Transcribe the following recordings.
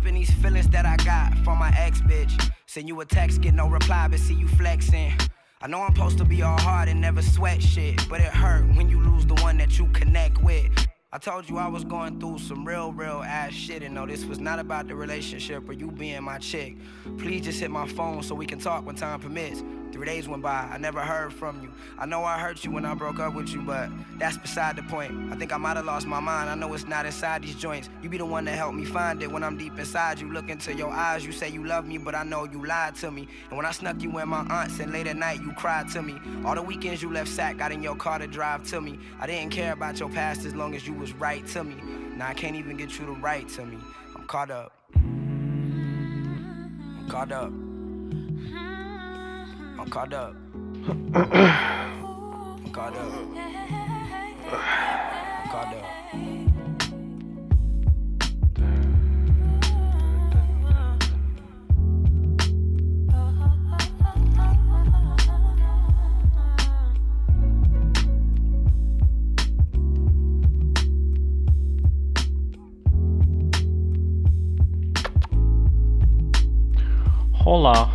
in these feelings that I got from my ex bitch. Send you a text, get no reply, but see you flexing. I know I'm supposed to be all hard and never sweat shit, but it hurt when you lose the one that you connect with. I told you I was going through some real ass shit, and no, this was not about the relationship or you being my chick. Please just hit my phone so we can talk when time permits. 3 days went by, I never heard from you. I know I hurt you when I broke up with you, but that's beside the point. I think I might have lost my mind, I know it's not inside these joints. You be the one that helped me find it when I'm deep inside you. Look into your eyes, you say you love me, but I know you lied to me. And when I snuck you in my aunt's and late at night, you cried to me. All the weekends you left Sac, got in your car to drive to me. I didn't care about your past as long as you was right to me. Now I can't even get you to write to me. I'm caught up. I'm caught up. I'm caught up. I'm caught up. I'm caught up. Hola.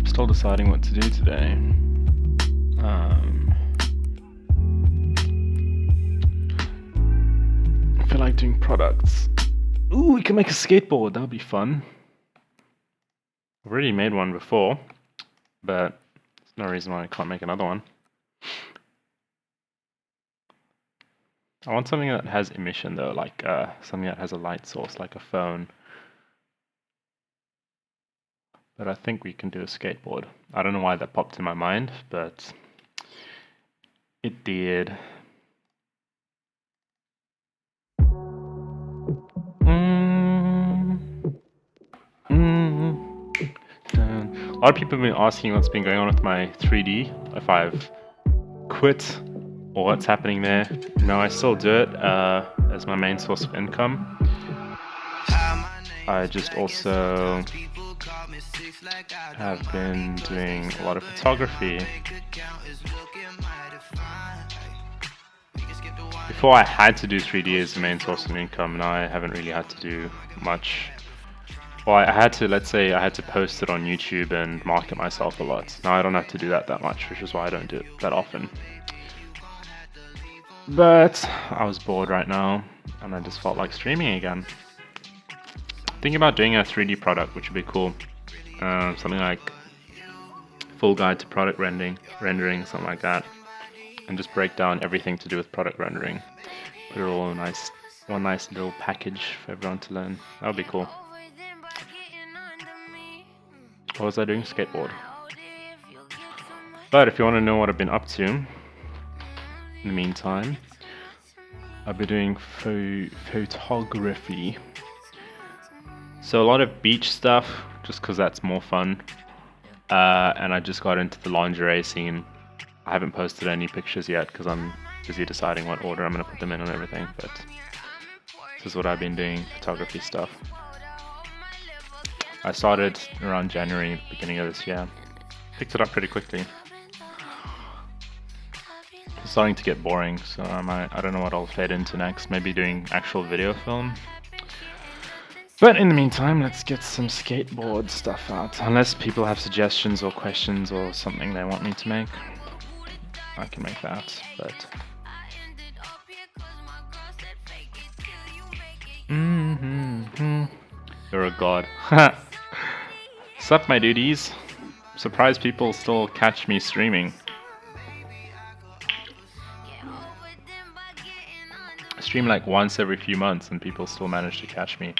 Still deciding what to do today. I feel like doing products. Ooh, we can make a skateboard. That would be fun. I've already made one before, but there's no reason why I can't make another one. I want something that has emission though, like something that has a light source, like a phone. But I think we can do a skateboard. I don't know why that popped in my mind, but it did. A lot of people have been asking what's been going on with my 3D, if I've quit or what's happening there. No, I still do it as my main source of income. I just also have been doing a lot of photography. Before I had to do 3D as the main source of income, now I haven't really had to do much. Well, I had to, let's say, I had to post it on YouTube and market myself a lot. Now I don't have to do that much, which is why I don't do it that often. But I was bored right now, and I just felt like streaming again. Thinking about doing a 3D product, which would be cool. Something like full guide to product rendering, something like that. And just break down everything to do with product rendering. Put it all in one nice little package for everyone to learn. That would be cool. What was I doing? Skateboard. But if you want to know what I've been up to, in the meantime, I've been doing photography. So a lot of beach stuff, just because that's more fun. And I just got into the lingerie scene. I haven't posted any pictures yet because I'm busy deciding what order I'm going to put them in and everything. But this is what I've been doing, photography stuff. I started around January, beginning of this year. Picked it up pretty quickly. It's starting to get boring, so I don't know what I'll fade into next. Maybe doing actual video film. But in the meantime, let's get some skateboard stuff out. Unless people have suggestions or questions or something they want me to make, I can make that, but... You're a god. Sup, my duties? Surprised people still catch me streaming. I stream like once every few months and people still manage to catch me.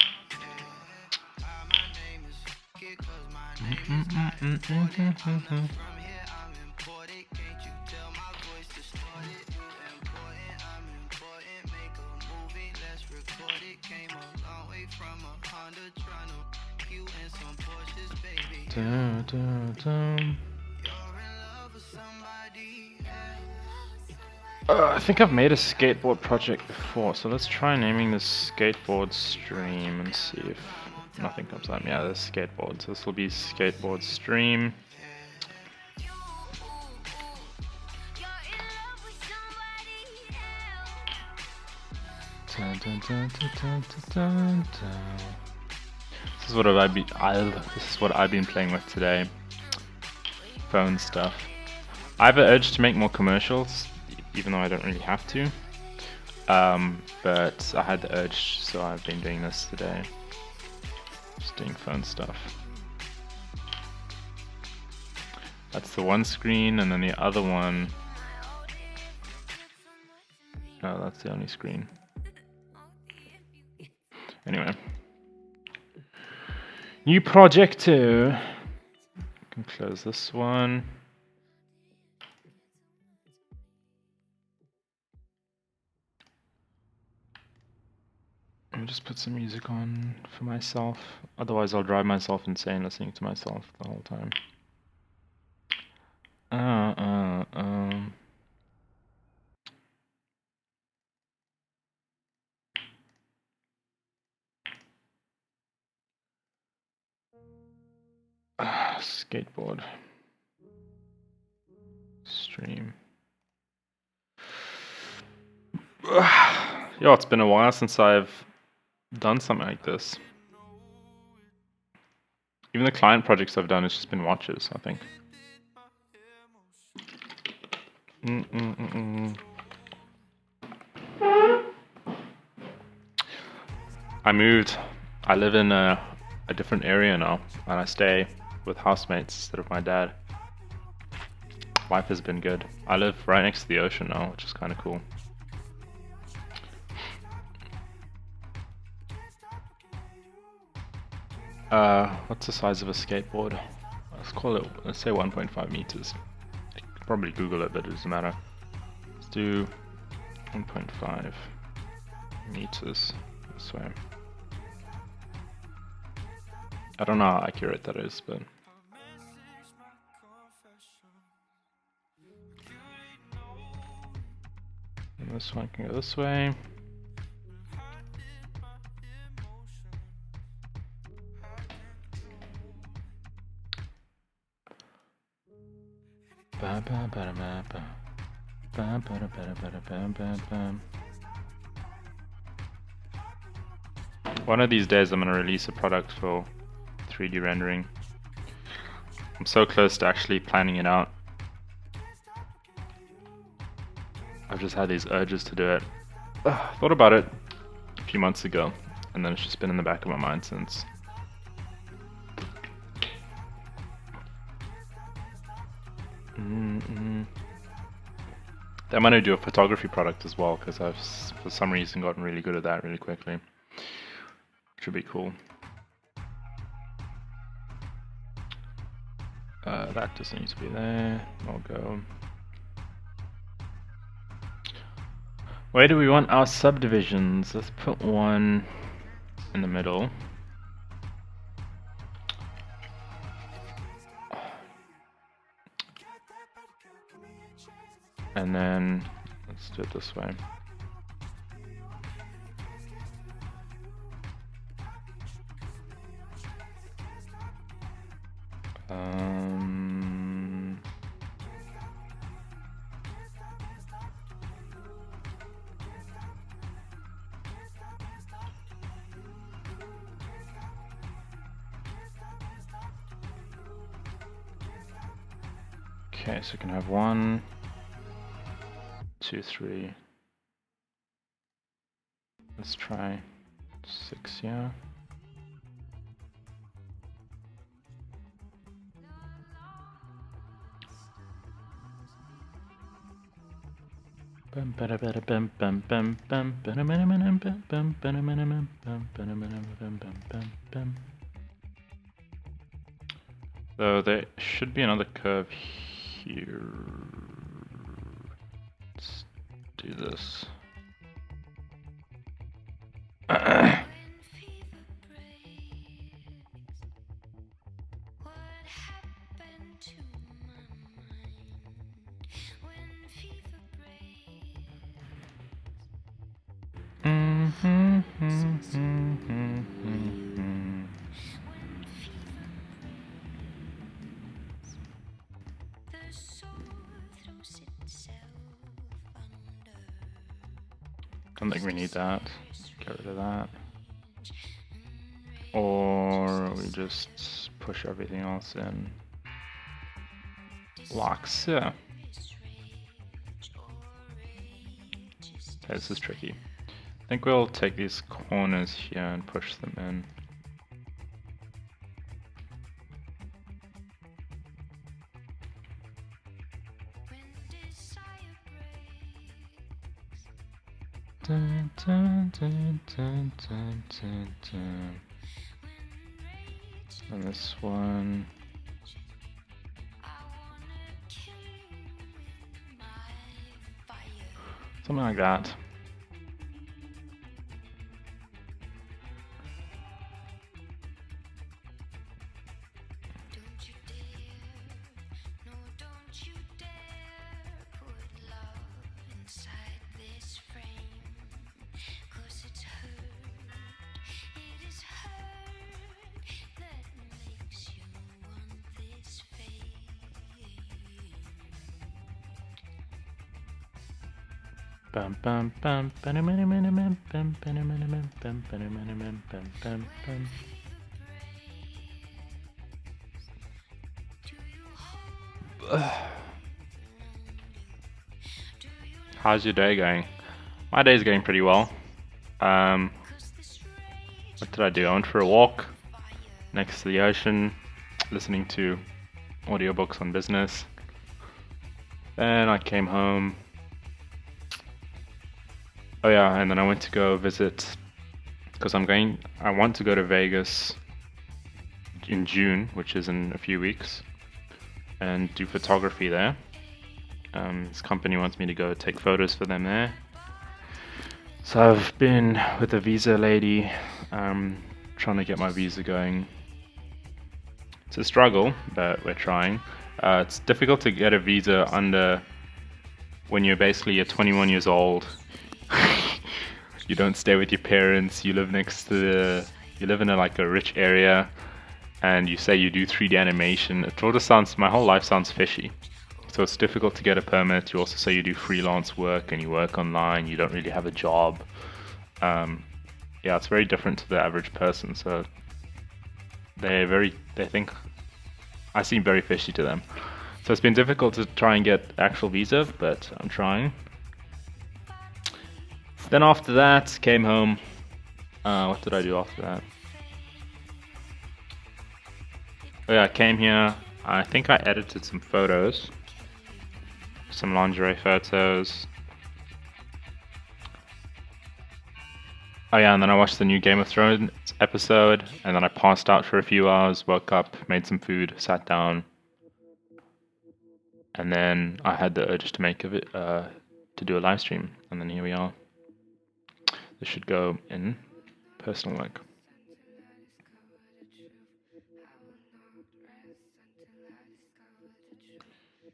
I think I've made a skateboard project before, so let's try naming this skateboard stream and see if Nothing comes up. Yeah, there's skateboard. So this will be skateboard stream. Dun, dun, dun, dun, dun, dun, dun. This is what I've been playing with today. Phone stuff. I have an urge to make more commercials, even though I don't really have to. But I had the urge, so I've been doing this today. Just doing phone stuff. That's the one screen, and then the other one. No, that's the only screen. Anyway. New project 2. Can close this one. I'll just put some music on for myself. Otherwise I'll drive myself insane listening to myself the whole time. Skateboard. Stream. Yo, it's been a while since I've done something like this. Even the client projects I've done, it's just been watches, I think. I moved. I live in a different area now, and I stay with housemates instead of my dad. Life has been good. I live right next to the ocean now, which is kind of cool. What's the size of a skateboard? Let's say 1.5 meters. You could probably Google it, but it doesn't matter. Let's do 1.5 meters this way. I don't know how accurate that is, but and this one can go this way. One of these days I'm going to release a product for 3D rendering. I'm so close to actually planning it out. I've just had these urges to do it. Thought about it a few months ago, and then it's just been in the back of my mind since. I'm going to do a photography product as well, because I've for some reason gotten really good at that really quickly. Should be cool. That doesn't need to be there. I'll go. Where do we want our subdivisions? Let's put one in the middle. And then let's do it this way. Okay, so we can have 1, 2, 3. Let's try 6 here. So there should be another curve here. Let's do this. Don't think we need that. Get rid of that. Or we just push everything else in. Like so. Okay, this is tricky. I think we'll take these corners here and push them in. Dun, dun, dun, dun, dun, dun, dun. And this one. Something like that. Bum bum bum bum bum bum bum bum bum bum. How's your day going? My day's going pretty well. What did I do? I went for a walk next to the ocean, listening to audiobooks on business. Then I came home. Oh yeah, and then I went to go visit, because I want to go to Vegas in June, which is in a few weeks, and do photography there. This company wants me to go take photos for them there. So I've been with a visa lady, trying to get my visa going. It's a struggle, but we're trying. It's difficult to get a visa when you're 21 years old. You don't stay with your parents, you live you live in a rich area, and you say you do 3D animation. It all just my whole life sounds fishy. So it's difficult to get a permit. You also say you do freelance work and you work online, you don't really have a job. Yeah, it's very different to the average person. So they think I seem very fishy to them. So it's been difficult to try and get actual visa, but I'm trying. Then after that, came home. What did I do after that? Oh yeah, I came here. I think I edited some photos. Some lingerie photos. Oh yeah, and then I watched the new Game of Thrones episode, and then I passed out for a few hours, woke up, made some food, sat down. And then I had the urge to to do a live stream, and then here we are. This should go in personal work.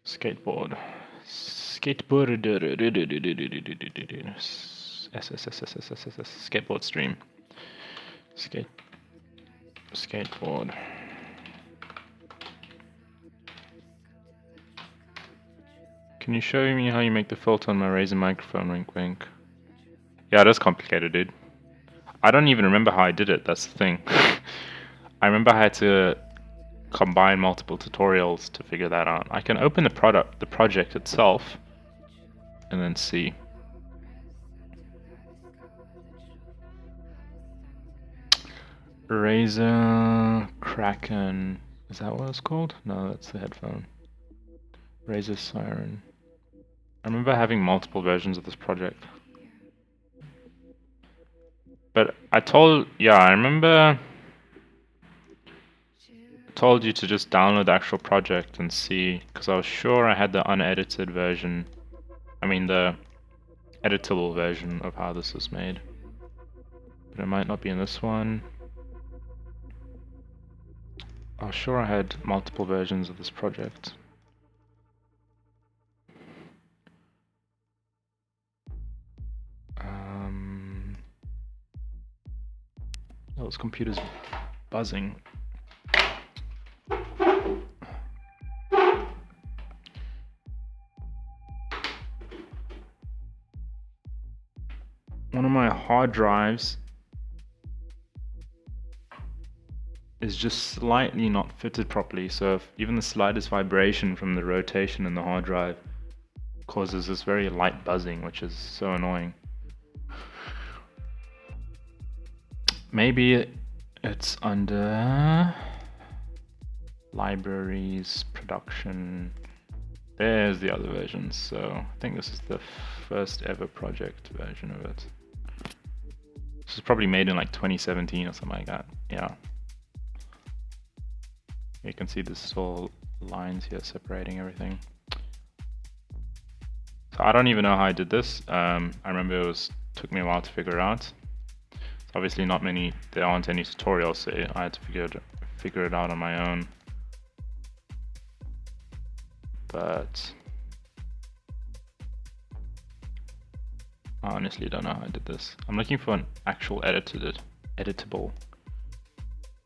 Skateboard. Skateboard stream. Skateboard. Can you show me how you make the filter on my Razer microphone? Wink wink. Yeah, it is complicated, dude. I don't even remember how I did it, that's the thing. I remember I had to combine multiple tutorials to figure that out. I can open the project itself, and then see. Razer Kraken, is that what it's called? No, that's the headphone. Razer Siren. I remember having multiple versions of this project. But I remember told you to just download the actual project and see, because I was sure I had the unedited version, the editable version of how this was made. But it might not be in this one. I was sure I had multiple versions of this project. Those computers buzzing. one of my hard drives is just slightly not fitted properly, so if even the slightest vibration from the rotation in the hard drive causes this very light buzzing, which is so annoying. Maybe it's under libraries, production. There's the other versions. So I think this is the first ever project version of it. This was probably made in like 2017 or something like that. Yeah. You can see this all lines here separating everything. So I don't even know how I did this. I remember took me a while to figure it out. It's obviously there aren't any tutorials, so I had to figure it out on my own. But I honestly don't know how I did this. I'm looking for an actual editable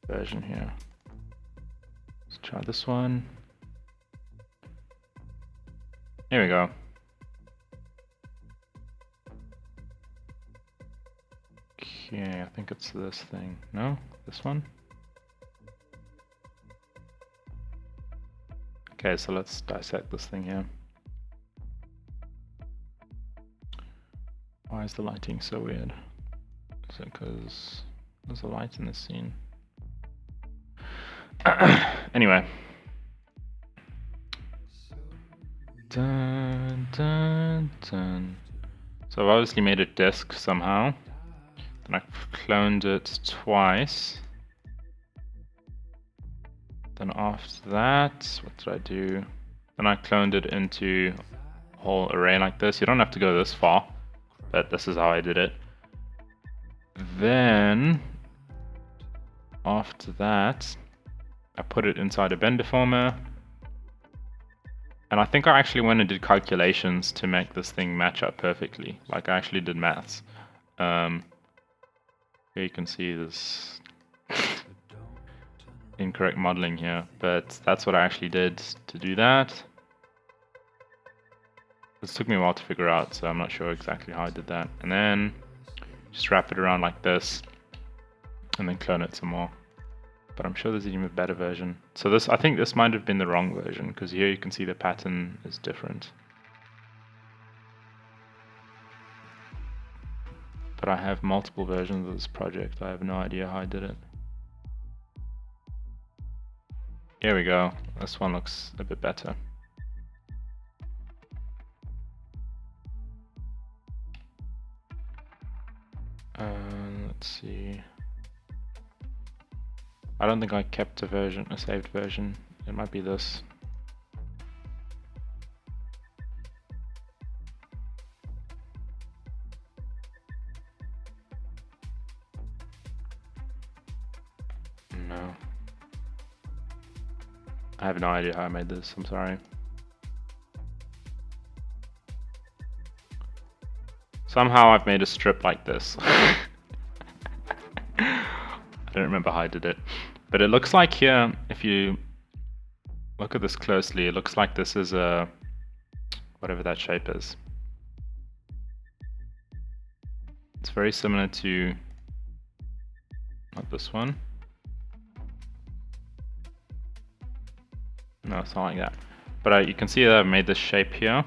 version here. Let's try this one. Here we go. Okay, I think it's this thing. No? This one? Okay, so let's dissect this thing here. Why is the lighting so weird? Is it because there's a light in this scene? Anyway. Dun, dun, dun. So I've obviously made a disk somehow. Then I cloned it twice. Then after that, what did I do? Then I cloned it into a whole array like this. You don't have to go this far, but this is how I did it. Then, after that, I put it inside a bend deformer. And I think I actually went and did calculations to make this thing match up perfectly. Like I actually did maths. Here you can see this incorrect modeling here, but that's what I actually did to do that. This took me a while to figure out, so I'm not sure exactly how I did that. And then just wrap it around like this and then clone it some more. But I'm sure there's an even better version. So I think this might have been the wrong version, because here you can see the pattern is different. But I have multiple versions of this project. I have no idea how I did it. Here we go. This one looks a bit better. Let's see. I don't think I kept a saved version. It might be this. No. I have no idea how I made this, I'm sorry. Somehow I've made a strip like this. I don't remember how I did it. But it looks like here, if you look at this closely, it looks like this is a, whatever that shape is. It's very similar to, not this one. No, it's not like that. But you can see that I've made this shape here.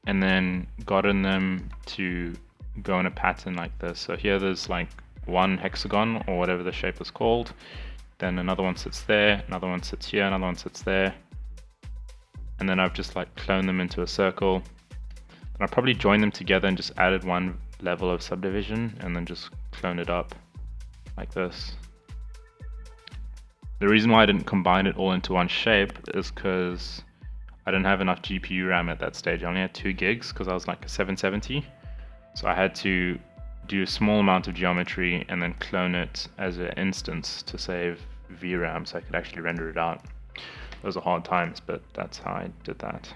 And then gotten them to go in a pattern like this. So here there's like one hexagon or whatever the shape is called. Then another one sits there, another one sits here, another one sits there. And then I've just like cloned them into a circle. And I probably joined them together and just added one level of subdivision and then just clone it up like this. The reason why I didn't combine it all into one shape is because I didn't have enough GPU RAM at that stage. I only had 2 gigs because I was like a 770. So I had to do a small amount of geometry and then clone it as an instance to save VRAM so I could actually render it out. Those are hard times, but that's how I did that.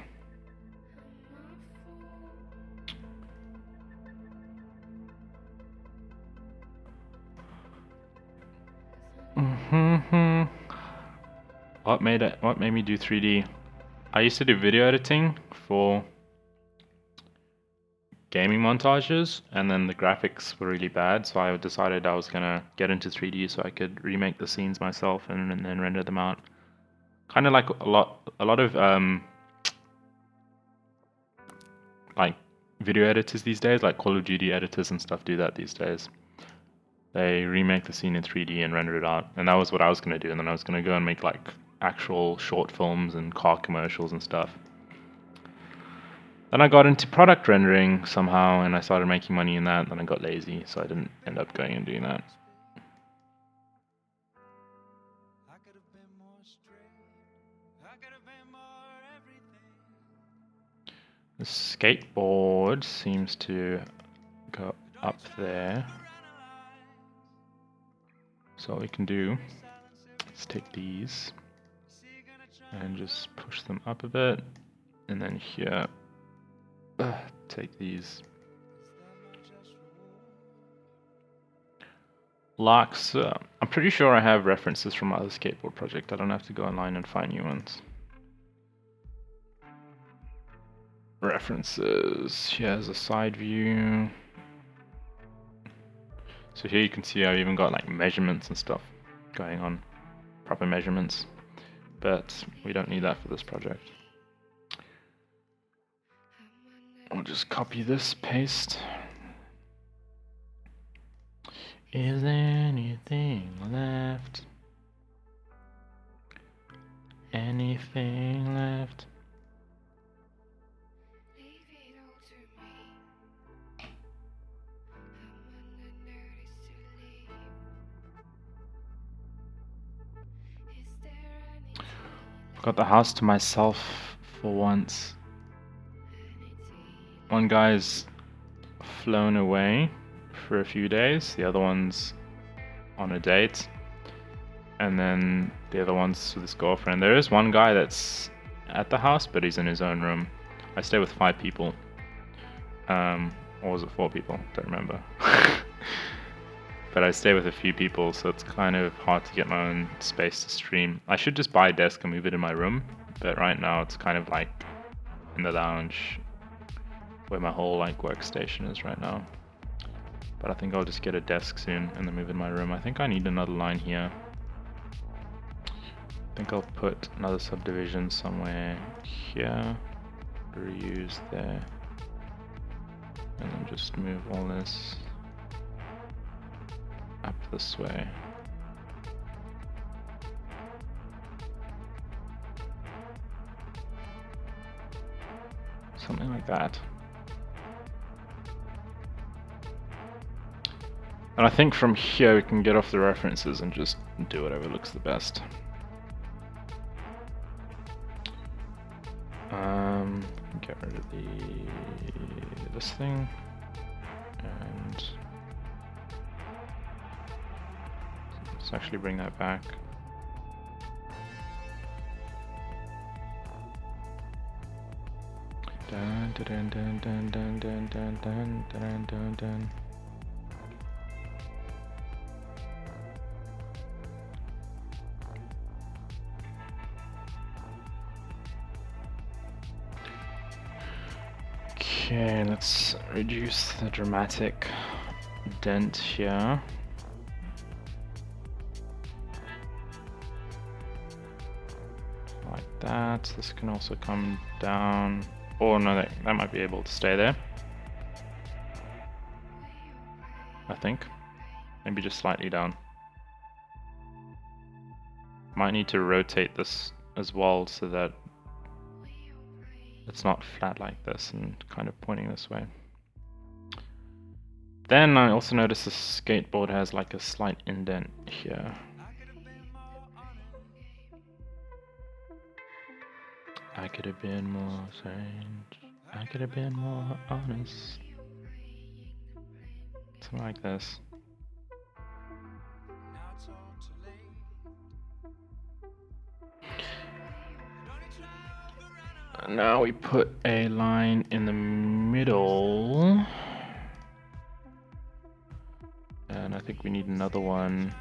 What made me do 3D? I used to do video editing for gaming montages, and then the graphics were really bad, so I decided I was gonna get into 3D so I could remake the scenes myself and then render them out. Kind of like a lot of like video editors these days, like Call of Duty editors and stuff do that these days. They remake the scene in 3D and render it out, and that was what I was gonna do. And then I was gonna go and make like actual short films and car commercials and stuff. Then I got into product rendering somehow, and I started making money in that. Then I got lazy, so I didn't end up going and doing that. The skateboard seems to go up there. So what we can do is take these and just push them up a bit, and then here, take these. Locks. I'm pretty sure I have references from my other skateboard project. I don't have to go online and find new ones. References. Here's a side view. So here you can see I've even got like measurements and stuff going on, proper measurements, but we don't need that for this project. I'll just copy this, paste. Is there anything left? Anything left? Got the house to myself for once. One guy's flown away for a few days, the other one's on a date, and then the other one's with his girlfriend. There is one guy that's at the house, but he's in his own room. I stay with 5 people. Or was it 4 people? Don't remember. But I stay with a few people, so it's kind of hard to get my own space to stream. I should just buy a desk and move it in my room, but right now it's kind of like in the lounge where my whole like workstation is right now. But I think I'll just get a desk soon and then move in my room. I think I need another line here. I think I'll put another subdivision somewhere here, reuse there, and then just move all this up this way. Something like that. And I think from here we can get off the references and just do whatever looks the best. Get rid of this thing, and let's actually bring that back. Dun dun dun dun dun dun dun dun dun dun dun. Okay, let's reduce the dramatic dent here. Like that. This can also come down. Oh no, that might be able to stay there. I think. Maybe just slightly down. Might need to rotate this as well so that it's not flat like this and kind of pointing this way. Then I also noticed the skateboard has like a slight indent here. I could have been more strange. I could have been more honest. Something like this. Now we put a line in the middle, and I think we need another one.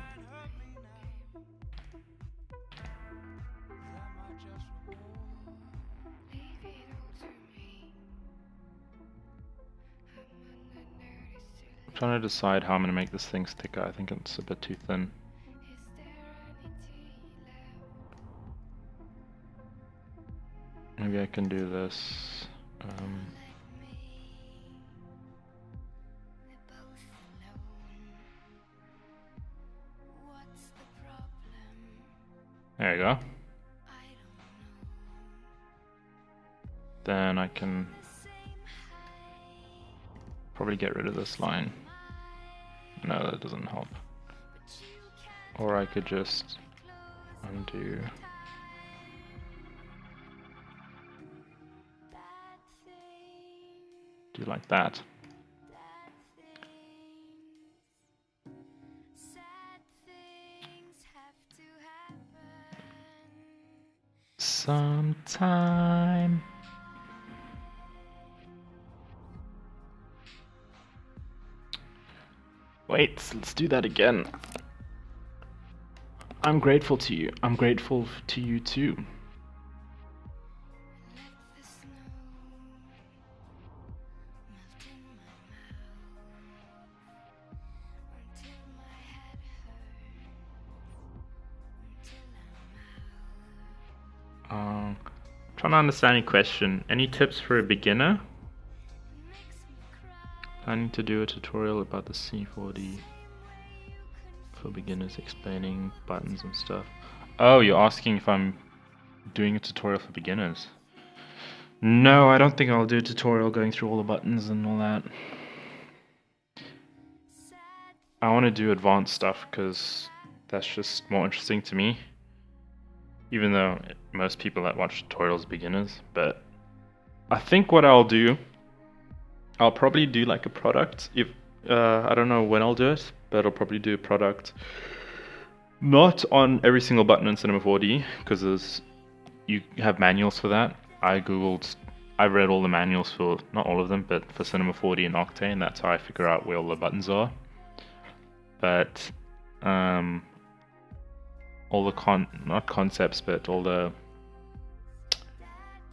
trying to decide how I'm going to make this thing thicker. I think it's a bit too thin. Maybe I can do this. There you go. Then I can probably get rid of this line. No, that doesn't help. Or I could just undo. Do like that. Sometime. Wait, let's do that again. I'm grateful to you. I'm grateful to you too. Trying to understand your question. Any tips for a beginner? Planning to do a tutorial about the C4D for beginners, explaining buttons and stuff. Oh, you're asking if I'm doing a tutorial for beginners. No, I don't think I'll do a tutorial going through all the buttons and all that. I want to do advanced stuff because that's just more interesting to me. Even though most people that watch tutorials are beginners. But I think what I'll do, I'll probably do like a product. If I don't know when I'll do it, but I'll probably do a product not on every single button in Cinema 4D, because you have manuals for that. I read all the manuals for, not all of them, but for Cinema 4D and Octane. That's how I figure out where all the buttons are. But all the not concepts, but all the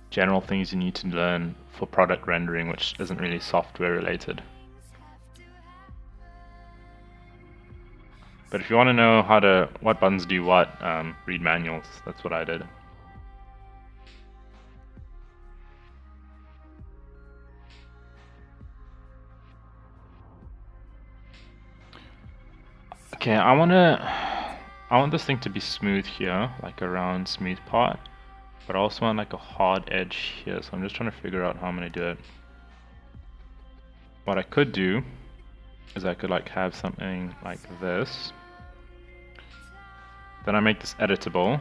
general things you need to learn for product rendering, which isn't really software related. But if you want to know what buttons do what, read manuals. That's what I did. Okay, I want this thing to be smooth here, like a round smooth part, but I also want like a hard edge here, so I'm just trying to figure out how I'm going to do it. What I could do is I could like have something like this, then I make this editable,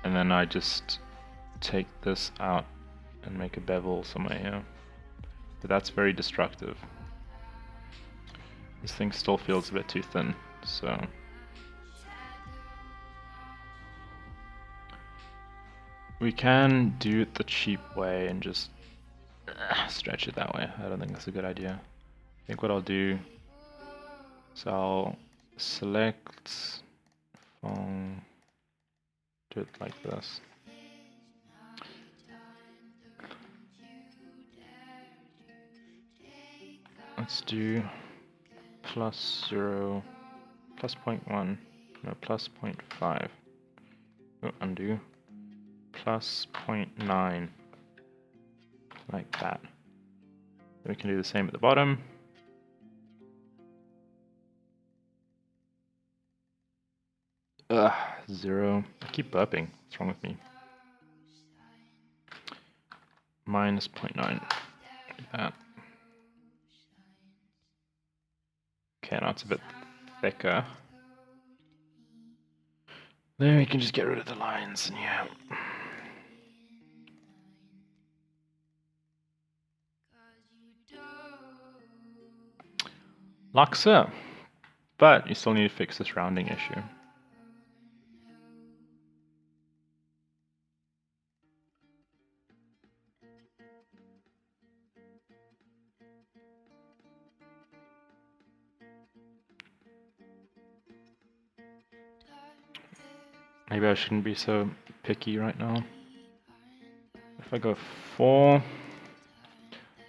and then I just take this out and make a bevel somewhere here. But that's very destructive. This thing still feels a bit too thin, so we can do it the cheap way and just stretch it that way. I don't think that's a good idea. I think what I'll do is I'll select phone, do it like this. Let's do +0, +0.1, no, +0.5. Oh, undo. +0.9, like that. Then we can do the same at the bottom. Ugh, 0. I keep burping. What's wrong with me? -0.9, like that. Okay, now it's a bit thicker. Then we can just get rid of the lines, and yeah. Luxor, but you still need to fix this rounding issue. Maybe I shouldn't be so picky right now. If I go 4, I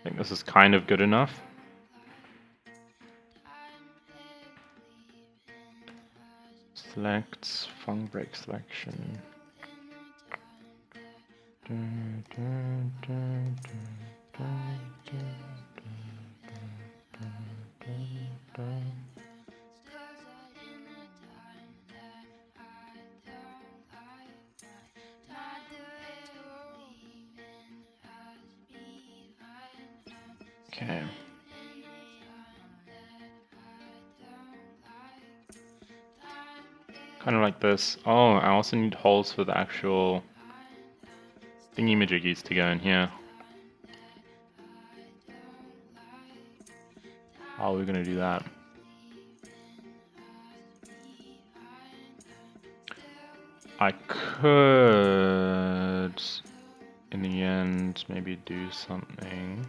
think this is kind of good enough. selects funk break selection. Okay. Kind of like this. Oh, I also need holes for the actual thingy-majiggies to go in here. How are we gonna do that? I could, in the end, maybe do something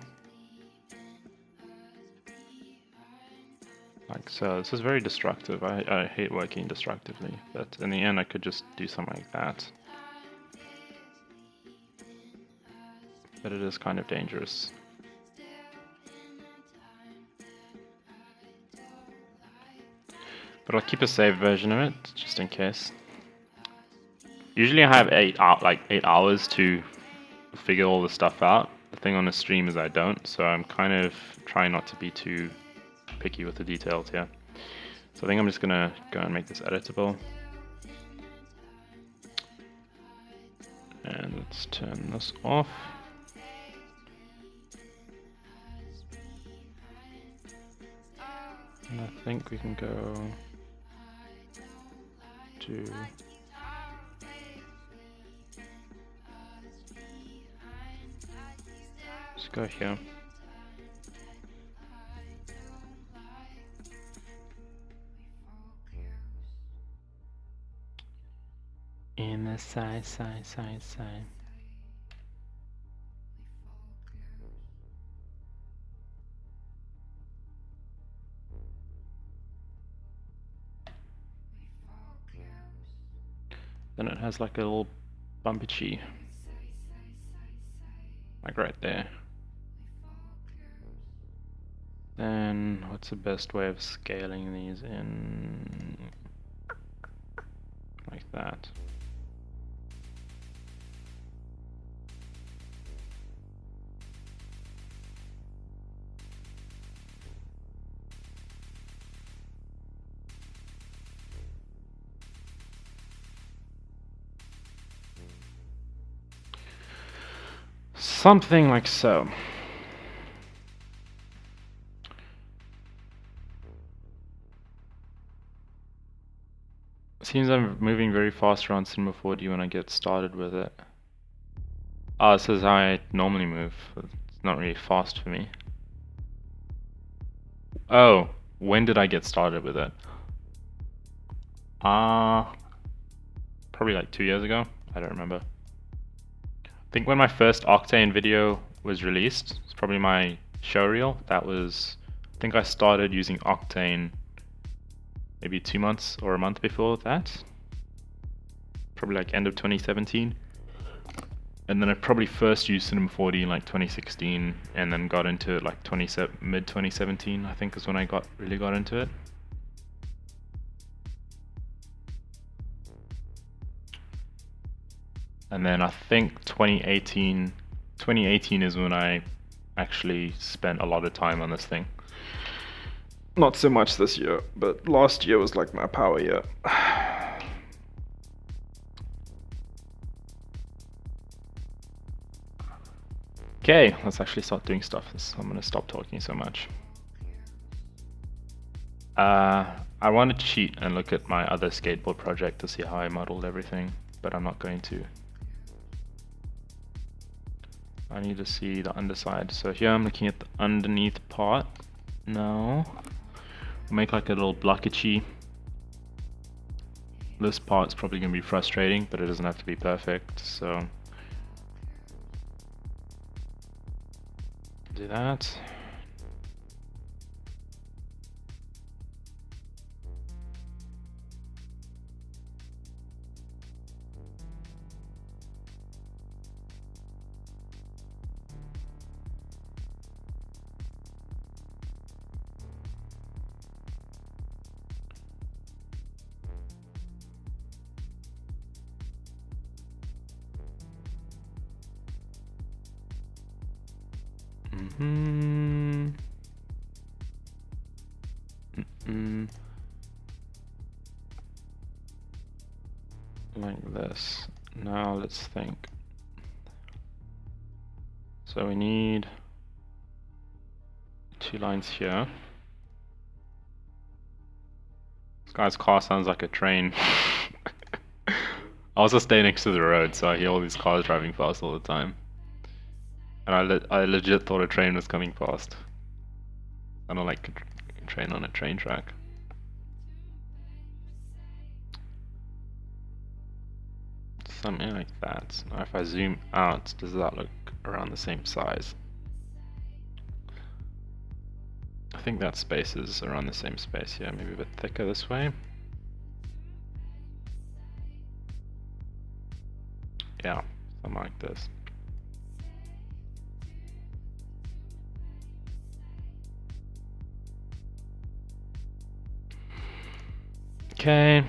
like so. This is very destructive. I hate working destructively, but in the end I could just do something like that. But it is kind of dangerous. But I'll keep a saved version of it, just in case. Usually I have 8 hours to figure all the stuff out. The thing on the stream is I don't, so I'm kind of trying not to be too picky with the details here. So I think I'm just gonna go and make this editable. And let's turn this off. And I think we can go to let's go here. In the side. Then it has like a little bumpy chi, like right there. Then what's the best way of scaling these in? Like that. Something like so. Seems I'm moving very fast around Cinema 4D when I get started with it. Ah, this is how I normally move. It's not really fast for me. Oh, when did I get started with it? Probably like 2 years ago. I don't remember. I think when my first Octane video was released, it's probably my showreel. That was, I think I started using Octane maybe 2 months or a month before that. Probably like end of 2017. And then I probably first used Cinema 4D in like 2016, and then got into it like mid 2017, I think is when I really got into it. And then I think 2018 is when I actually spent a lot of time on this thing. Not so much this year, but last year was like my power year. Okay, let's actually start doing stuff. I'm gonna stop talking so much. I want to cheat and look at my other skateboard project to see how I modeled everything, but I'm not going to. I need to see the underside. So here I'm looking at the underneath part. Now, I'll make like a little blockage. This part's probably going to be frustrating, but it doesn't have to be perfect, so do that. Like this. Now let's think. So we need 2 lines here. This guy's car sounds like a train. I also stay next to the road, so I hear all these cars driving fast all the time. And I legit thought a train was coming past. I don't like a train on a train track. Something like that. Now if I zoom out, does that look around the same size? I think that space is around the same space here, maybe a bit thicker this way. Yeah, something like this. Okay.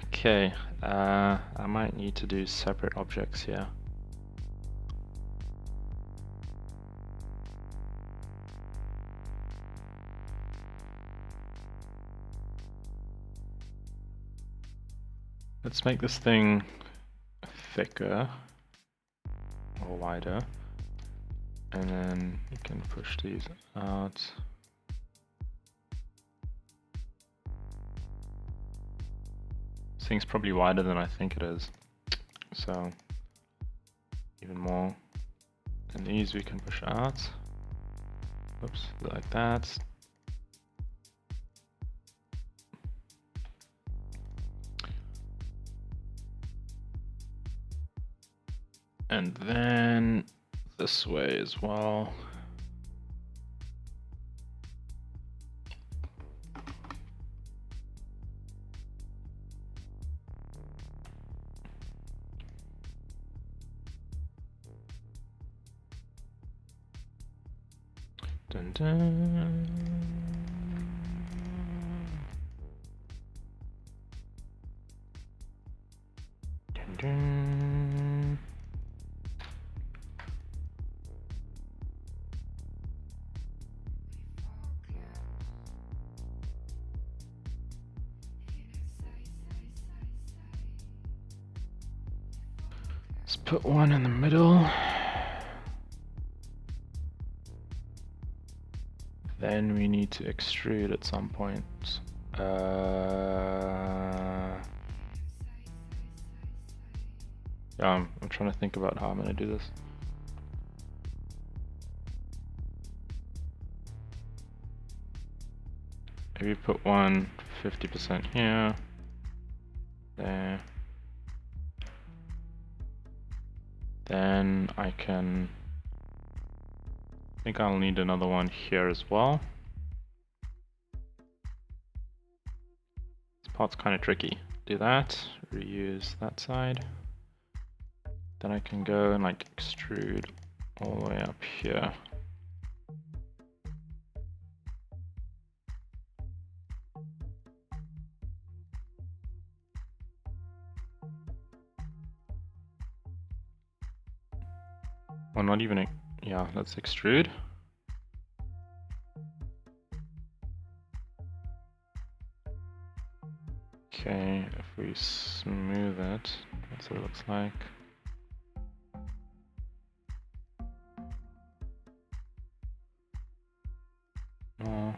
Okay, I might need to do separate objects here. Let's make this thing thicker or wider, and then you can push these out. This thing's probably wider than I think it is, so even more. And these we can push out. Oops, like that. And then this way as well. Dun dun. Dun dun. Let's put one in the middle. Then we need to extrude at some point. Yeah, I'm trying to think about how I'm going to do this. Maybe put one 50% here, there. Then I think I'll need another one here as well. This part's kind of tricky. Do that, reuse that side. Then I can go and like extrude all the way up here. Well, not even, yeah, let's extrude. Okay, if we smooth it, that's what it looks like. No.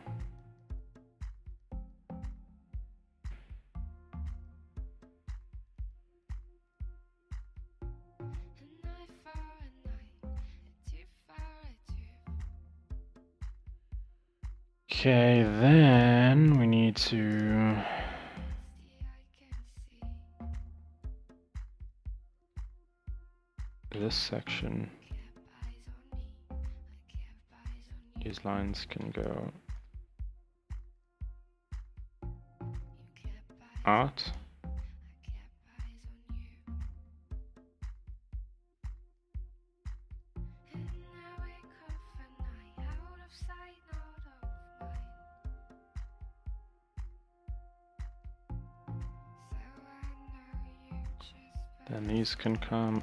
Okay, then we need to this section. These lines can go out. Then these can come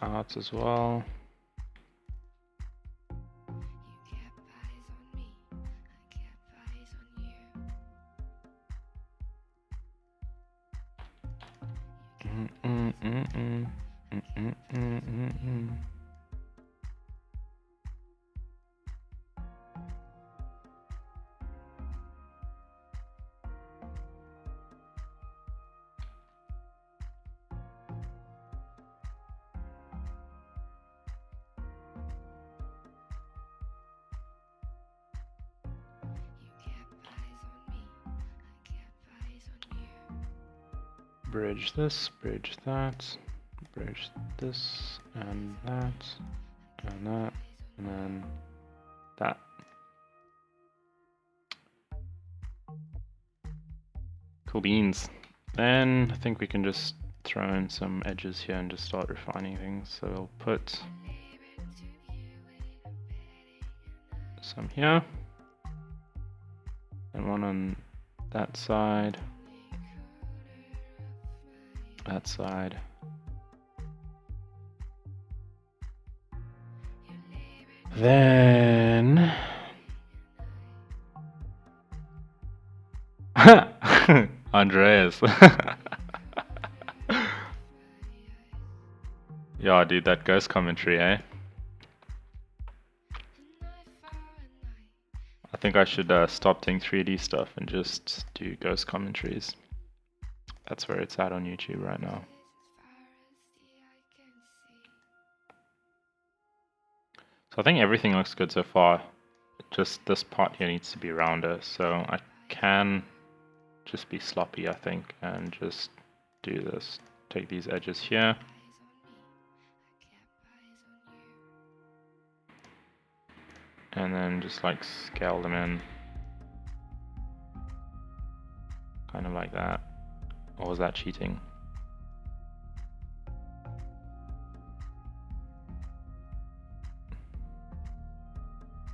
out as well. Bridge this, bridge that, bridge this, and that, and that, and then that. Cool beans. Then I think we can just throw in some edges here and just start refining things. So we'll put some here, and one on that side. That side. Then Andreas. Yeah, dude, that ghost commentary, eh? I think I should stop doing 3D stuff and just do ghost commentaries. That's where it's at on YouTube right now. So I think everything looks good so far. Just this part here needs to be rounder. So I can just be sloppy, I think, and just do this. Take these edges here. And then just like scale them in. Kind of like that. Or was that cheating?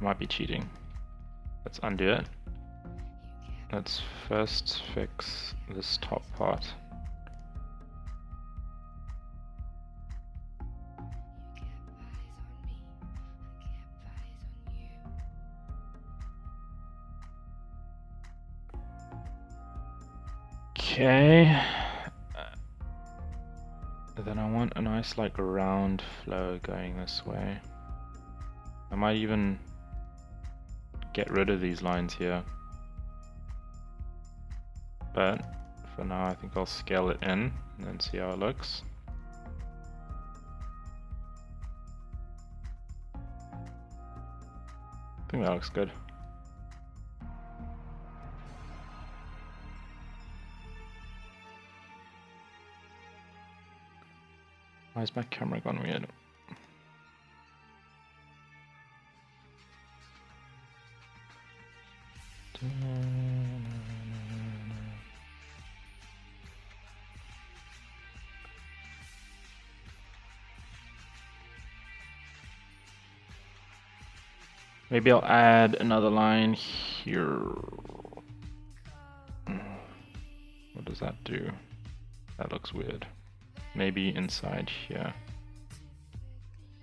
Might be cheating. Let's undo it. Let's first fix this top part. Okay. Then I want a nice like round flow going this way. I might even get rid of these lines here. But for now I think I'll scale it in and then see how it looks. I think that looks good. Why is my camera gone weird? Maybe I'll add another line here. What does that do? That looks weird. Maybe inside here.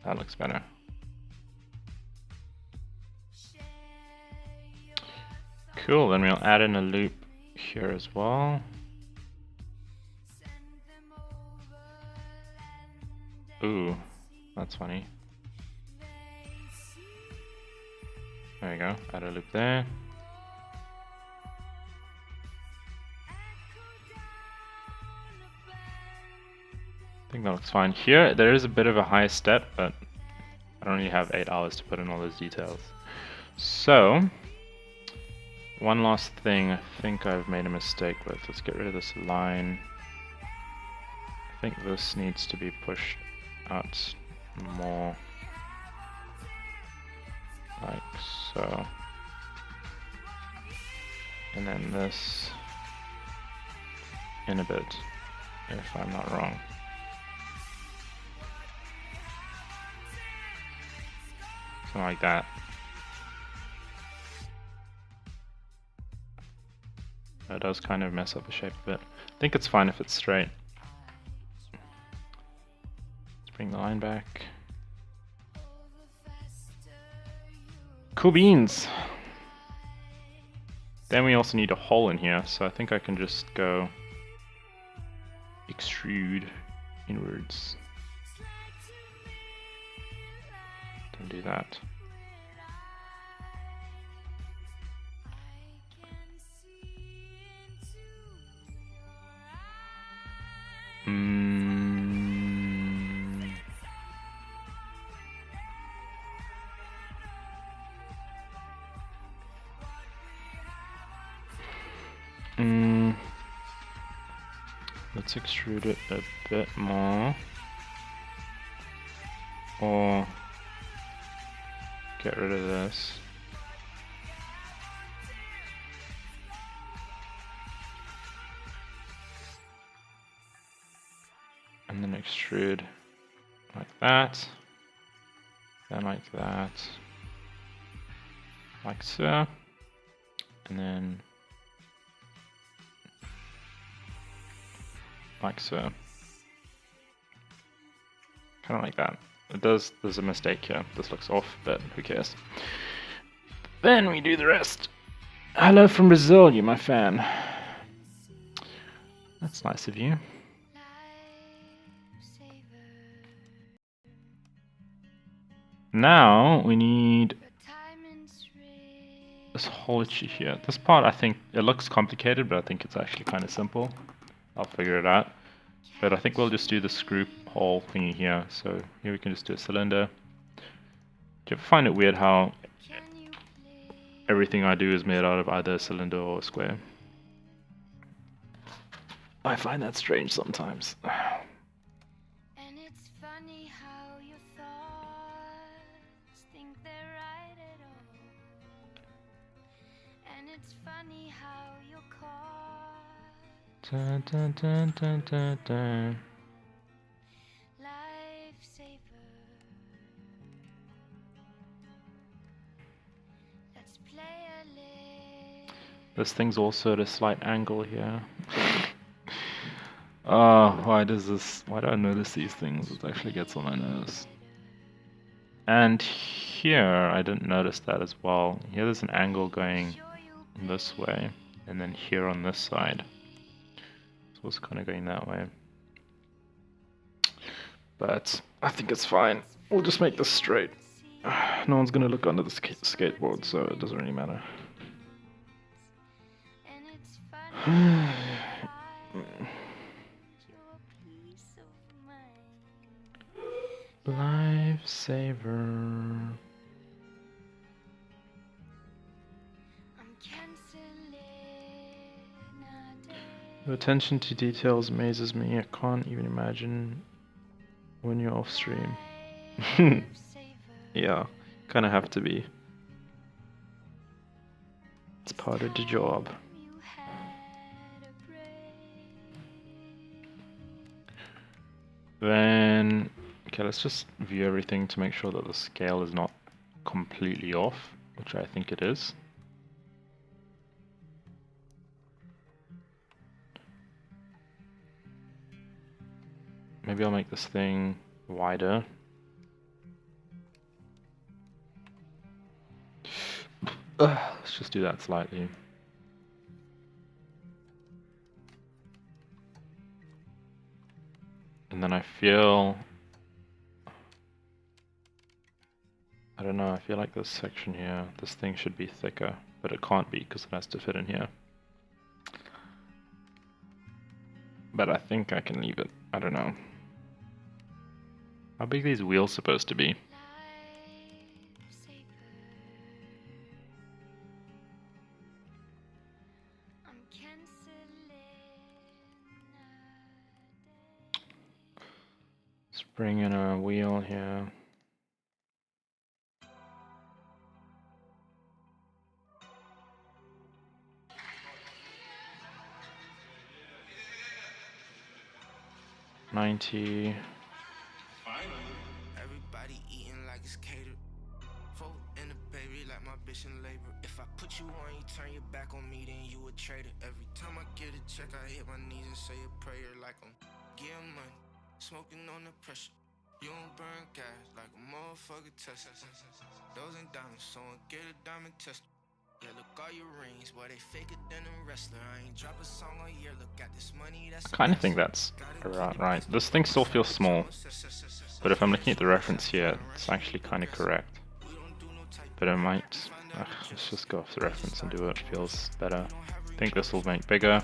That looks better. Cool, then we'll add in a loop here as well. Ooh, that's funny. There we go, add a loop there. I think that looks fine. Here, there is a bit of a high step, but I don't really have 8 hours to put in all those details. So, one last thing I think I've made a mistake with. Let's get rid of this line. I think this needs to be pushed out more. Like so. And then this in a bit, if I'm not wrong. Something like that. It does kind of mess up the shape a bit. I think it's fine if it's straight. Let's bring the line back. Cool beans. Then we also need a hole in here, so I think I can just go extrude inwards. Don't do that. Let's extrude it a bit more, or get rid of this. And then extrude like that, then like that, like so, and then like so. Kind of like that. There's a mistake here. This looks off, but who cares? Then we do the rest. Hello from Brazil, you my fan. That's nice of you. Now we need this whole issue here. This part, I think it looks complicated, but I think it's actually kind of simple. I'll figure it out. But I think we'll just do the screw hole thingy here. So here we can just do a cylinder. Do you ever find it weird how everything I do is made out of either a cylinder or a square? I find that strange sometimes. And it's funny how your thoughts think they're right at all. And it's funny how you're caught. Dun, dun, dun, dun, dun, dun. Lifesaver. Let's play a little. This thing's also at a slight angle here. Oh, why do I notice these things? It actually gets on my nerves. And here, I didn't notice that as well. Here there's an angle going this way, and then here on this side. So it's kind of going that way. But I think it's fine. We'll just make this straight. No one's gonna look under the skateboard, so it doesn't really matter. And it's funny. Lifesaver. Your attention to details amazes me. I can't even imagine when you're off stream. Yeah, kind of have to be. It's part of the job. Then, okay, let's just view everything to make sure that the scale is not completely off, which I think it is. Maybe I'll make this thing wider. Let's just do that slightly. And then I feel, I don't know, I feel like this section here, this thing should be thicker, but it can't be because it has to fit in here. But I think I can leave it, I don't know. How big are these wheels supposed to be? Let's bring in a wheel here. $90. Everybody eating like it's catered. Folk and a baby like my bitch in labor. If I put you on, you turn your back on me, then you a traitor. Every time I get a check, I hit my knees and say a prayer like I'm getting money. Smoking on the pressure. You don't burn gas like a motherfucker test. Those ain't diamonds, so get a diamond test. Yeah, look all your rings, boy, they faker than a wrestler. I ain't drop a song all year, look at this money, that's I kind of think that's right. This thing still feels small, but if I'm looking at the reference here, it's actually kind of correct. But I might, let's just go off the reference and do what feels better. I think this will make bigger,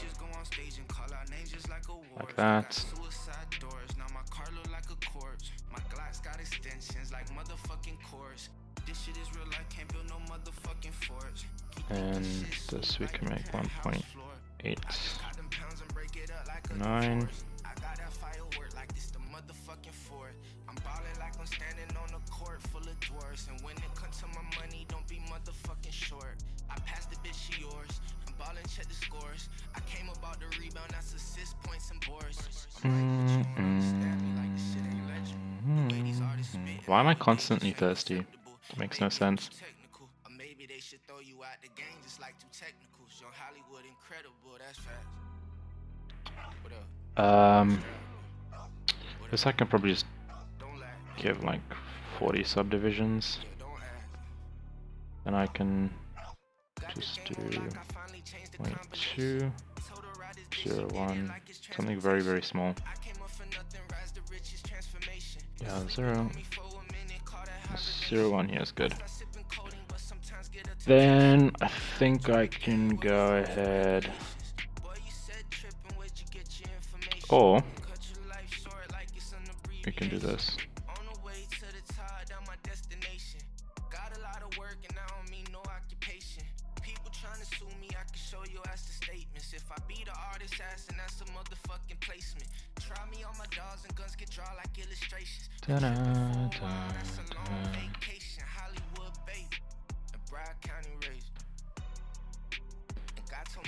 like that. And this we can make 1.89. Why am I constantly thirsty? It makes no sense. Guess I can probably just give like 40 subdivisions, and I can just do 0.2, 0.1, something very, very small. Yeah, 0.1 here is good. Then I think I can go ahead, or we can do this.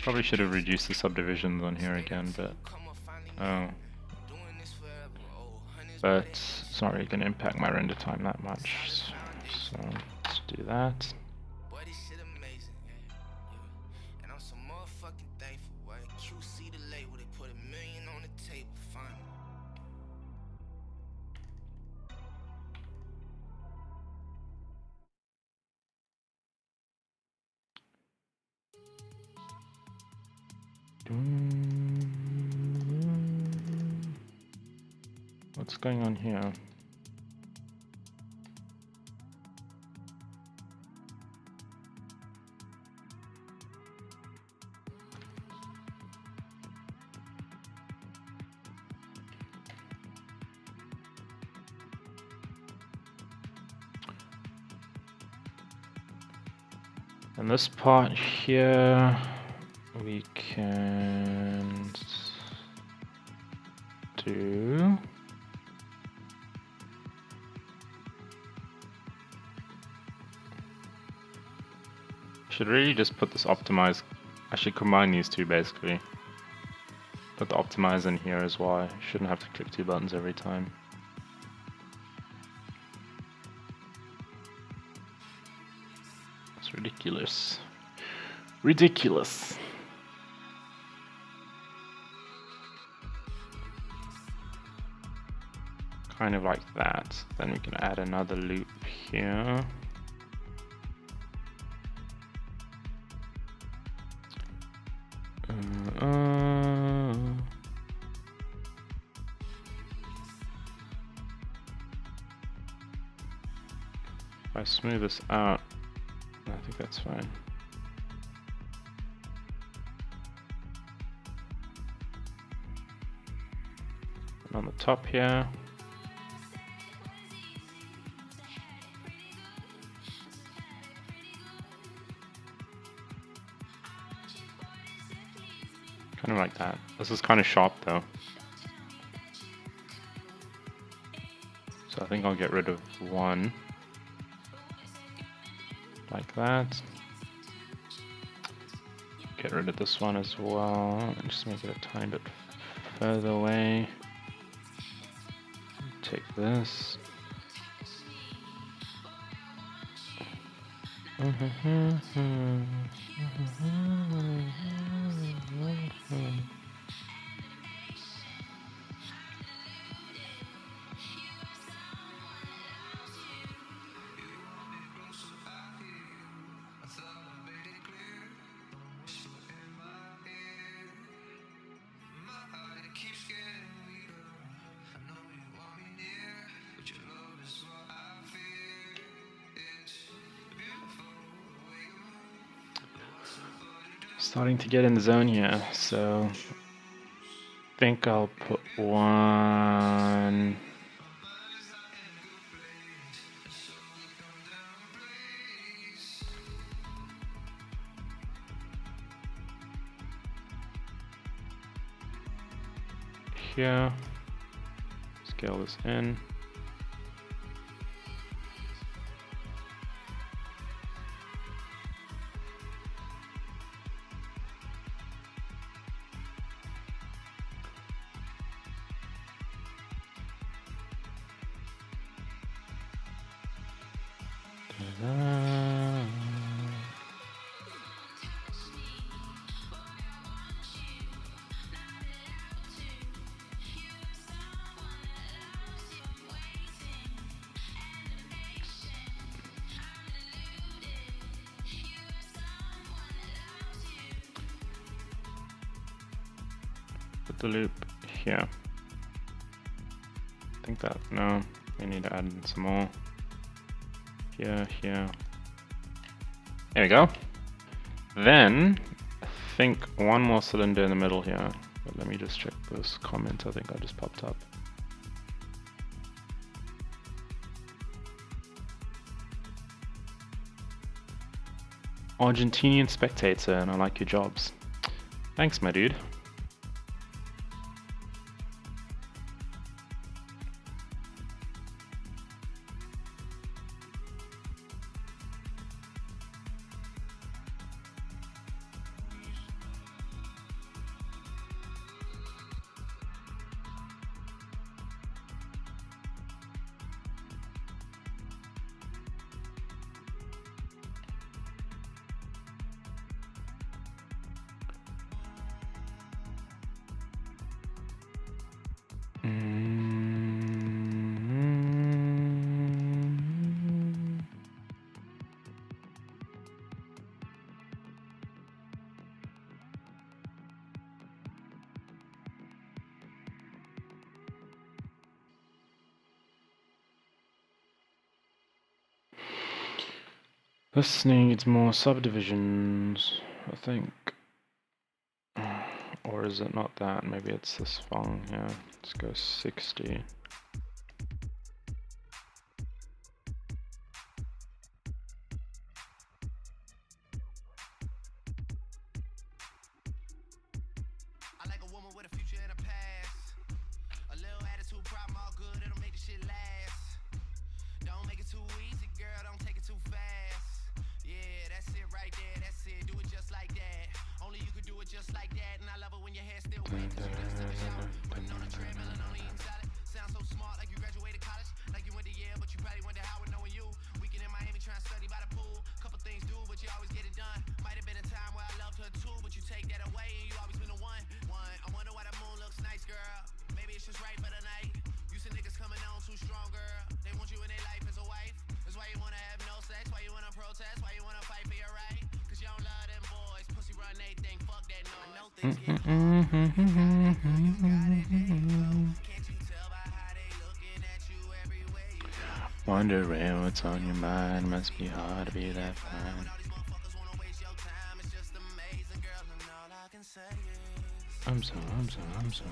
Probably should have reduced the subdivisions on here again, but but it's not really going to impact my render time that much. So let's do that. What's going on here? And this part here, we can do should really just put this optimize. I should combine these two basically. Put the optimize in here as well. I shouldn't have to click two buttons every time. It's ridiculous. Ridiculous. Kind of like that. Then we can add another loop here. If I smooth this out, I think that's fine. And on the top here, kind of like that. This is kind of sharp though. So I think I'll get rid of one. Like that. Get rid of this one as well and just make it a tiny bit further away. Take this. Starting to get in the zone here, so I think I'll put one. Here, scale this in. Put the loop here. I think that, no, we need to add in some more. Here. There we go. Then, I think one more cylinder in the middle here. But let me just check this comment I think I just popped up. Argentinian spectator, and I like your jobs. Thanks, my dude. This needs more subdivisions, I think. Or is it not that? Maybe it's this fong, yeah. Let's go 60. I like a woman with a future and a past. A little attitude problem, all good, it'll make the shit last. Don't make it too easy, girl, don't take it too fast. Yeah, that's it right there, that's it, do it just like that. Only you could do it just like that, and I love it when your hair still wet, cause you never took a shower. Putting on a treadmill and only eating salad. Sound so smart, like you graduated college, like you went to Yale, but you probably went to Howard knowing you. Weekend in Miami trying to study by the pool. Couple things do, but you always get it done. Might have been a time where I loved her too, but you take that away and you always been the one. I wonder why the moon looks nice, girl. Maybe it's just right for the night. You see niggas coming on too strong, girl. They want you in their life as a wife. That's why you wanna have no sex, why you wanna protest, why you wanna fight for your right. Cause you don't love them boys, pussy run they think, fuck that noise. I know things get hard, can't you tell by how they looking at you everywhere you go? Wondering what's on your mind, must be hard to be that fine. When all these motherfuckers wanna waste your time, it's just amazing, girl, and all I can say is I'm so proud of you. I'm so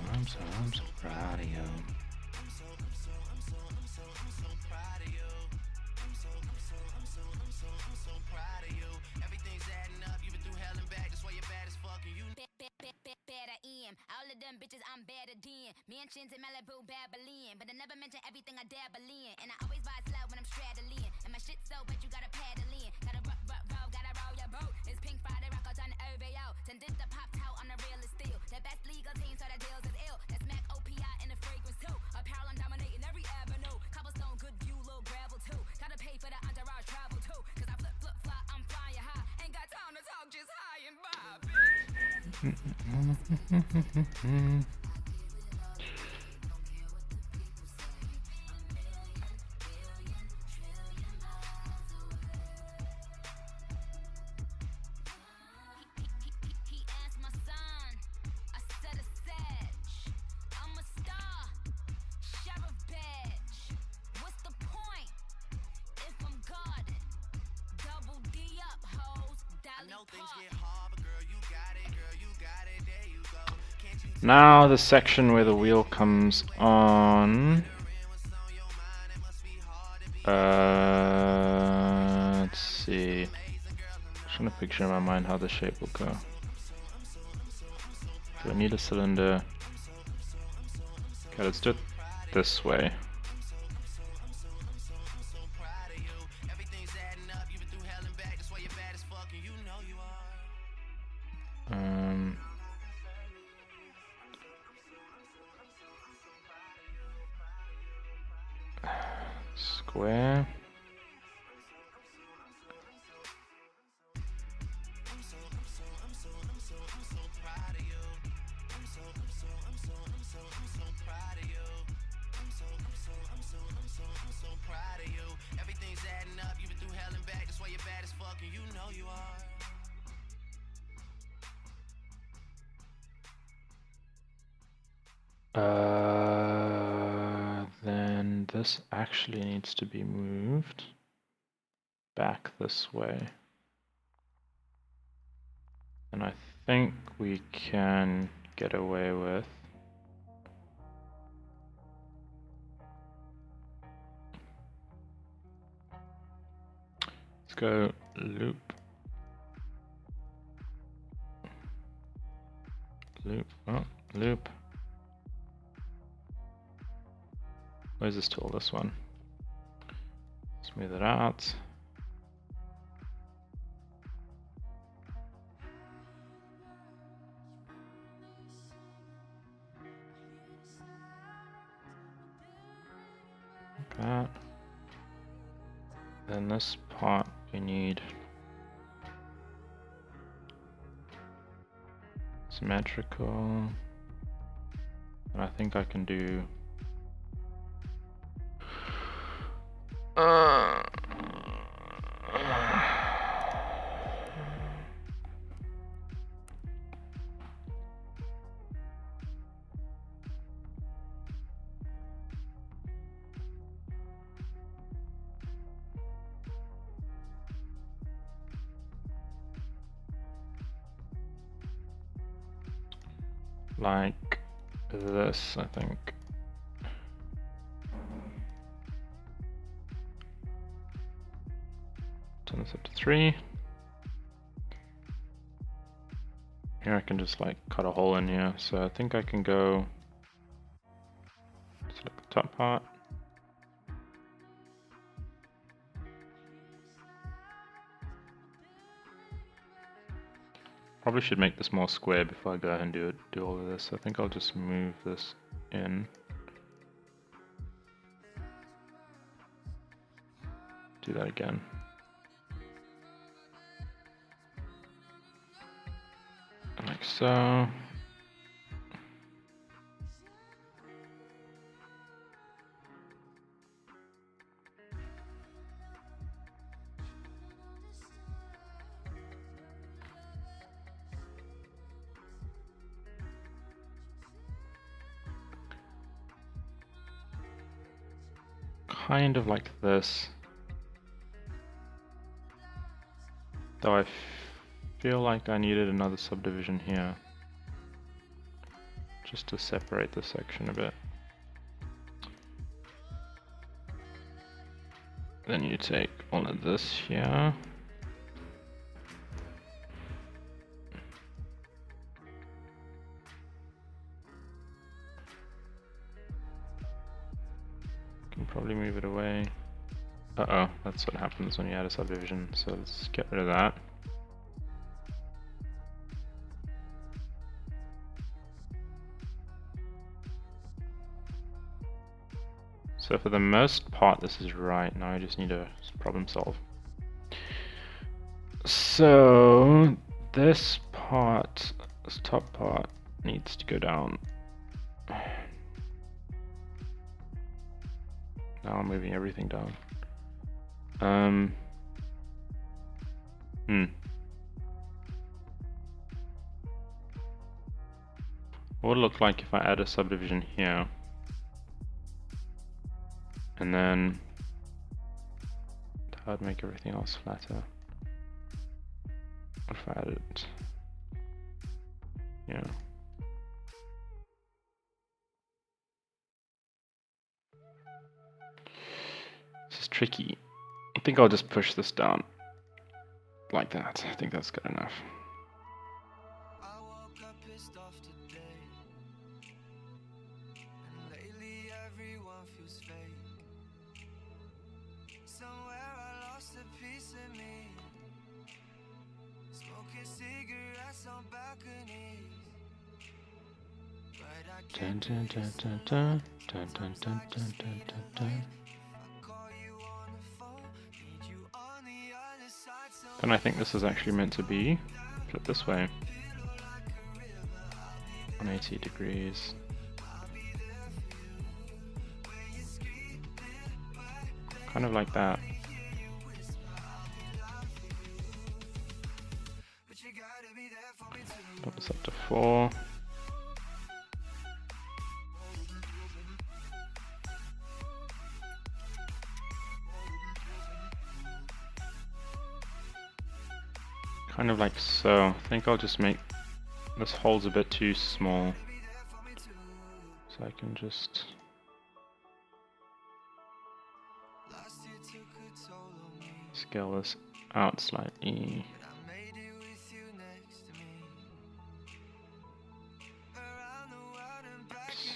proud of you. I'm so proud of you. Everything's adding up. You've been through hell and back. That's why you're bad as fuck. And you Better in. All of them bitches I'm better than. Mansions in Malibu, Babylon. But I never mention everything I dabble in. And I always ride slow when I'm straddling. And my shit so wet you gotta paddle in. Gotta roll, gotta roll your boat. It's Pink Friday, rock out on the OVO. Tended to pop out on the realest steel. The best legal team, so the deals is ill. That's Mac OPI and the fragrance too. Apparel I'm dominating every avenue. Cobblestone, good view, little gravel too. Gotta pay for the entourage travel too. Cause I flip, fly, I'm flying high. Ain't got time to talk, just high and by, He asked my son, I said a sedge. I'm a star, sheriff badge. What's the point if I'm guarded? Double D up, hoes. I know things get hard, but girl, you got it. Now the section where the wheel comes on. Let's see. Just trying to picture in my mind how the shape will go. Do I need a cylinder? Okay, let's do it this way. Square. Then this actually needs to be moved back this way. And I think we can get away with let's go loop. Loop, oh, loop. Where's this tool? This one. Smooth it out. Like that. Then this part we need symmetrical. And I think I can do like this, I think. Turn this up to 3. Here I can just like cut a hole in here, so I think I can go select the top part. Probably should make this more square before I go ahead and do all of this. I think I'll just move this in. Do that again. Like so. Kind of like this. Though I feel like I needed another subdivision here. Just to separate the section a bit. Then you take all of this here. Can probably move it away. Uh-oh, that's what happens when you add a subdivision, so let's get rid of that. So for the most part this is right, now I just need to problem solve. So this part, this top part needs to go down. Now I'm moving everything down. What would it look like if I add a subdivision here? And then that would make everything else flatter. What if I added, yeah. tricky. I think I'll just push this down like that. I think that's good enough. I woke up pissed off today, and lately everyone feels fake. Somewhere I lost a piece of me, smoking cigarettes on balconies. But I Dun, can't dun, do dun, this dun, alone. dun, dun, dun, dun, I just dun, need dun, a dun. light. I call you on the phone, need you on the other side. Then I think this is actually meant to be flipped this way. 180 degrees. Kind of like that. Put this up to 4. Kind of like so. I think I'll just make this hole's a bit too small. So I can just scale this out slightly.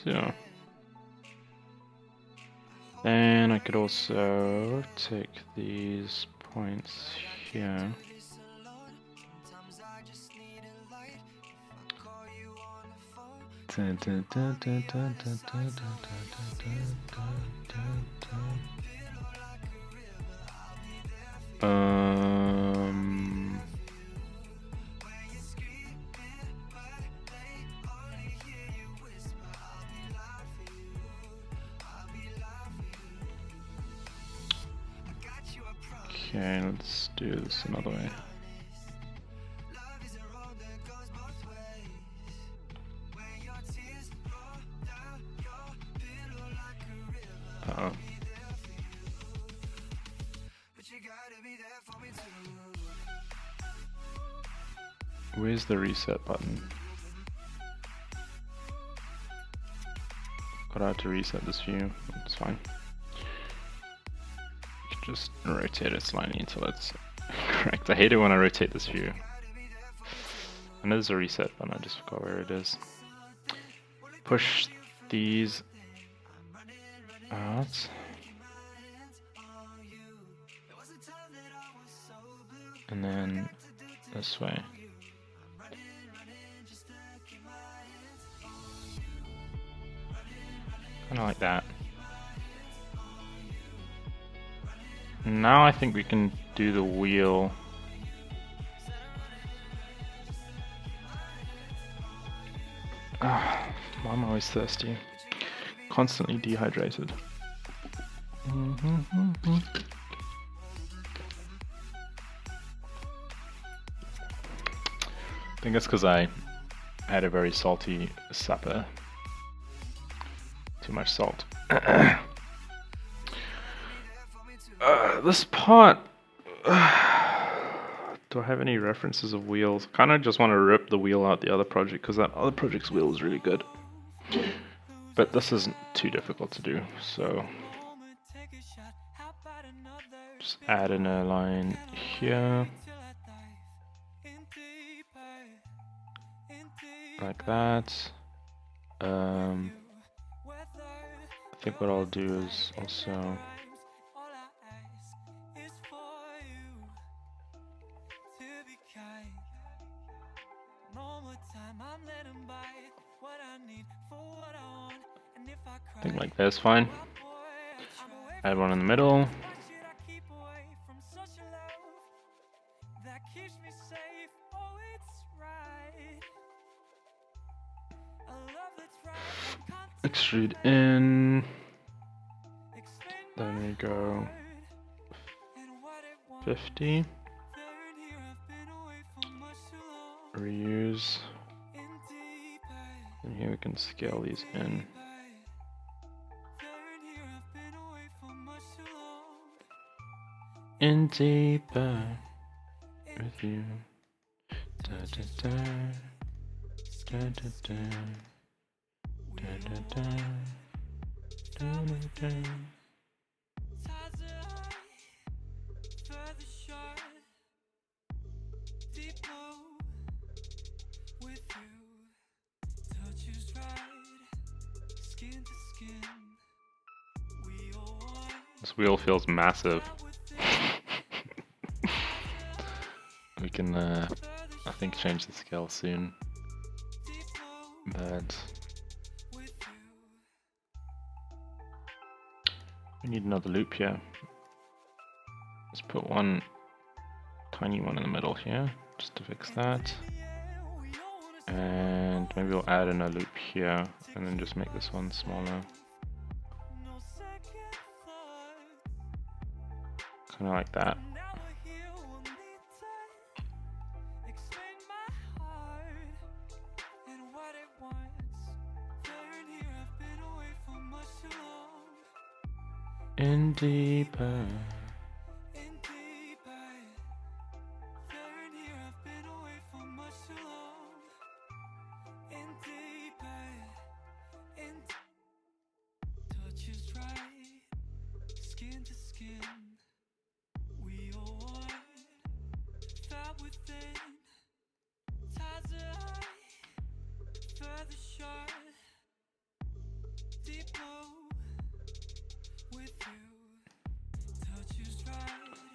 So then I could also take these points here. Okay, let's do this another way. Uh-oh. Where's the reset button? Got out to reset this view. It's fine. Just rotate it slightly until it's correct. I hate it when I rotate this view. And there's a reset button, I just forgot where it is. Push these out. And then this way. Kind of like that. Now I think we can do the wheel. Why am I always thirsty? Constantly dehydrated. I think it's because I had a very salty supper. Too much salt. This part, do I have any references of wheels? Kind of just want to rip the wheel out the other project because that other project's wheel is really good. But this isn't too difficult to do, so just add in a line here, like that. I think what I'll do is also I think like this, fine. Add one in the middle. Extrude in. Then we go 50. Reuse. And here we can scale these in. In deeper with you. Da da da. Da da da. Da da da. Da da da. This wheel feels massive. We can, I think, change the scale soon. But we need another loop here. Let's put one tiny one in the middle here, just to fix that. And maybe we'll add in a loop here, and then just make this one smaller. Kind of like that. In deeper.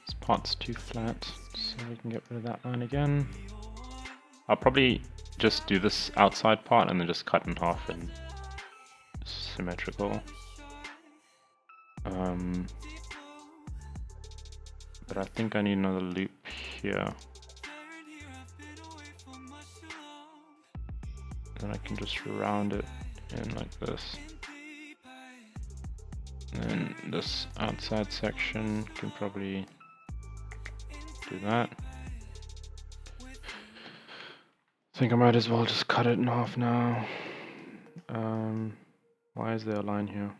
This part's too flat, so we can get rid of that line again. I'll probably just do this outside part and then just cut in half and symmetrical. But I think I need another loop here. Then I can just round it in like this. And then this outside section can probably do that. I think I might as well just cut it in half now. Why is there a line here?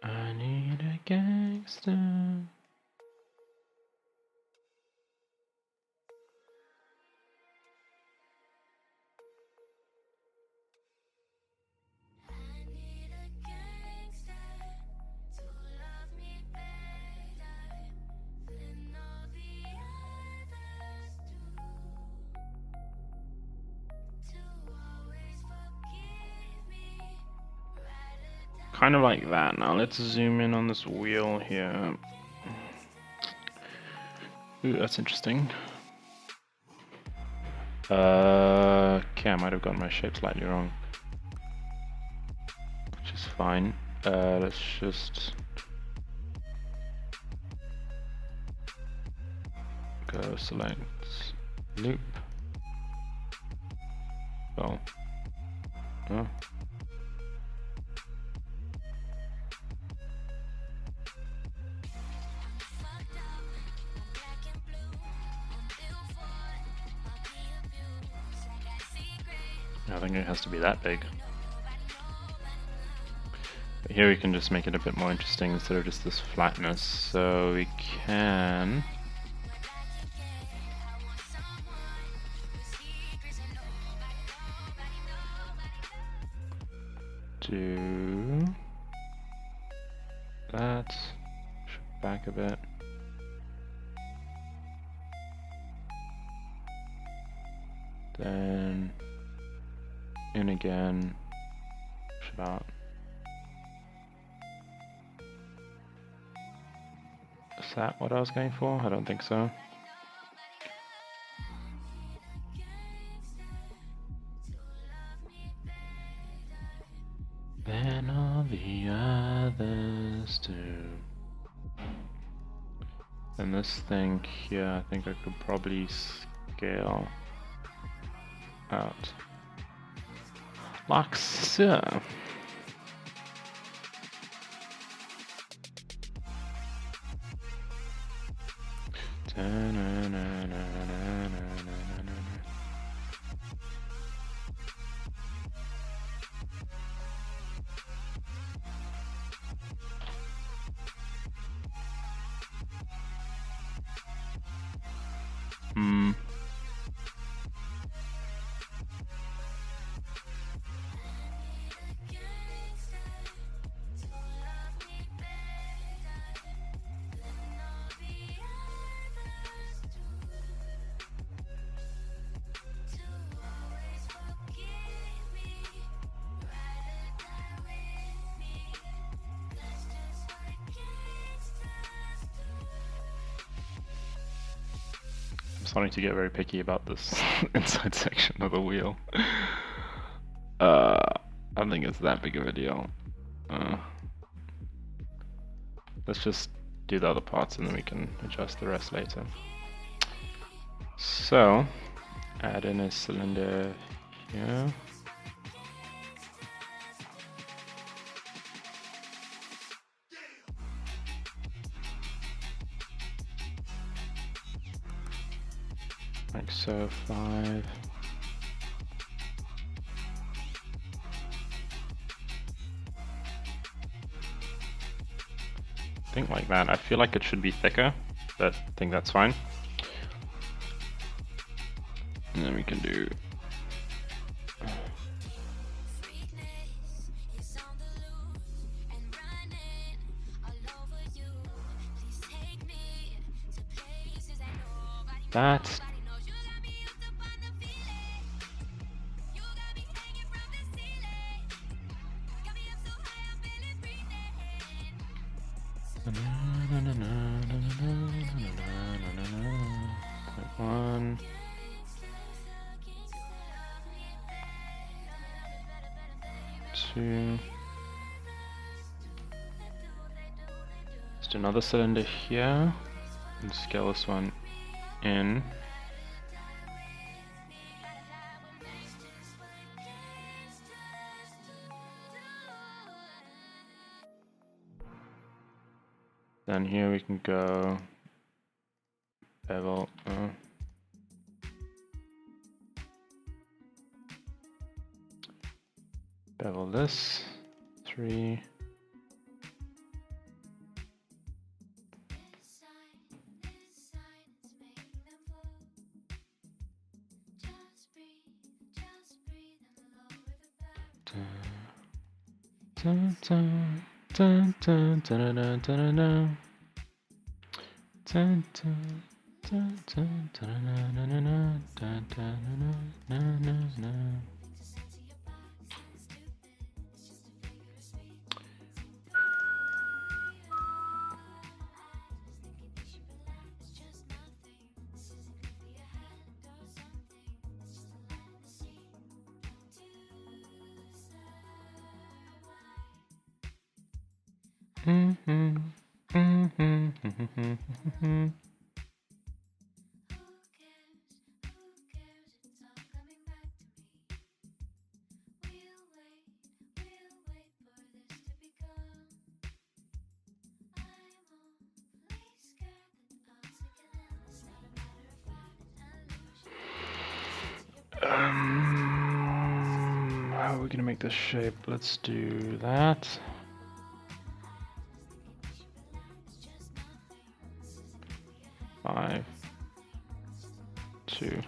I need a gangster. Kind of like that. Now let's zoom in on this wheel here. Ooh, that's interesting. Okay, I might have gotten my shape slightly wrong, which is fine. Let's just go select loop. Oh. Oh. I think it has to be that big. But here we can just make it a bit more interesting instead of just this flatness. So we can do that, back a bit. Then in again, push out. Is that what I was going for? I don't think so. Then all the others do. And this thing here, I think I could probably scale out. Like so. starting to get very picky about this inside section of the wheel. I don't think it's that big of a deal. Let's just do the other parts and then we can adjust the rest later. So, add in a cylinder here. Like so, 5. I think like that. I feel like it should be thicker, but I think that's fine. And then we can do that. One. Two. Just another cylinder here and scale this one in. Then here we can go bevel. Bevel this 3. Dun, dun, dun, dun, dun, dun, dun, dun, dun. Dun, dun, dun, dun, dun, dun, dun, dun, dun, dun, dun, dun. How are we gonna make this shape? Let's do that. Five, 2.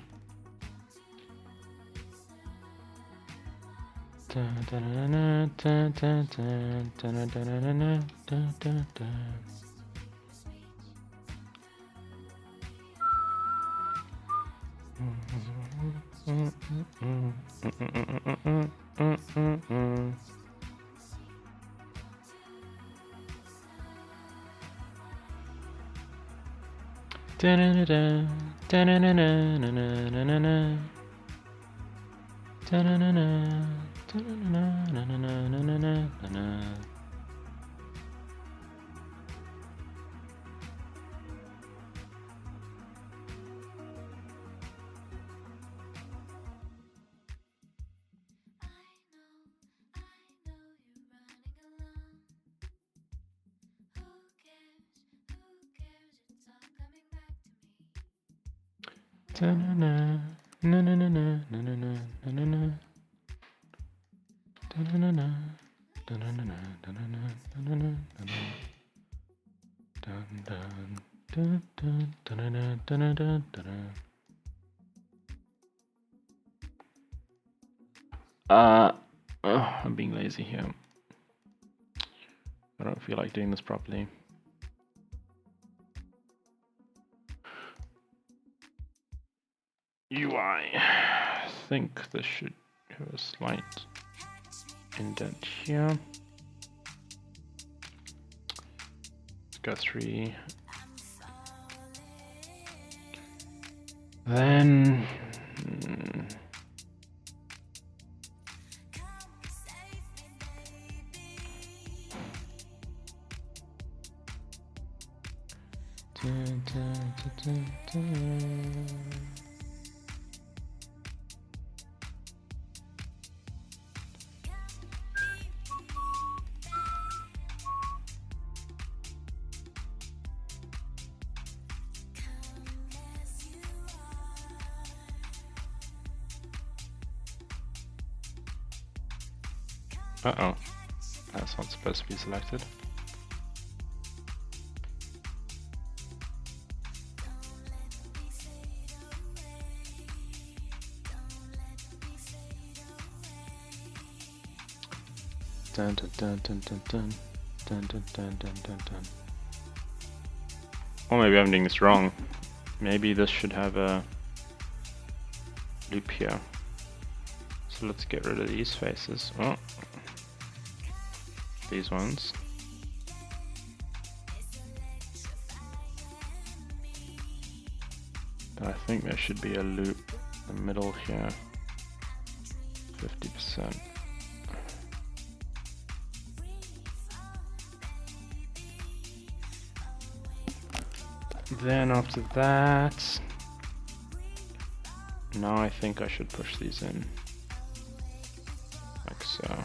I'm being lazy here. I don't feel like doing this properly. UI. I think this should have a slight indent here. Let's go 3. Then uh-oh, that's not supposed to be selected. Dun dun dun dun dun dun dun dun dun dun dun dun. Or maybe I'm doing this wrong. Maybe this should have a loop here. So let's get rid of these faces. Oh, these ones. I think there should be a loop in the middle here. 50%. Then after that, now I think I should push these in, like so.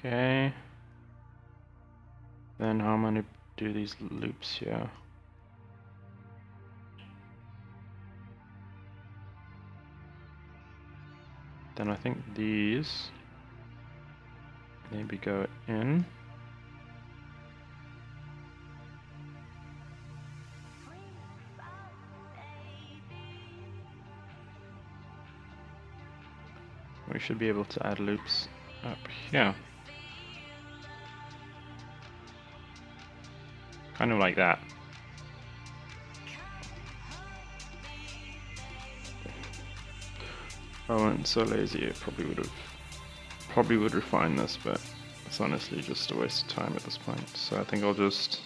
Okay. Then how am I gonna do these loops here? Then I think these maybe go in. We should be able to add loops up here. Kind of like that. If I weren't so lazy, I probably would refine this, but it's honestly just a waste of time at this point. So I think I'll just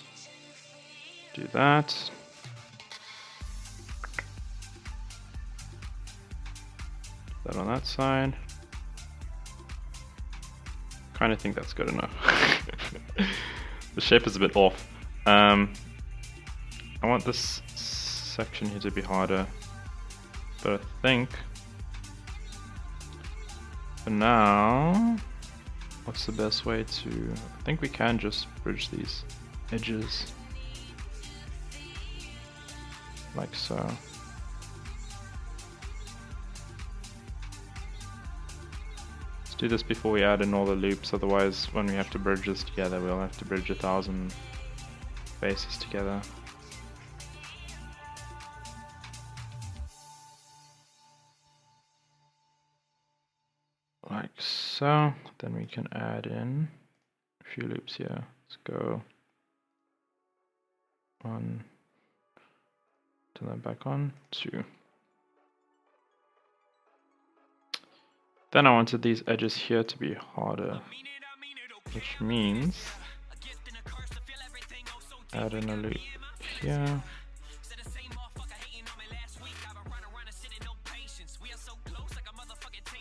do that. That on that side. Kind of think that's good enough. The shape is a bit off. I want this section here to be harder, but I think for now, what's the best way to... I think we can just bridge these edges like so. Let's do this before we add in all the loops, otherwise when we have to bridge this together we'll have to bridge 1,000 faces together. Like so. Then we can add in a few loops here. Let's go 1, turn that back on, 2. Then I wanted these edges here to be harder, which means add in a loop here.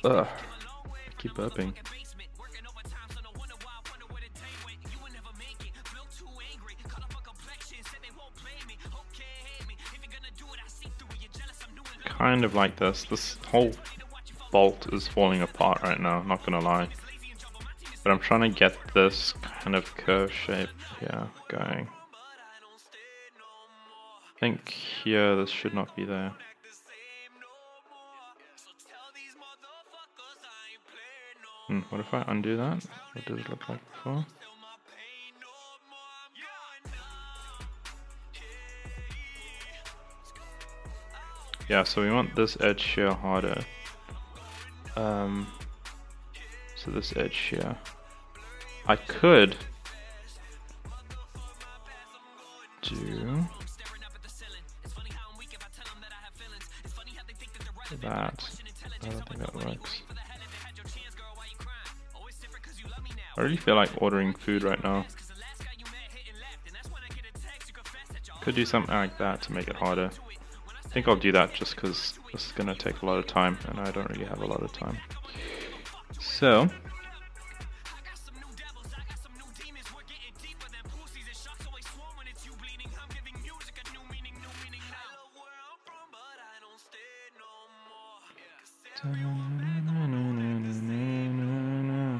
Ugh, I keep burping. Kind of like this. This whole bolt is falling apart right now, not gonna lie. But I'm trying to get this kind of curve shape here going. I think here this should not be there. What if I undo that? What does it look like before? Yeah, so we want this edge here harder. So this edge here. I could do that. I don't think that works. I really feel like ordering food right now. Could do something like that to make it harder. I think I'll do that just because this is gonna take a lot of time and I don't really have a lot of time. So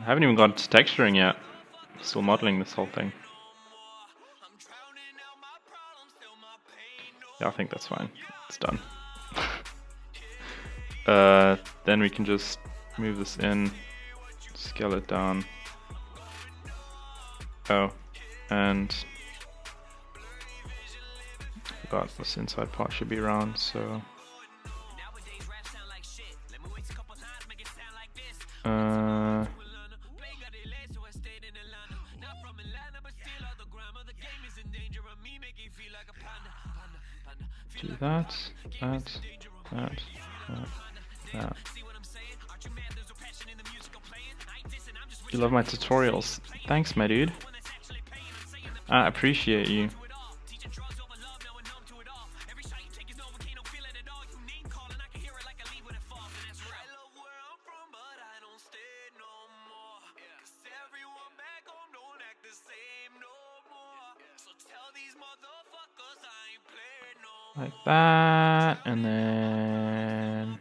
I haven't even got to texturing yet. Still modeling this whole thing. Yeah, I think that's fine. It's done. Then we can just move this in, scale it down. Oh, and I forgot this inside part should be round, so do that. You love my tutorials. Thanks, my dude. I appreciate you. Like that, and then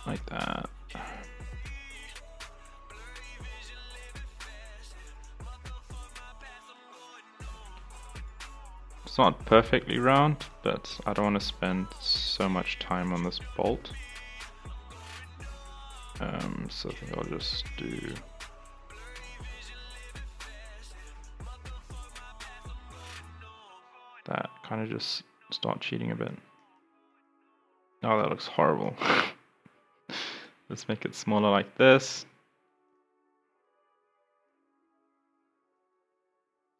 like that. It's not perfectly round, but I don't want to spend so much time on this bolt. So I think I'll just do that, kind of just start cheating a bit. Oh, that looks horrible. Let's make it smaller like this.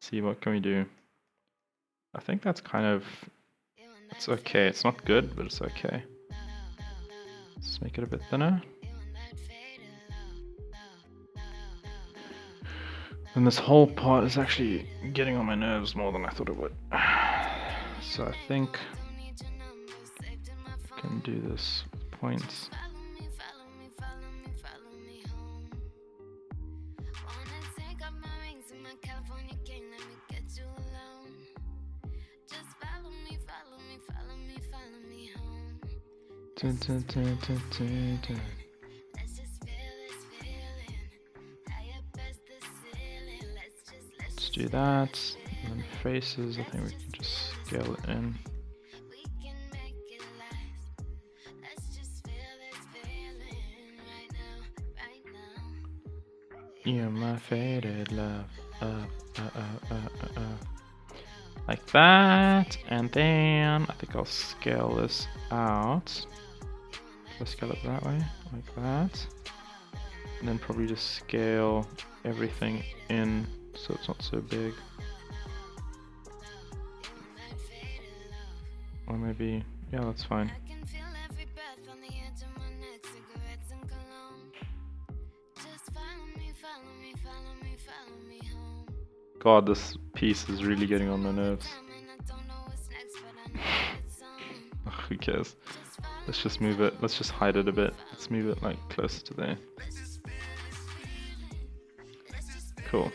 See, what can we do? I think that's kind of, it's okay. It's not good, but it's okay. Let's make it a bit thinner. And this whole part is actually getting on my nerves more than I thought it would. So I think I can do this with points. Let's do that. And then faces, I think we can just scale it in. You're my faded love. Like that. And then I think I'll scale this out. Let's scale it that way, like that. And then probably just scale everything in so it's not so big. Or maybe, yeah, that's fine. God, this piece is really getting on my nerves. Ugh, who cares? Let's just move it, let's just hide it a bit. Let's move it like closer to there. Cool.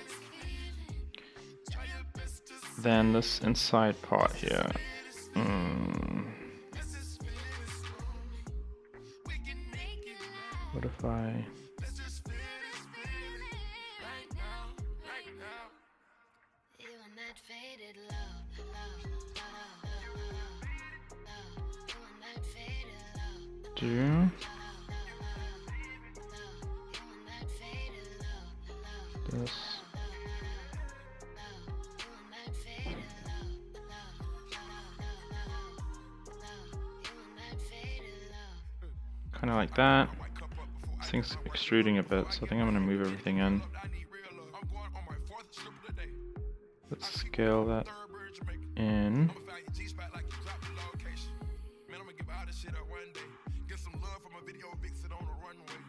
Then this inside part here. What if I... do this. Kind of like that. This thing's extruding a bit, so I think I'm going to move everything in. Let's scale that in. shit up one day. Get some love from a video vixen on the runway.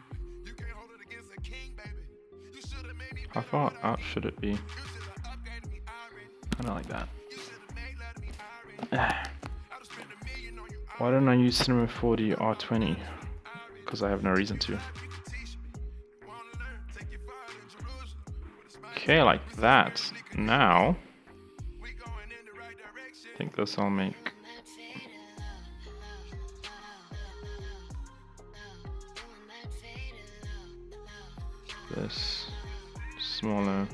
You can't hold it against a king, baby. You should have made me How far out should it be? You should have upgraded me already. Kind of like that. You should have made love to me already. I'd have spent $1 million on you. Why don't I use Cinema 4D R20? Because I have no reason to. Okay, like that. Now, I think this I'll make this smaller,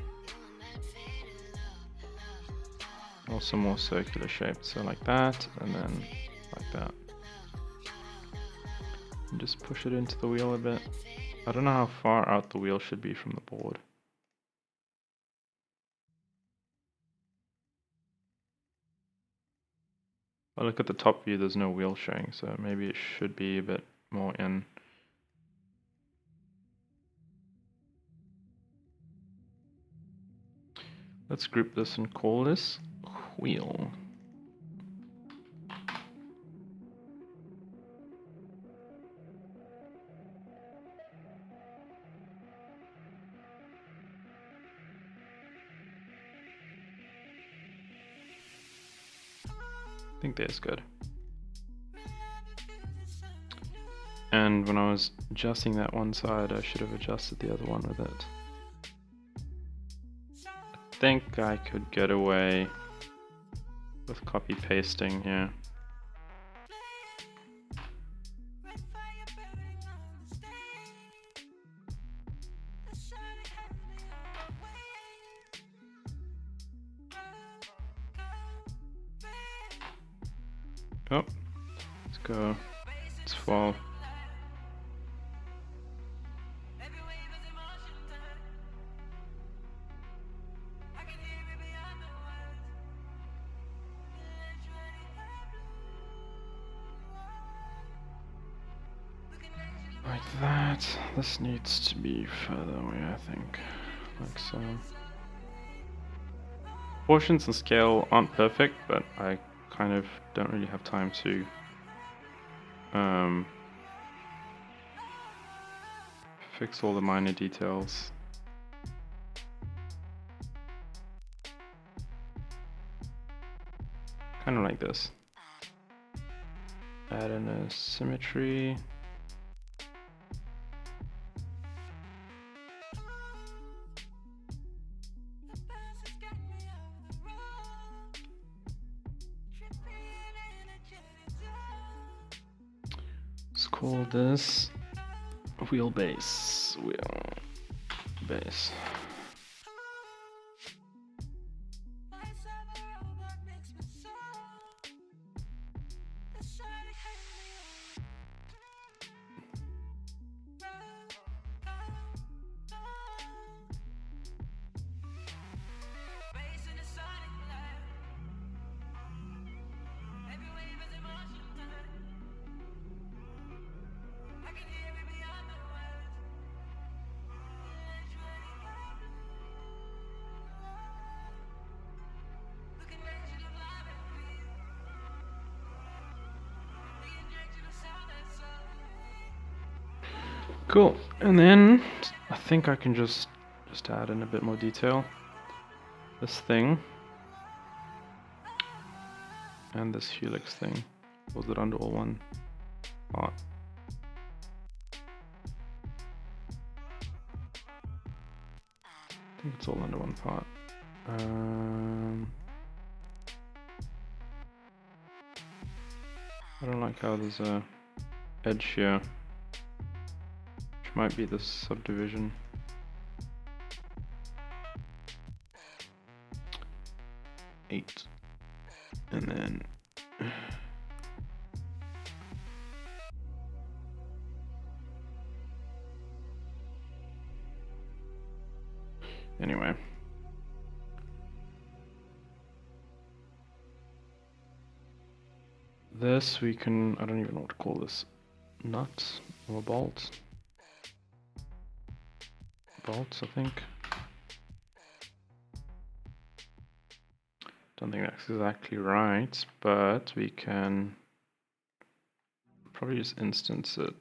also more circular shaped, so like that, and then like that. And just push it into the wheel a bit. I don't know how far out the wheel should be from the board. But look at the top view, there's no wheel showing, so maybe it should be a bit more in. Let's group this and call this wheel. I think that's good. And when I was adjusting that one side, I should have adjusted the other one with it. I think I could get away with copy pasting here. Oh, let's go. Let's fall. Like that. This needs to be further away, I think. Like so. Proportions and scale aren't perfect, but I kind of don't really have time to fix all the minor details. Kind of like this. Add in a symmetry. Let's call this wheelbase. Wheelbase. Cool, and then I think I can just add in a bit more detail. This thing and this helix thing. Was it under all one part? I think it's all under one part. I don't like how there's a edge here. Might be the subdivision. Eight. And then anyway. This we can, I don't even know what to call this. Nut or bolt. Bolts, I think. Don't think that's exactly right, but we can Probably just instance it.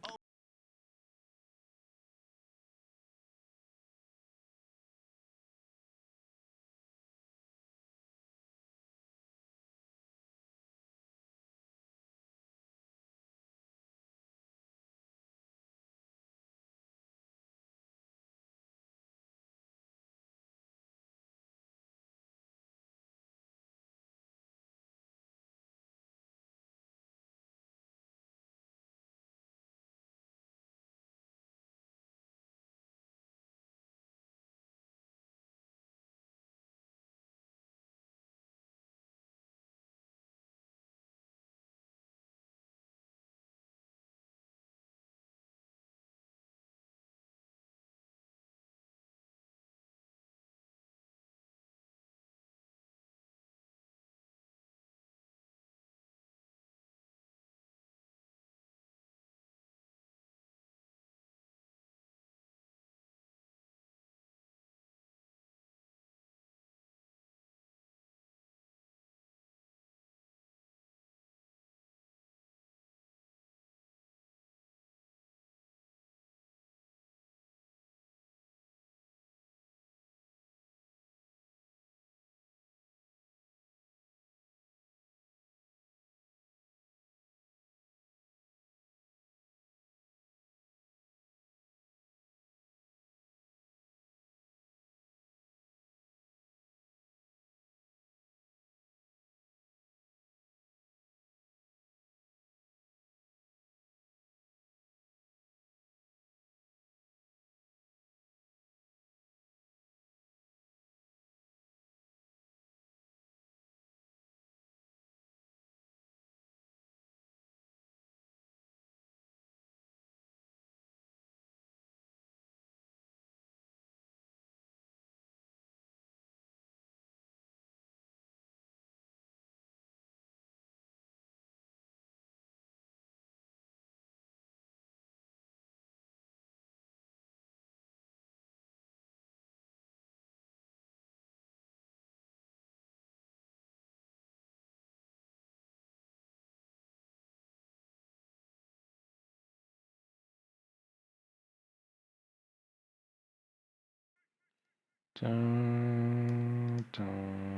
Dun, dun.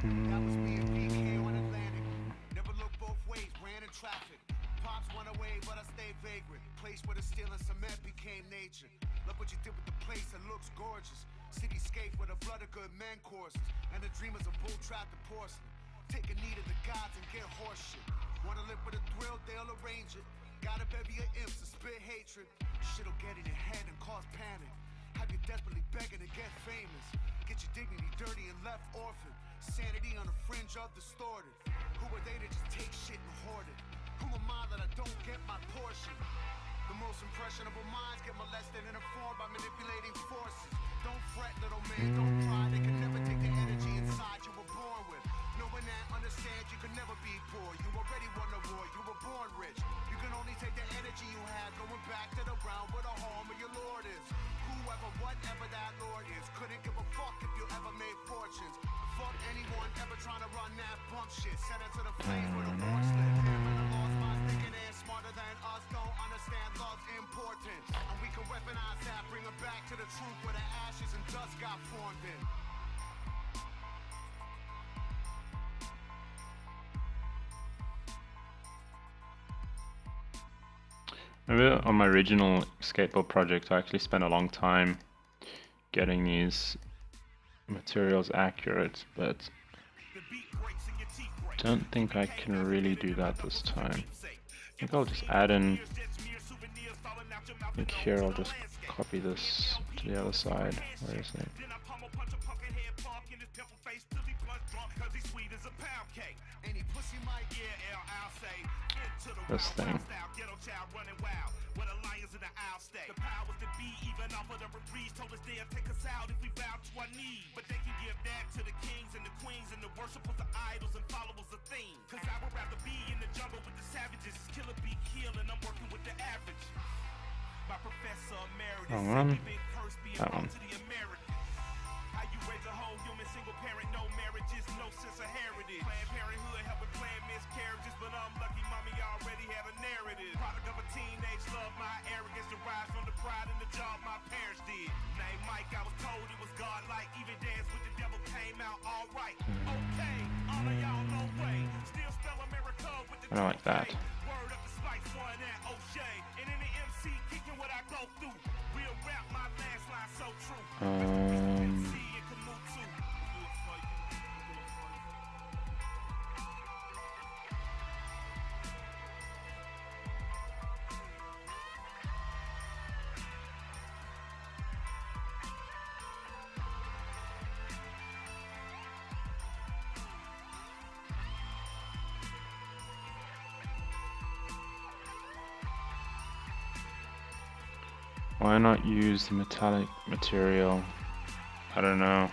That was me and PK on Atlantic. Never looked both ways, ran in traffic. Pops went away, but I stayed vagrant. Place where the steel and cement became nature. Look what you did with the place, it looks gorgeous. Cityscape where the blood of good men courses. And the dreamers of bull trapped in porcelain. Take a knee to the gods and get horse shit. Wanna live with a thrill, they'll arrange it. Got a bevy of imps to spit hatred. Shit'll get in your head and cause panic. Have you desperately begging to get famous. Get your dignity dirty and left orphan. Sanity on the fringe of distorted. Who are they to just take shit and hoard it? Who am I that I don't get my portion? The most impressionable minds get molested and informed by manipulating forces. Don't fret, little man, don't cry. They can never take the energy inside you were born with. Knowing that, understand you can never be poor. You already won the war, you were born rich. You can only take the energy you had going back to the ground where the home of your Lord is. Whoever, whatever that Lord is, couldn't give a fuck if you ever made fortunes. Fuck anyone ever trying to run that bump shit. Send it to the flames where the Lord slid. And the lost minds thinking they're smarter than us, don't understand love's importance. And we can weaponize that, bring it back to the truth where the ashes and dust got formed in. Maybe on my original skateboard project, I actually spent a long time getting these materials accurate, but don't think I can really do that this time. I think I'll just add in, I think here I'll just copy this to the other side. Where is it? face till he plunge drunk cause he's sweet as a pound cake. And he pussy Mike, yeah, I'll say. Into the This wild, thing. wild style, ghetto child running wild. Where the lions in the aisle stay. The powers that be, even off of the reprise, told us they'll take us out if we bow to our knees. But they can give that to the kings and the queens and the worshipers of idols and followers of things. Cause I would rather be in the jungle with the savages. Killer be kill and I'm working with the average. My professor emeritus Wrong said one. we've been cursed being That born one. to the Americans. How you raise a whole human single parent, no marriages, no sense of heritage. Planned Parenthood helping plan miscarriages, but I'm lucky mommy already had a narrative. Product of a teenage love, my arrogance derives from the pride and the job my parents did. Name Mike, I was told it was godlike. Even dance with the devil came out alright. Okay, all of y'all no way. Still spell America with the I don't like that. word up the Spice One and O'Shea. And in the MC kicking what I go through. Real rap, my last line so true. Why not use the metallic material? I don't know.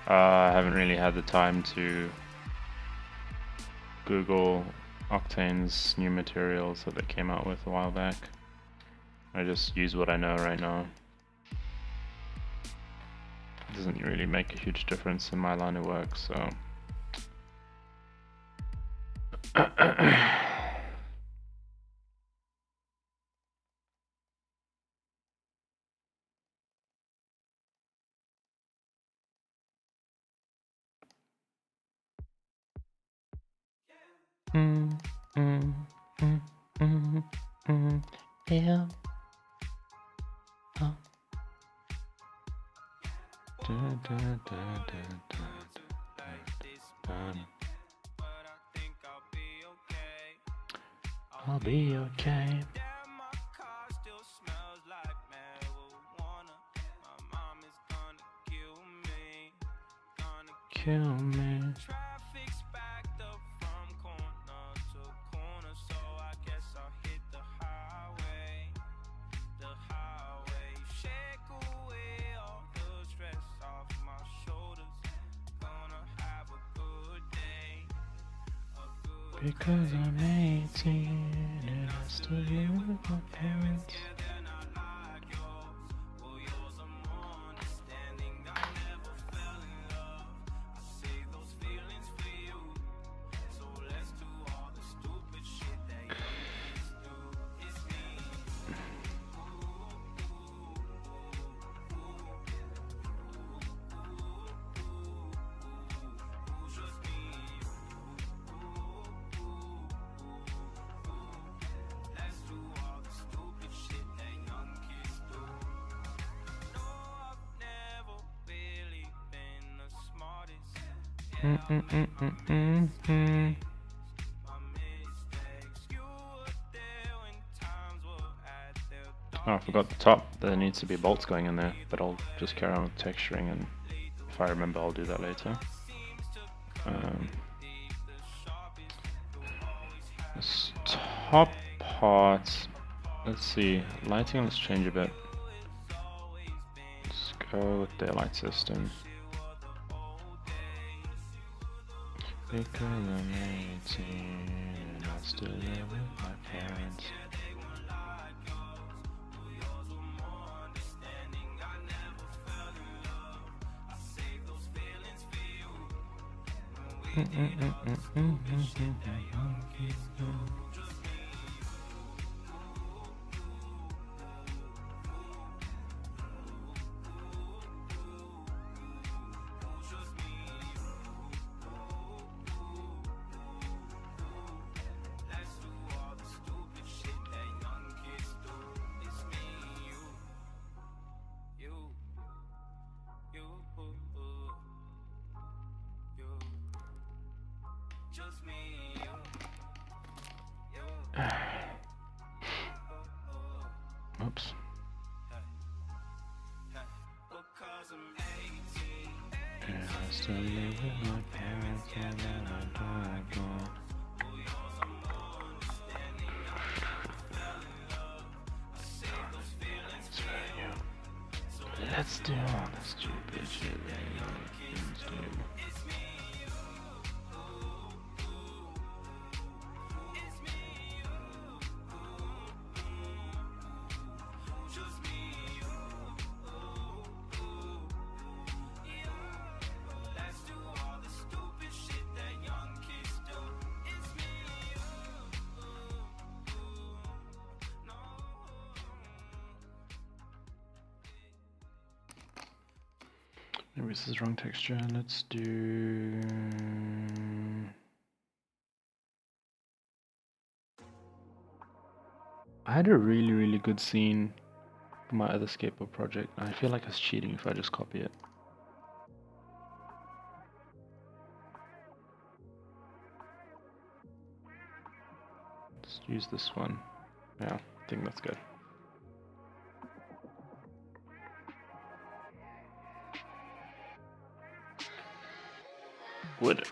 I haven't really had the time to Google Octane's new materials that they came out with a while back. I just use what I know right now. It doesn't really make a huge difference in my line of work, so. Yeah. Oh. I'll be okay. Kill me. Traffic's backed up from corner to corner, so I guess I'll hit the highway. The highway, shake away all the stress off my shoulders. Gonna have a good day. Because I'm 18 and I still live with my parents. Oh, I forgot the top. There needs to be bolts going in there, but I'll just carry on with texturing, and if I remember I'll do that later. This top part, let's see, lighting, let's change a bit. Let's go with daylight system. Because I'm 18 and I still live with my parents. Still live with my parents and then I die again. Let's do all the stupid shit that humans do. Maybe this is wrong texture. Let's do. I had a really good scene for my other skateboard project. I feel like it's cheating if I just copy it. Let's use this one. Yeah, I think that's good. Would.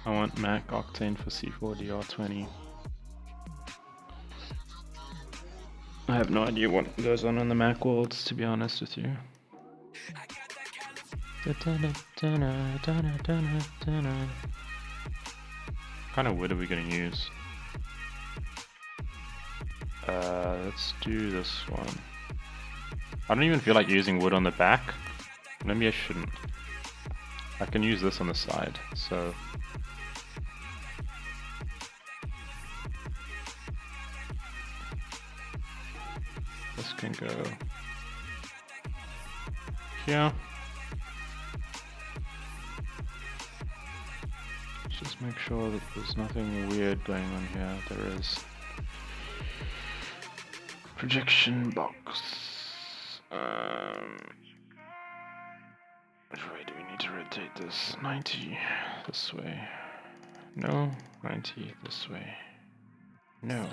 I want Mac Octane for C4D R20. I have no idea what goes on the Mac worlds, to be honest with you. Kind of wood are we gonna use? Let's do this one. I don't even feel like using wood on the back. Maybe I shouldn't. I can use this on the side, so. This can go here. Just make sure that there's nothing weird going on here. There is. Projection box. Which way do we need to rotate this? 90 this way. No, 90 this way. No.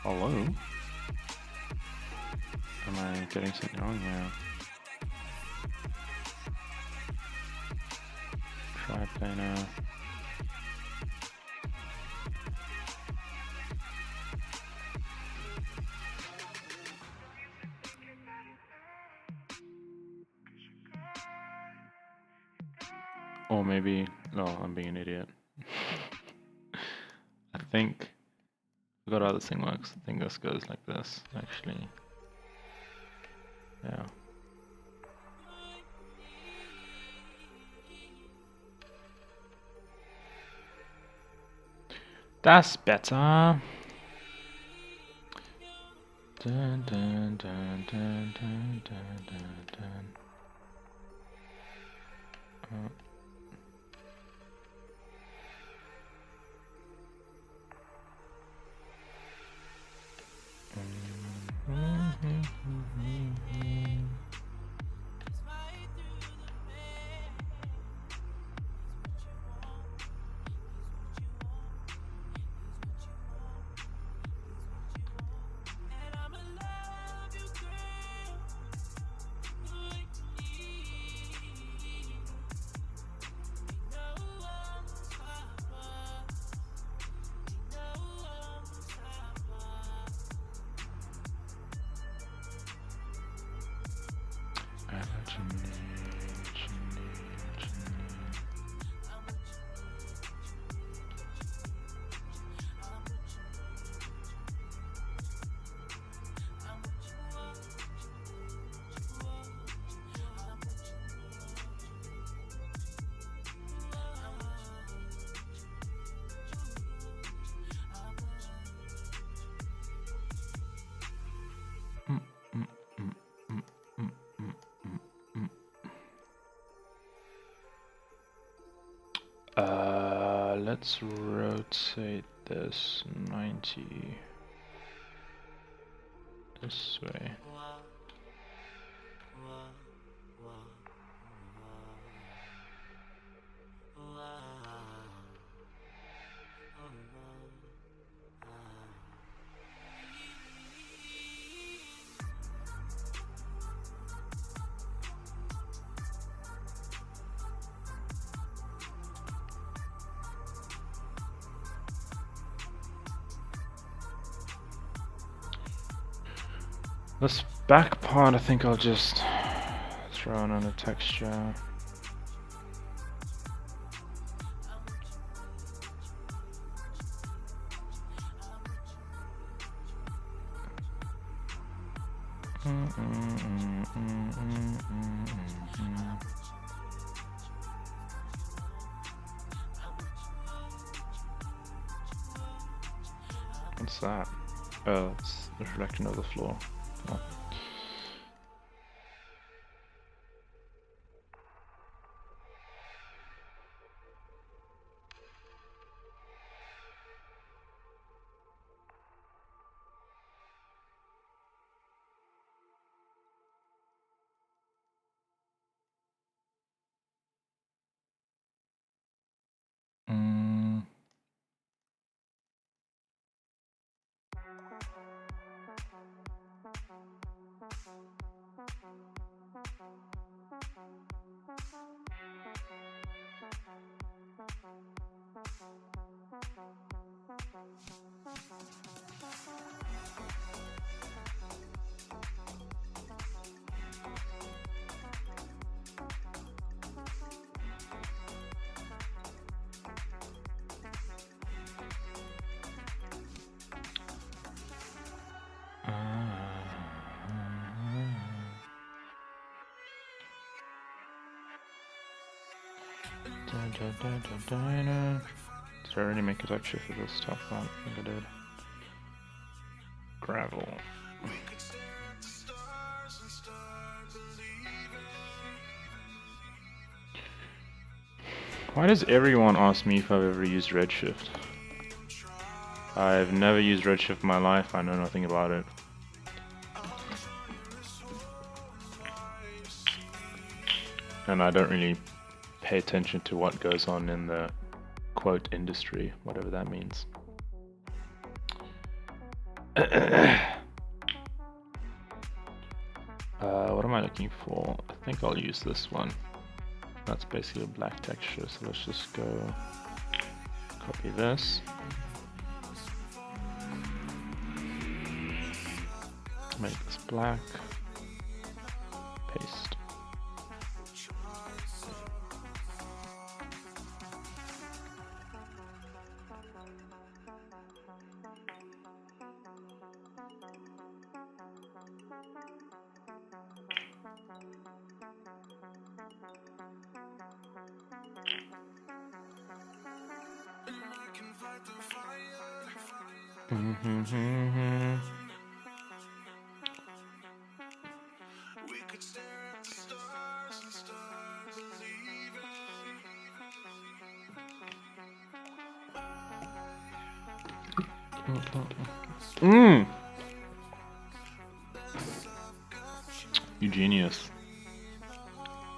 Hello? Am I getting something wrong here? Triplanar. Or maybe, no, I'm being an idiot. I think, I forgot how this thing works. I think this goes like this, actually. Yeah. That's better. Dun, dun, dun, dun, dun, dun, dun, dun. Let's rotate this 90 this way. This back part, I think I'll just throw in on a texture. What's that? Oh, it's the reflection of the floor. Oh. Did I already make a texture for this top part? I think I did. Gravel. Why does everyone ask me if I've ever used Redshift? I've never used Redshift in my life, I know nothing about it. And I don't really pay attention to what goes on in the quote industry, whatever that means. What am I looking for? I think I'll use this one. That's basically a black texture, so let's just go copy this. Make this black. Paste. You genius.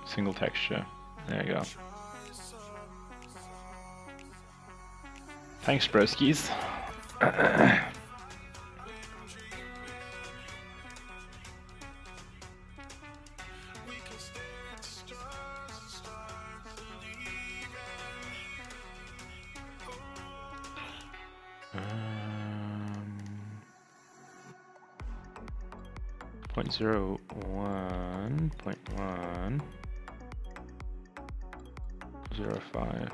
Single texture. There you go. Thanks, broskies. Point 0.1, 0.1, 0.5.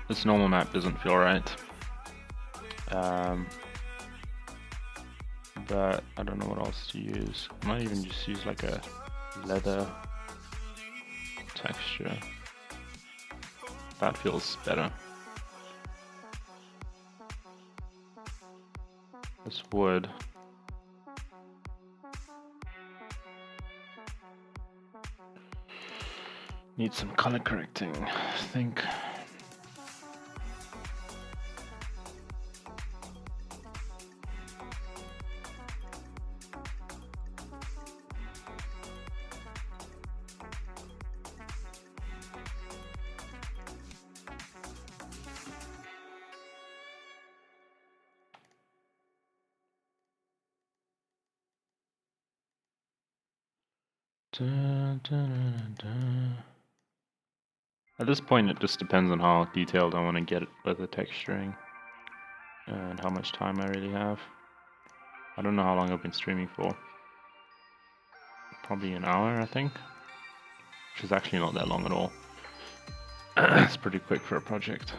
This normal map doesn't feel right, but I don't know what else to use. I might even just use like a leather texture. That feels better. This wood. Needs some color correcting, I think. At this point, it just depends on how detailed I want to get it with the texturing and how much time I really have. I don't know how long I've been streaming for. Probably an hour, I think, which is actually not that long at all. It's pretty quick for a project.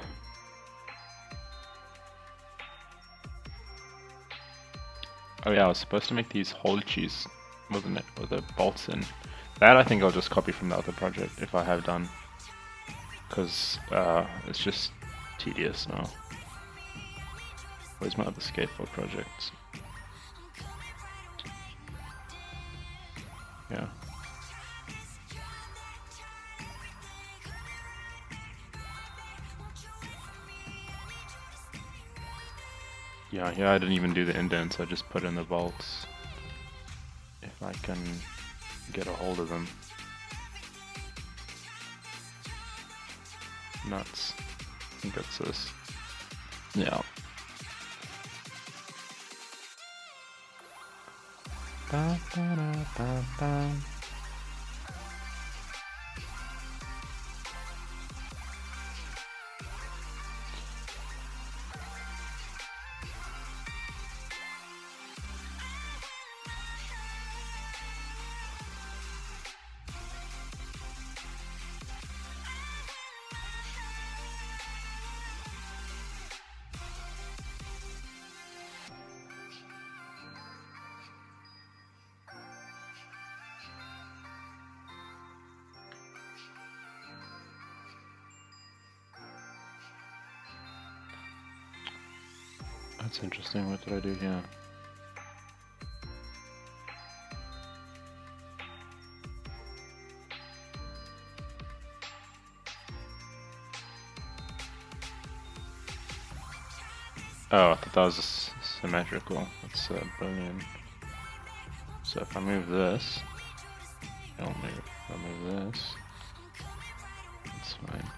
Oh yeah, I was supposed to make these hole cheese, wasn't it, with the bolts in. That I think I'll just copy from the other project if I have done, because it's just tedious now. Where's my other skateboard projects? Yeah. Yeah, I didn't even do the indents, I just put in the bolts. If I can get a hold of them. Nuts. I think that's this. Yeah. Ba, ba, da, ba, ba. That's interesting. What did I do here? Oh, I thought that was symmetrical. That's brilliant. So if I move this, I don't move. If I move this, that's fine.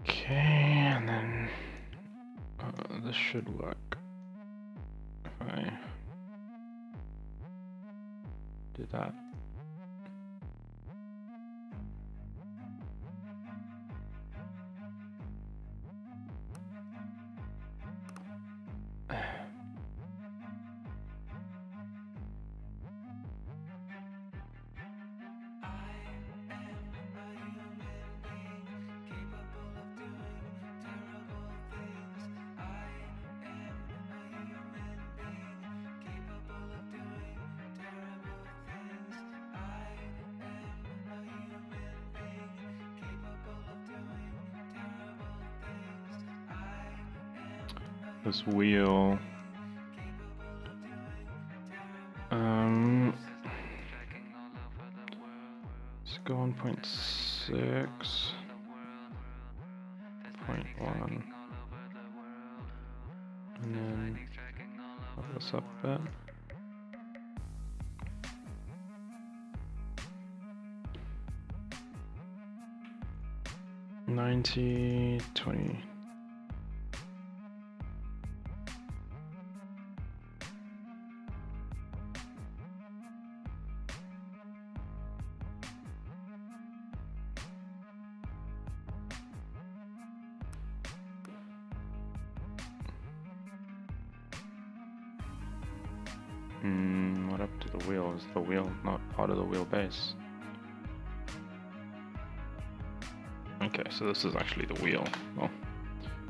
Okay, and then this should work if I do that. this wheel. Let's go on 0.6, 0.1, and then pop this up a bit. $90, $20. What up to the wheel? Is the wheel not part of the wheelbase? Okay, so this is actually the wheel, well,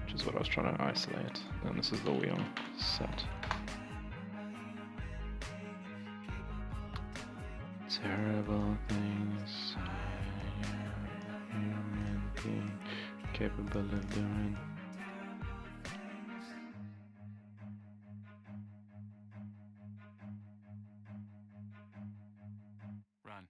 which is what I was trying to isolate. Then this is the wheel set. Terrible things a human being capable of doing. Run.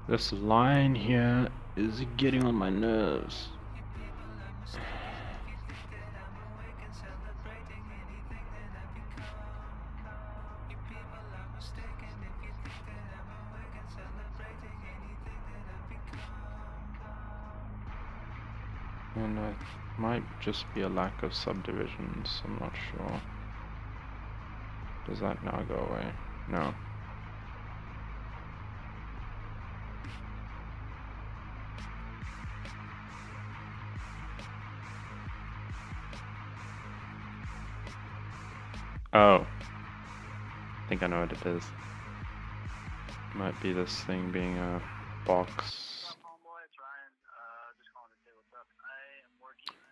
This line here is getting on my nerves. And it might just be a lack of subdivisions, I'm not sure. Does that now go away? No. Oh, I think I know what it is. Might be this thing being a box.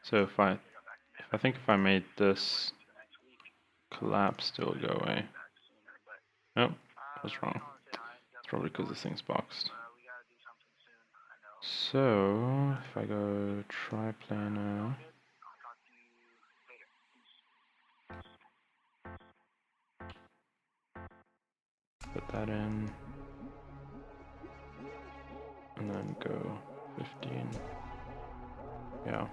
So if I think if I made this collapse, it'll go away. Nope, I was wrong. It's probably because this thing's boxed. So if I go triplanar. Put that in, and then go 15. Yeah.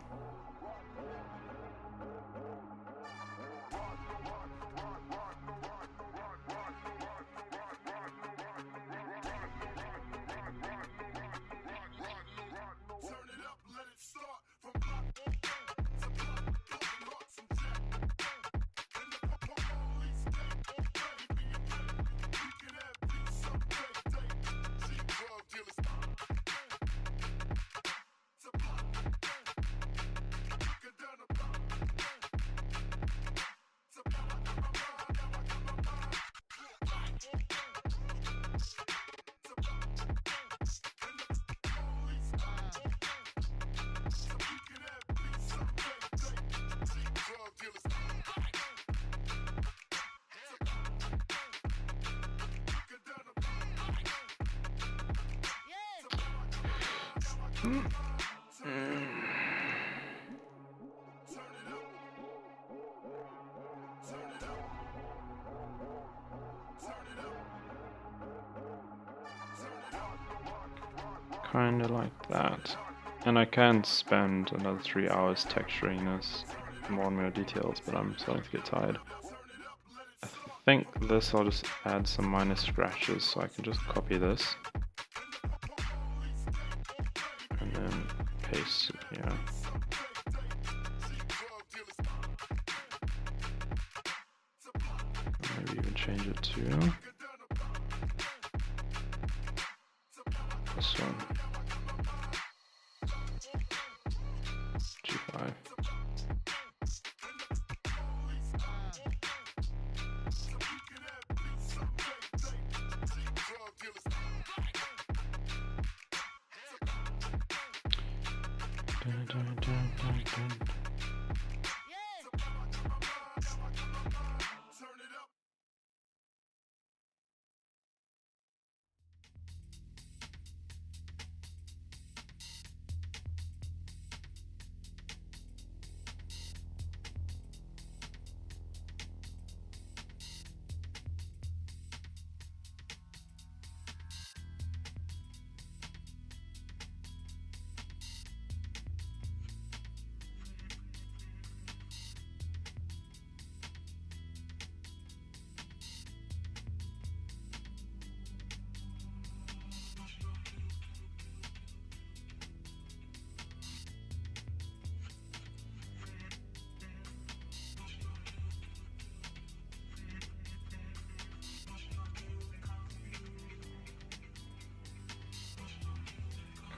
Kinda like that. And I can spend another 3 hours texturing this more and more details, but I'm starting to get tired. I think this I'll just add some minor scratches, so I can just copy this and then paste it here. Maybe even change it to this one.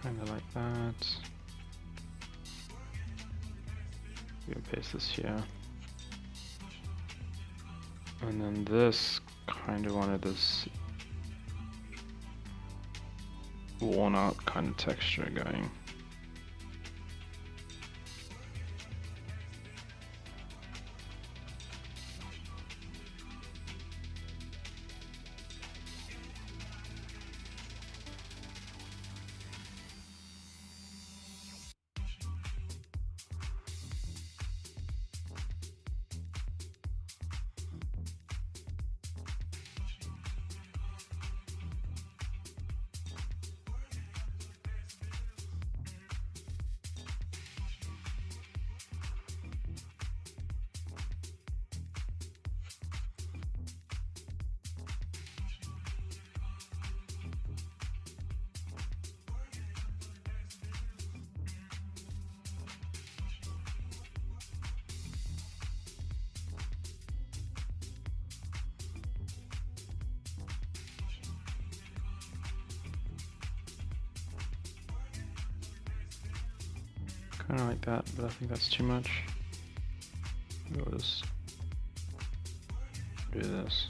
Kind of like that. We're gonna paste this here. And then this, kind of wanted this worn out kind of texture going. Kind of like that, but I think that's too much. We'll just do this.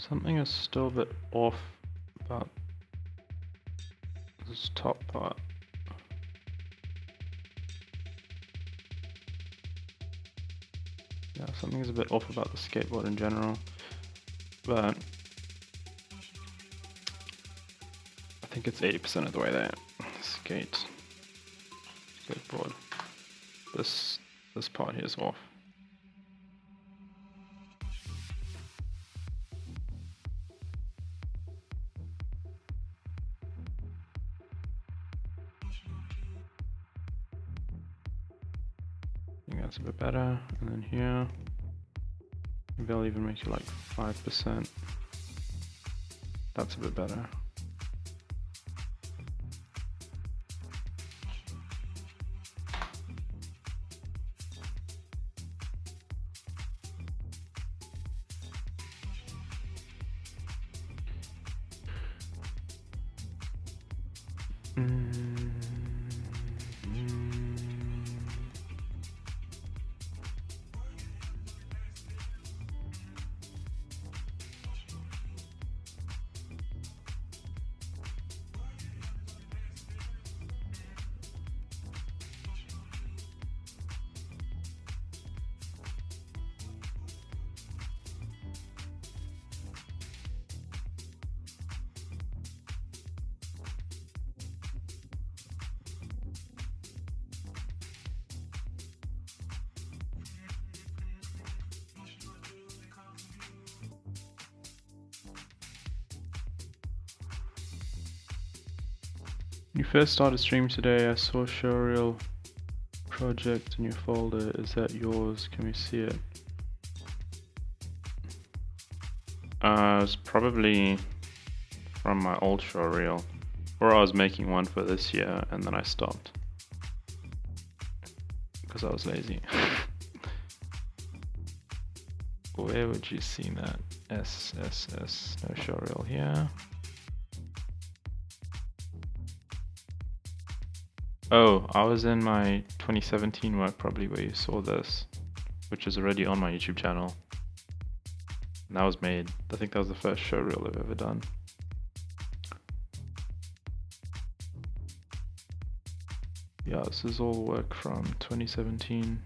Something is still a bit off about this top part. Yeah, something is a bit off about the skateboard in general, but I think it's 80% of the way there. Skateboard. This part here is off. I think that's a bit better, and then here, maybe I'll even make it like 5%. That's a bit better. When you first started streaming today, I saw showreel project, new folder. Is that yours? Can we see it? It's probably from my old show reel, or I was making one for this year and then I stopped because I was lazy. Where would you see that? SSS, no show reel here. Oh, I was in my 2017 work probably where you saw this, which is already on my YouTube channel. And that was made, I think that was the first show reel I've ever done. Yeah, this is all work from 2017.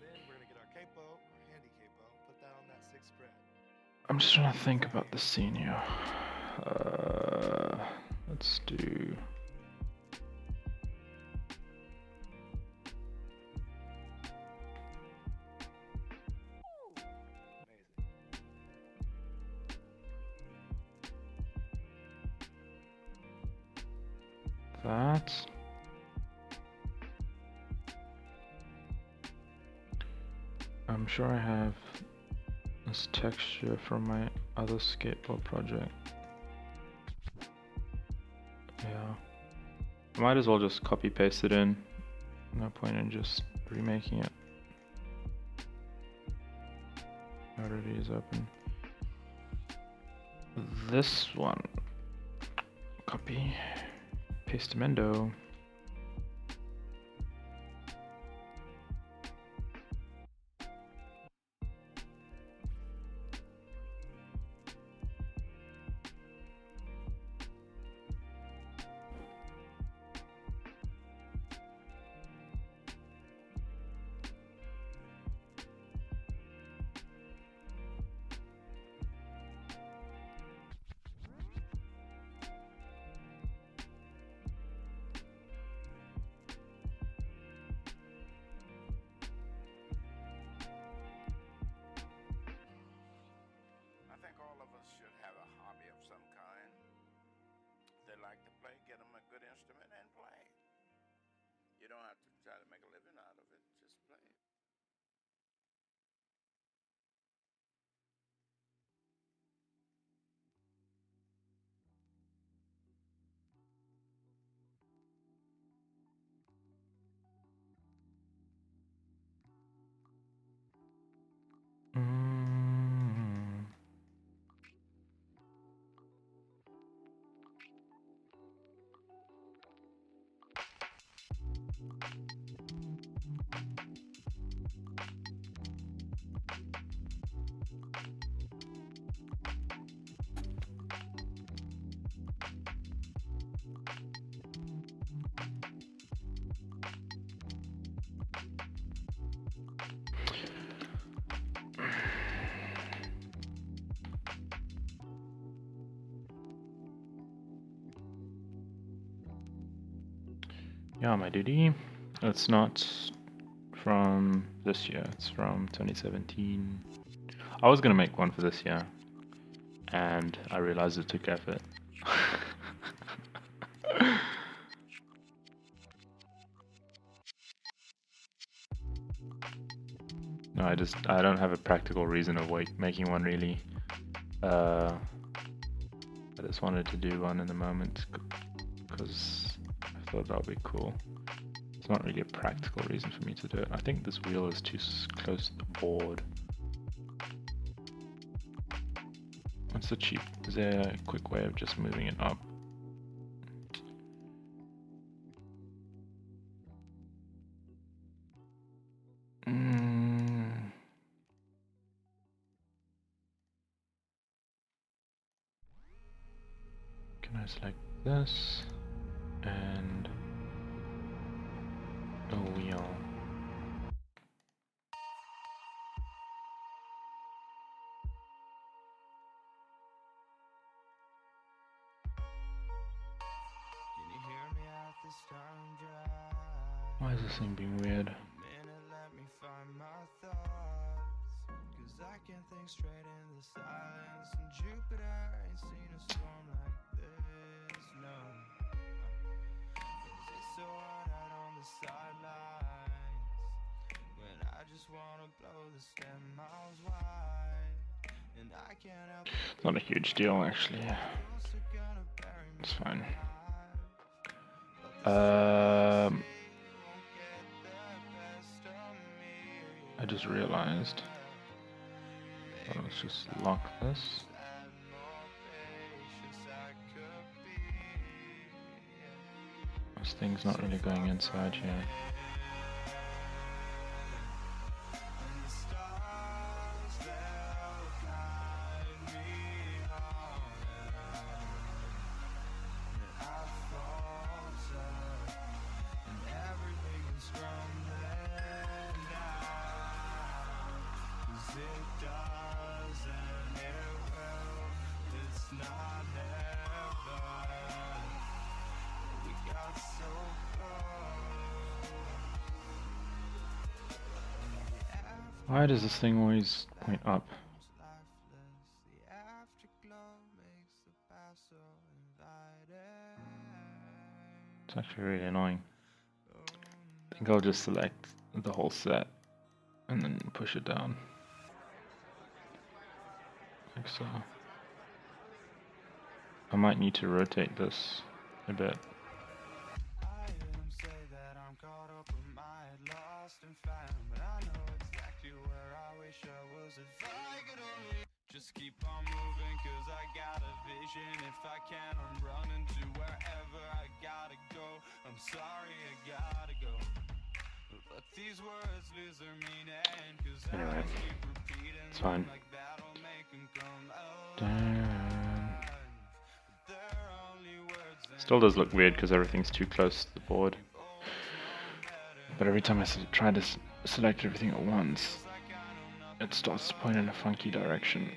Then we're gonna get our capo, our handy capo, put that on that 6 spread. I'm just trying to think about the scene here. Let's do... that. I'm sure I have this texture from my other skateboard project. Yeah. I might as well just copy paste it in. No point in just remaking it. Already is open. This one. Copy. Pastemendo. I think all of us should have a hobby of some kind. They like to play, get them a good instrument and play. You don't have to try to make a living out of it, just play. Yeah, my duty. It's not from this year, it's from 2017. I was gonna make one for this year, and I realized it took effort. No, I don't have a practical reason of making one really. I just wanted to do one in the moment because I thought that would be cool. It's not really a practical reason for me to do it. I think this wheel is too close to the board. What's the cheap? Is there a quick way of just moving it up? Can I select this and a wheel? Can you hear me out this tongue dry? Why is this thing being weird? Minute, let me can't think straight in the silence. And Jupiter ain't seen a storm like this, no. 'Cause it's so hard out on the sidelines when I just wanna blow the stem miles wide. And I can't help It's not a huge deal actually. It's fine. I just realized. So let's just lock this. This thing's not really going inside here. Why does this thing always point up? It's actually really annoying. I think I'll just select the whole set and then push it down. Like so. I might need to rotate this a bit. Just keep on moving, cause I got a vision. If I can, I'm running to wherever I gotta go. I'm sorry, I gotta go. But these words lose their meaning, cause Anyway, I keep repeating it's fine. like that'll make them come Damn. They're only words and Still does look weird because everything's too close to the board. But every time I try to select everything at once, it starts to point in a funky direction.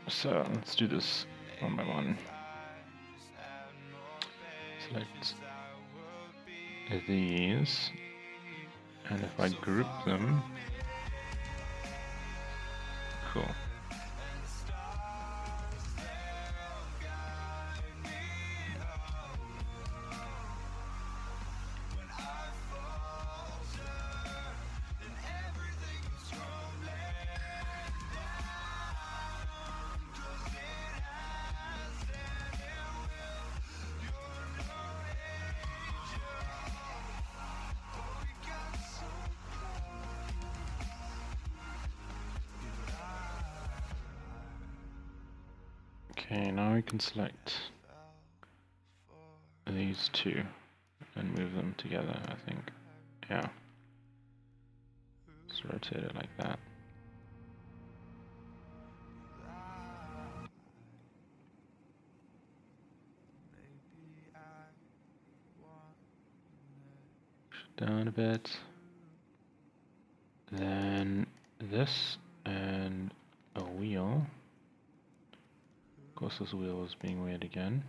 So let's do this one by one. Select these, and if I group them, cool. Okay, now we can select these two and move them together, I think. Yeah. Let's rotate it like that. Push it down a bit. Then this and a wheel. Of course, this wheel is being weird again.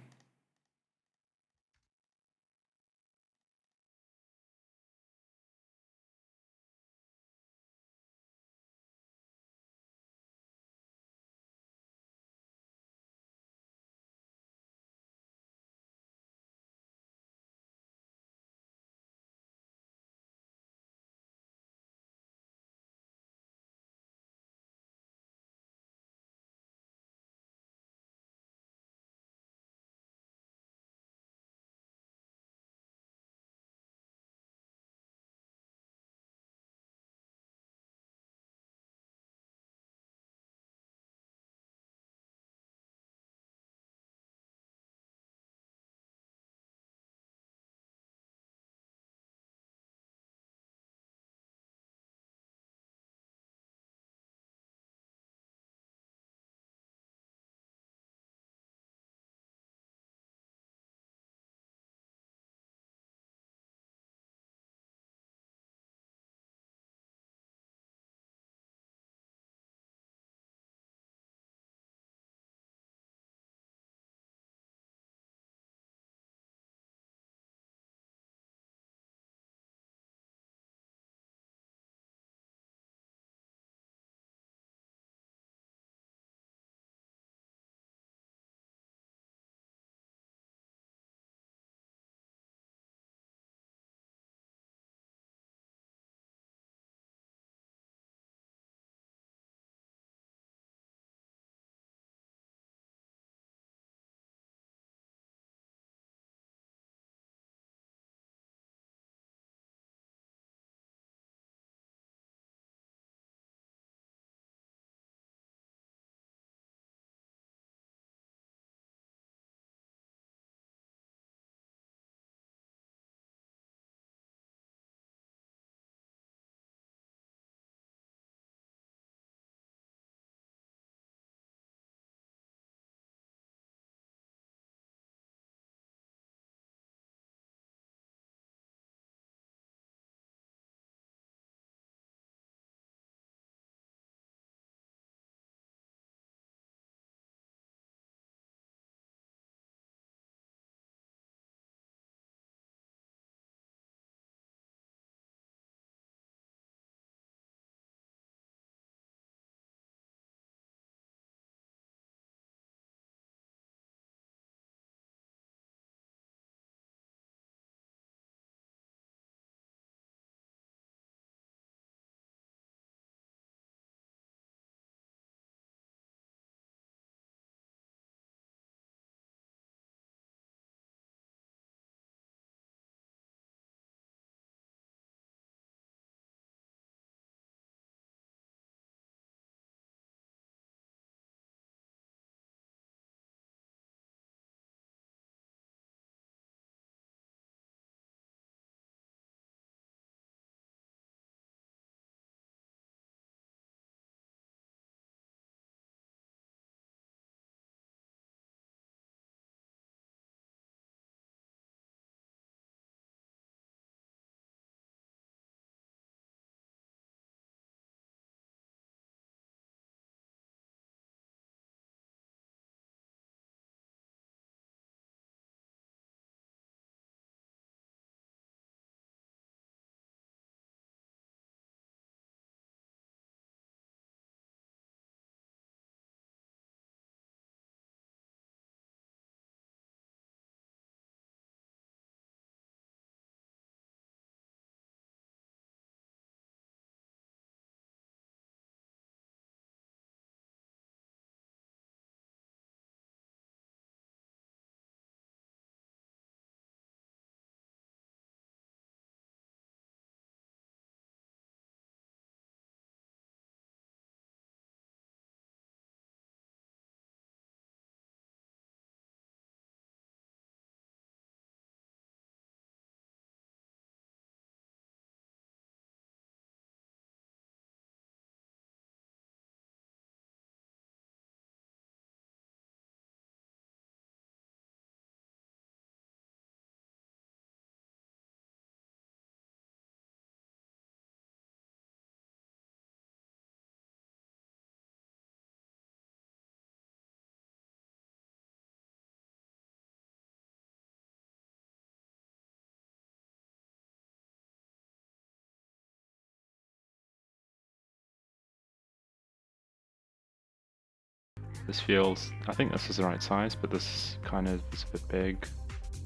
This feels, I think this is the right size, but this kind of is a bit big.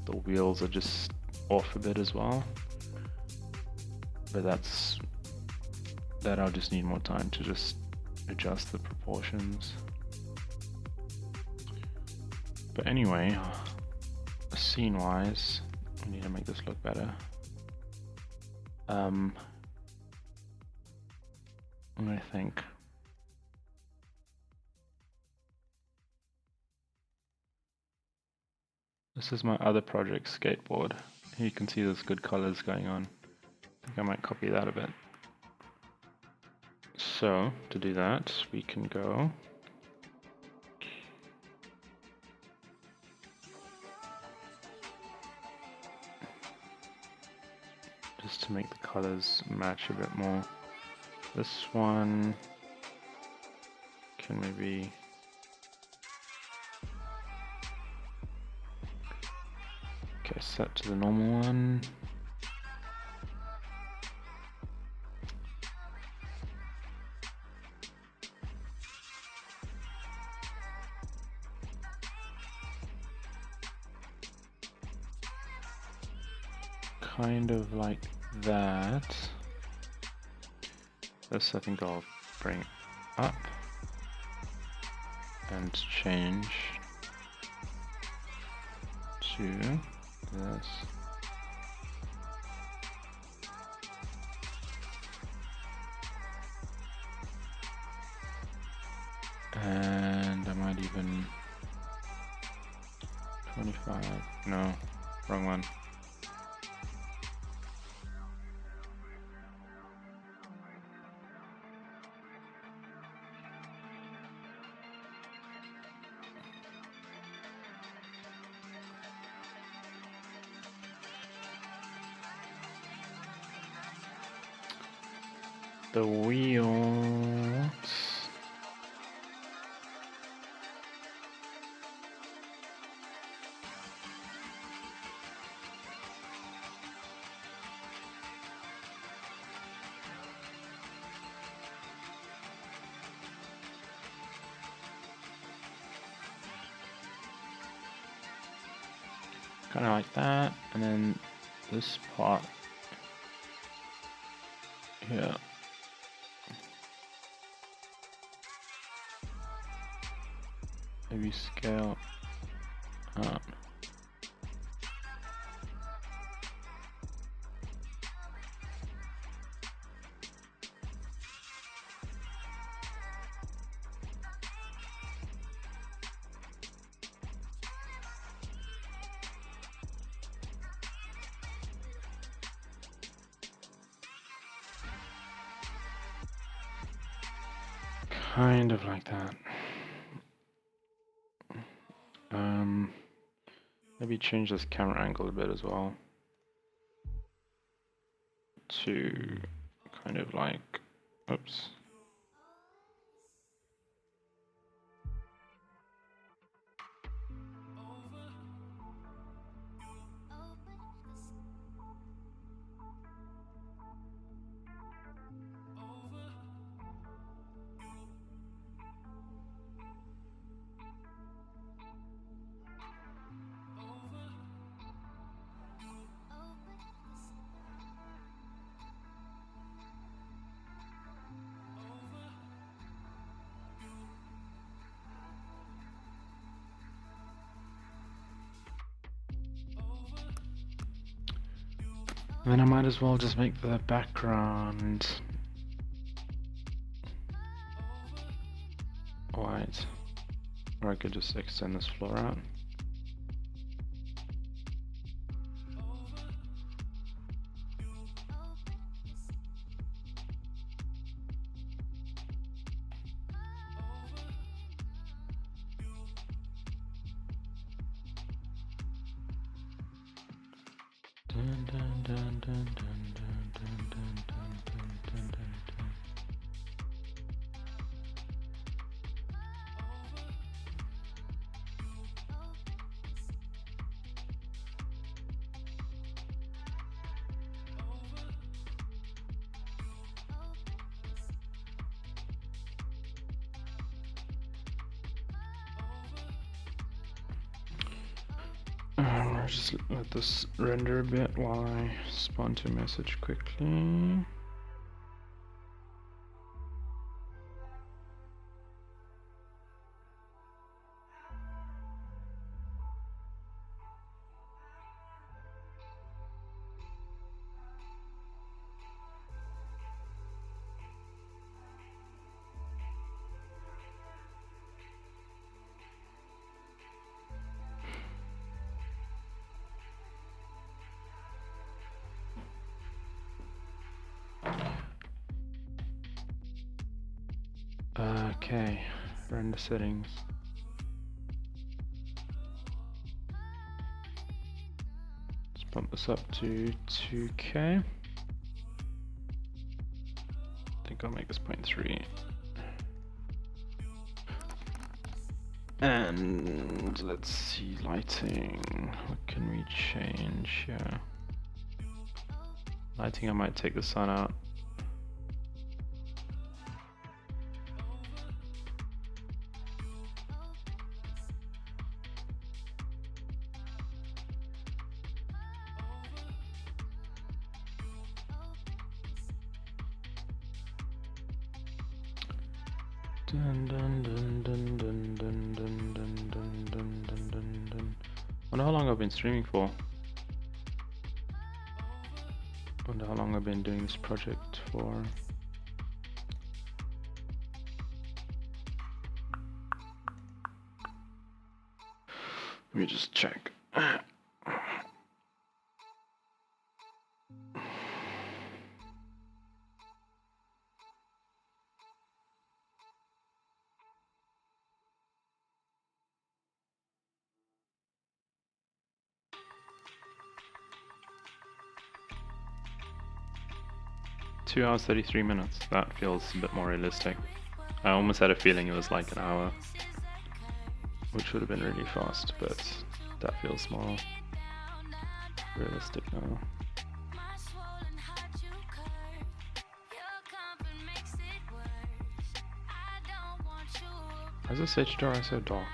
The wheels are just off a bit as well. But that I'll just need more time to just adjust the proportions. But anyway, scene wise, I need to make this look better. I think this is my other project, Skateboard. Here you can see there's good colors going on. I think I might copy that a bit. So to do that, we can go just to make the colors match a bit more. This one can maybe set to the normal one. Kind of like that. This I think I'll bring up and change to this. And I might even 25, no, wrong one. The wheels. Kind of like that, and then this part here. Maybe scale up. Kind of like that. Maybe change this camera angle a bit as well to kind of like, oops. Then I might as well just make the background white, or I could just extend this floor out. just let this render a bit while I respond to a message quickly. Okay, render settings. Let's bump this up to 2K. I think I'll make this 0.3. And let's see, lighting. What can we change here? Lighting, I might take the sun out. Dun, dun, dun, dun, dun, dun, dun, dun, dun, dun, dun, dun, dun. Wonder how long I've been streaming for. Wonder how long I've been doing this project for. Let me just check. 2 hours 33 minutes. That feels a bit more realistic. I almost had a feeling it was like an hour, which would have been really fast, but that feels more realistic now. Why is this HDRI so dark?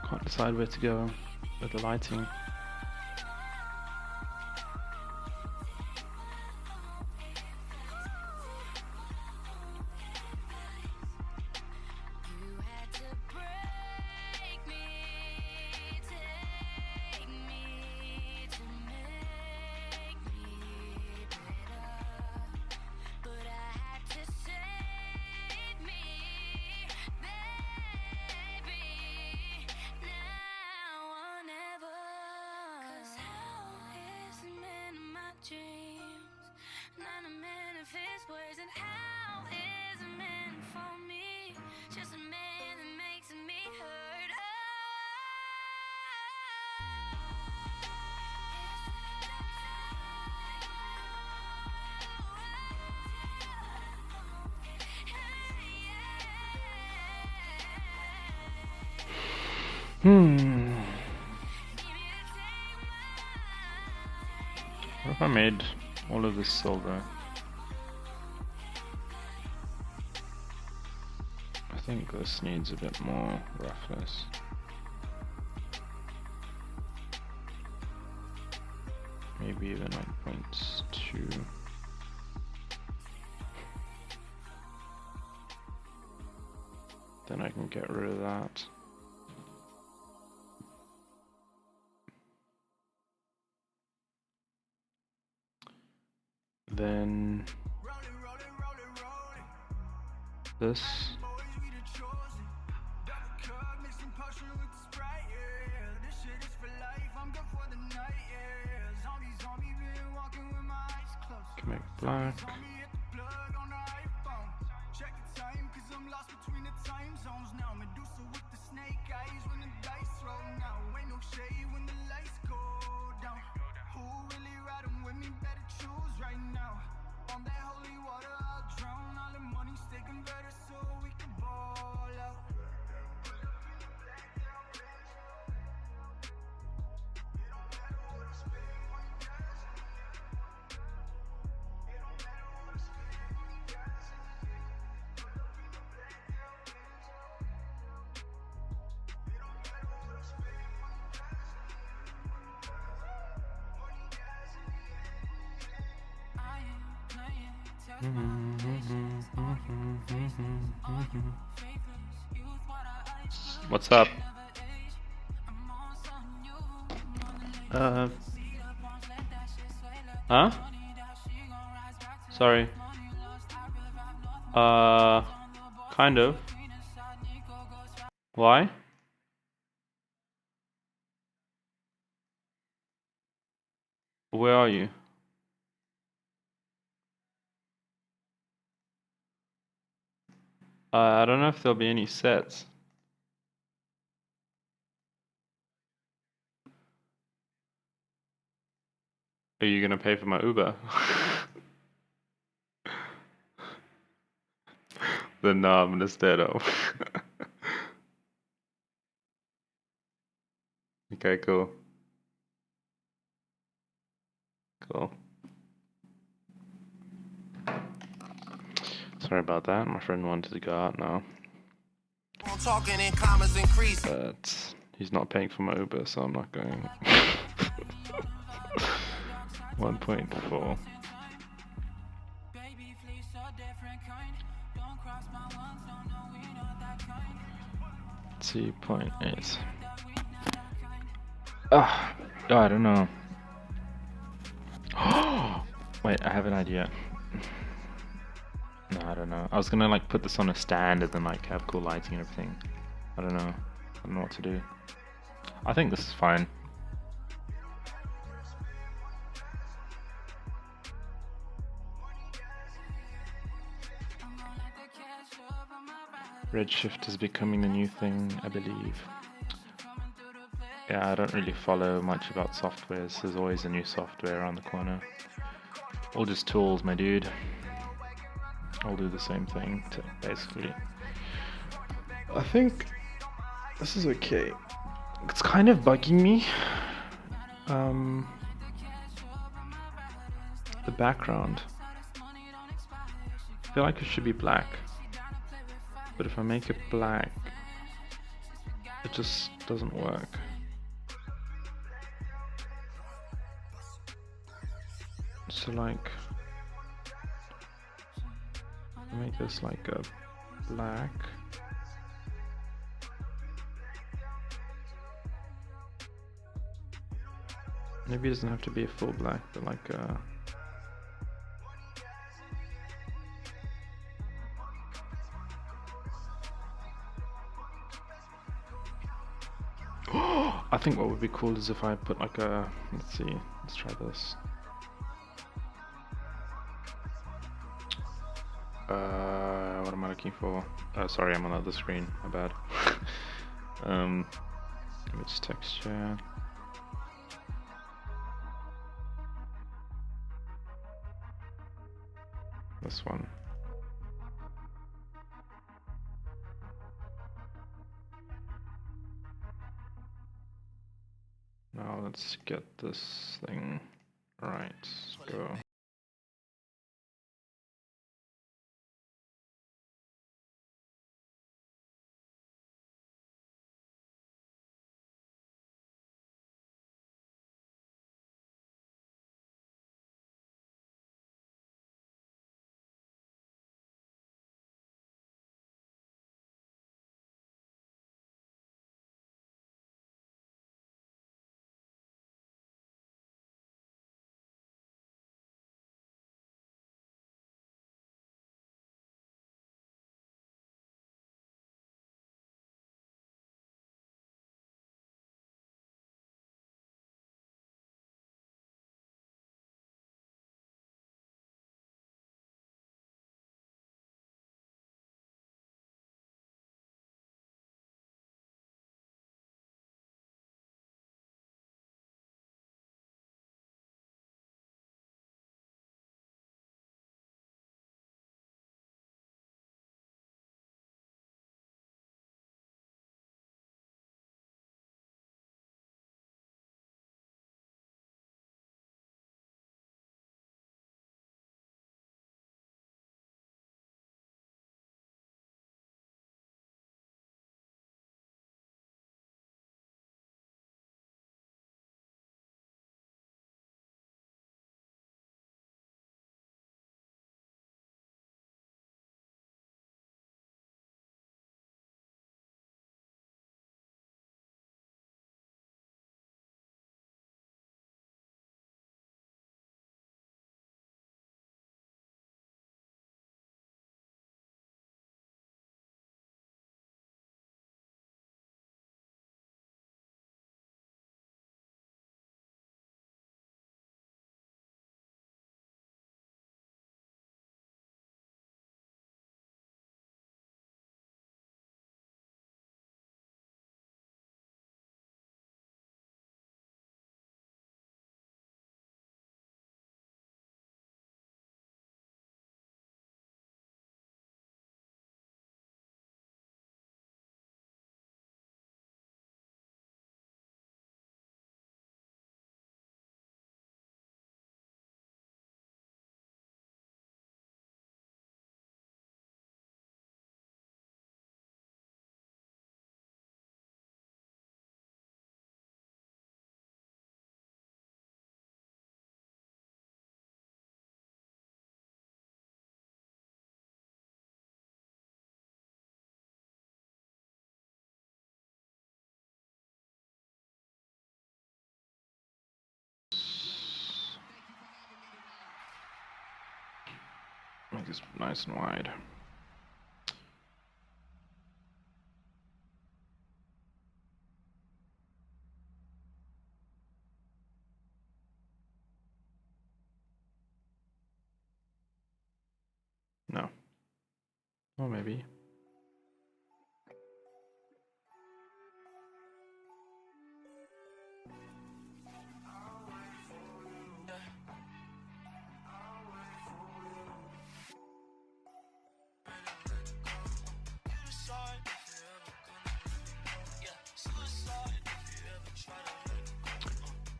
Can't decide where to go with the lighting. What if I made all of this silver? I think this needs a bit more roughness. Maybe even like 0.2. Then I can get rid of that. Then this. Can make black. What's up? Huh? Sorry. Kind of. Why? Where are you? I don't know if there'll be any sets. Are you gonna pay for my Uber? Then no, I'm gonna stay at home. Okay, cool. Cool. Sorry about that. My friend wanted to go out now. Talking in commas increase. But he's not paying for my Uber, so I'm not going. 1.4. 2.8. Ah, oh, I don't know. Wait, I have an idea. No, I don't know. I was gonna like put this on a stand and then like have cool lighting and everything. I don't know. I don't know what to do. I think this is fine. Redshift is becoming the new thing, I believe. Yeah, I don't really follow much about softwares. There's always a new software around the corner. All just tools, my dude. All do the same thing, basically. I think this is okay. It's kind of bugging me. The background. I feel like it should be black. But if I make it black, it just doesn't work. So like, I make this like a black. Maybe it doesn't have to be a full black, but like a I think what would be cool is if I put like a, let's see, let's try this. What am I looking for? Sorry, I'm on the other screen, my bad. Image texture. This one. Now let's get this thing right. Let's go. Make this nice and wide. No. Or maybe.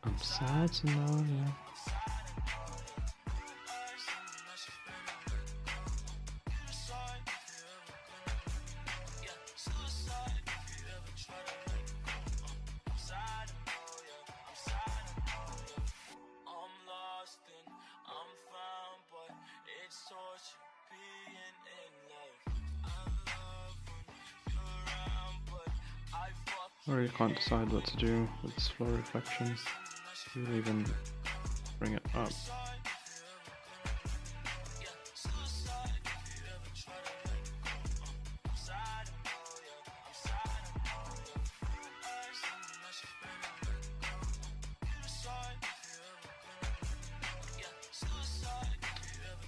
I'm sad to know you. I really can't decide what to do with this floor reflection. We'll even bring it up.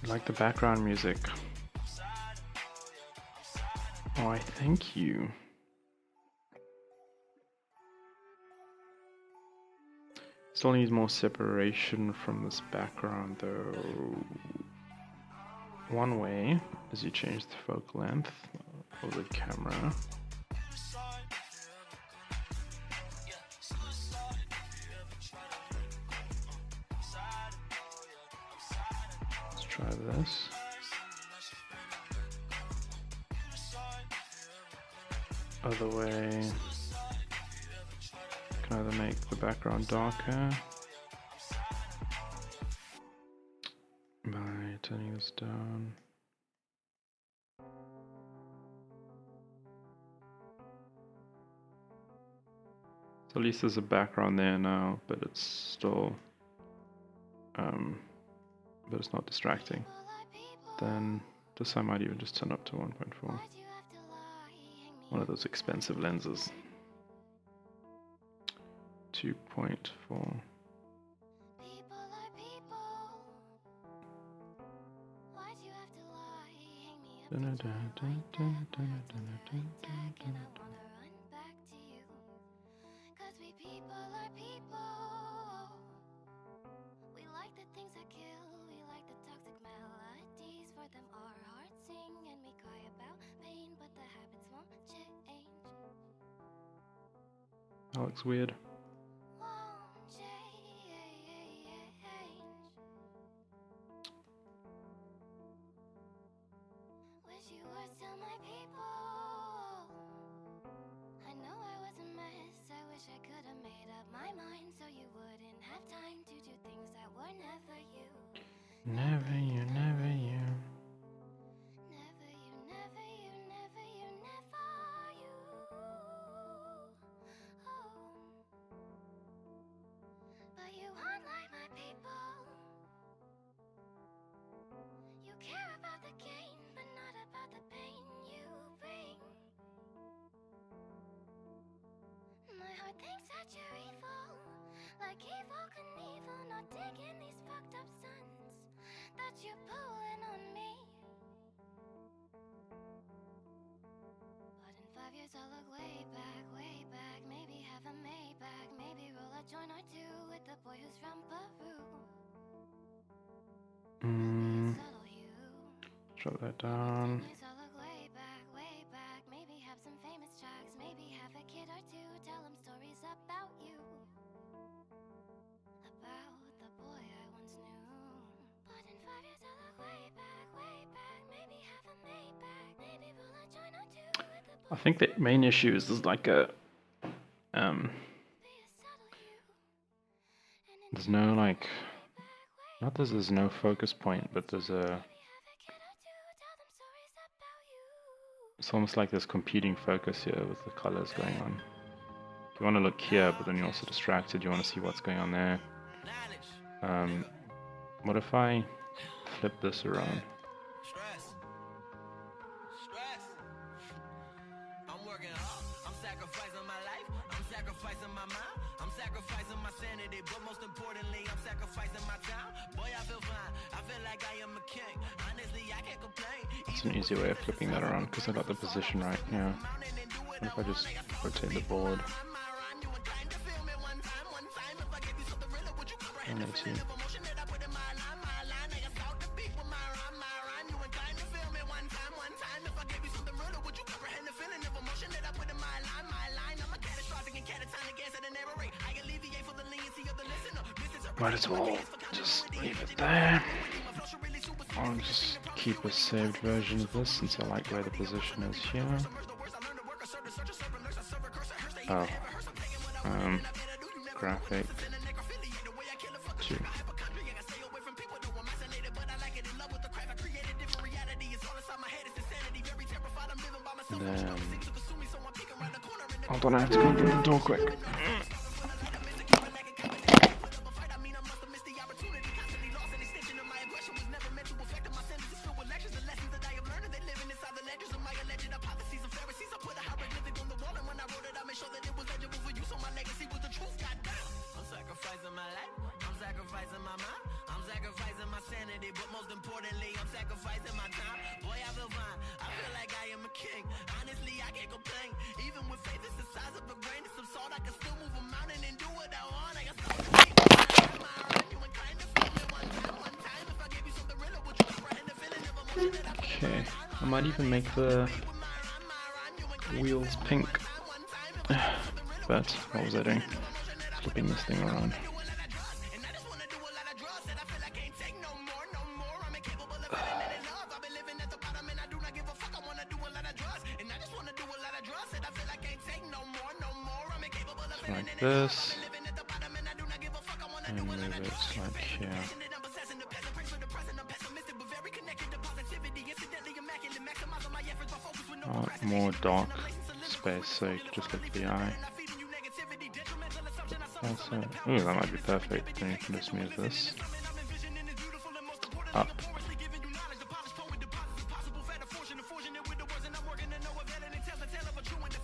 I like the background music. Oh, I thank you. Still needs more separation from this background though. One way is you change the focal length of the camera. Let's try this. Other way. Can either make the background darker by turning this down. So at least there's a background there now, but it's still, but it's not distracting. Then this I might even just turn up to 1.4. One of those expensive lenses. 2.4. That looks weird. Never you, never you. Never you, never you, never you, never you. Oh. But you aren't like my people. You care about the gain, but not about the pain you bring. My heart thinks that you're evil, like evil Knievel, not digging these fucked up sons that you're pulling on me. But in 5 years I'll look way back, maybe have a Maybach, maybe roll a joint or two with the boy who's from Peru. Shut that down. I'll look way back, maybe have some famous tracks, maybe have a kid or two, tell them stories about you. About the boy I once knew. But in 5 years I'll look way back, maybe have a Maybach, maybe roll a joint or two with the boy. I think the main issue is there's like a there's no like, not that there's no focus point, but there's a, it's almost like there's competing focus here with the colors going on. You want to look here, but then you're also distracted. You want to see what's going on there. What if I flip this around? working hard. I'm sacrificing my life, I'm sacrificing my mind, I'm sacrificing my sanity, but most importantly, I'm sacrificing my time. Boy, I feel fine, I feel like I am a king. Honestly, I can't complain. It's an easy way of flipping that around because I got the position right. Yeah. What if I just rotate the board? And let's see. Might as well just leave it there. I'll just keep a saved version of this since I like where the position is here. Oh, graphic 2. Then, hold on, I have to go through the door quick. Okay, I might even make the wheels pink. But what was I doing? Flipping this thing around. Like this. And move it like here. More dark space so you can just look at the eye. Also, ooh, that might be perfect. Then you can just move this up.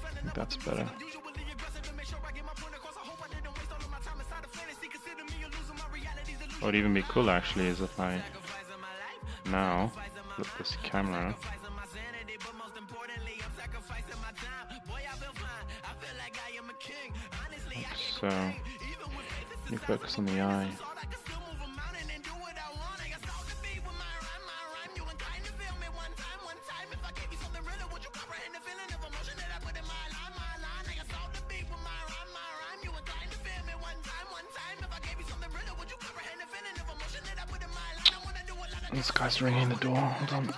I think that's better. What would even be cool actually is if I now flip this camera. Like so, you focus on the eye. This guy's ringing the door. Hold on.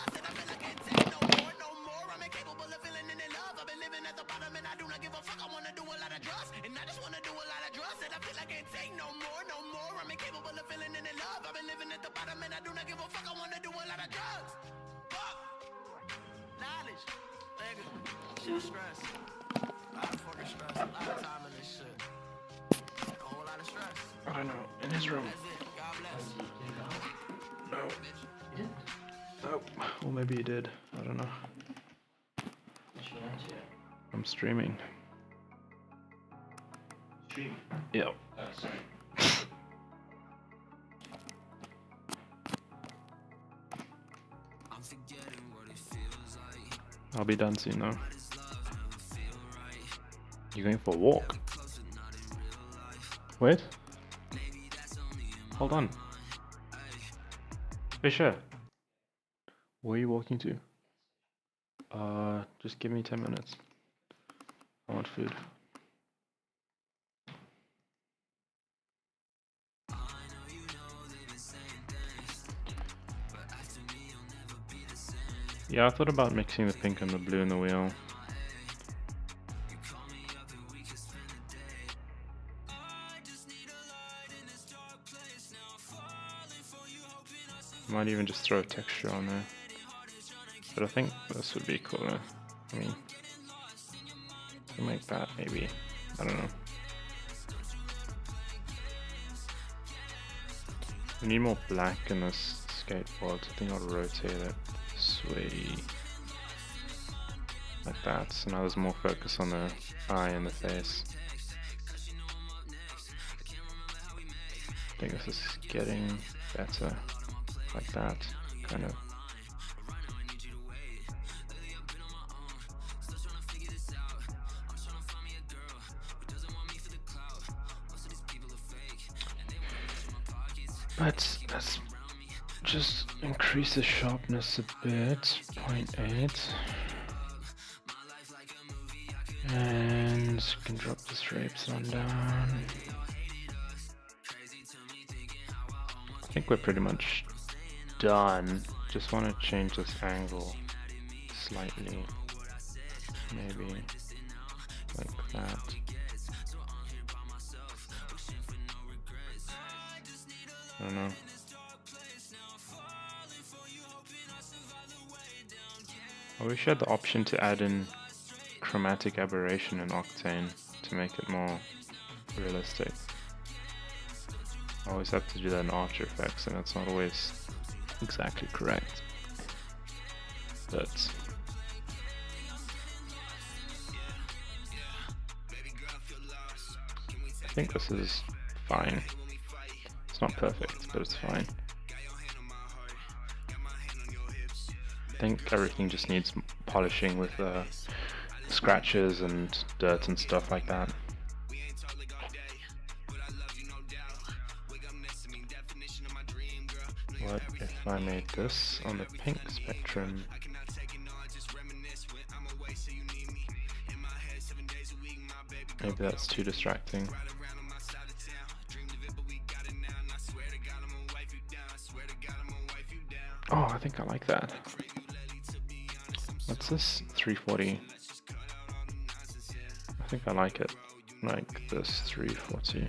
I don't know. In his room. No. Oh, well maybe he did. I don't know. I'm streaming. Streaming? Yep. Oh, sorry. I'll be done soon though. You're going for a walk? Wait. Hold on. Fisher. Where are you walking to? Just give me 10 minutes. I want food. Yeah, I thought about mixing the pink and the blue in the wheel. Might even just throw a texture on there. But I think this would be cooler. I mean, to make that maybe, I don't know. We need more black in this skateboard. I think I'll rotate it this way. like that. So now there's more focus on the eye and the face. I think this is getting better, like that, kind of. But let's just increase the sharpness a bit, 0.8. And you can drop the stripes on down. I think we're pretty much done. Just want to change this angle slightly. Maybe like that. I don't know. I wish I had the option to add in chromatic aberration in Octane to make it more realistic. I always have to do that in After Effects and it's not always exactly correct. But I think this is fine. It's not perfect, but it's fine. I think everything just needs polishing with scratches and dirt and stuff like that. What if I made this on the pink spectrum? Maybe that's too distracting. Oh, I think I like that. What's this? 340. I think I like it. Like this 340.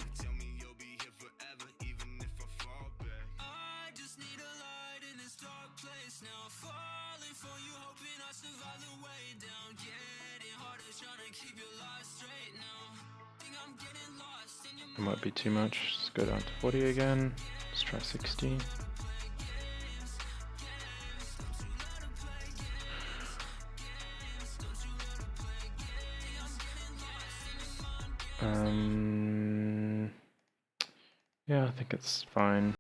It might be too much. Let's go down to 40 again. Let's try 60. Yeah, I think it's fine.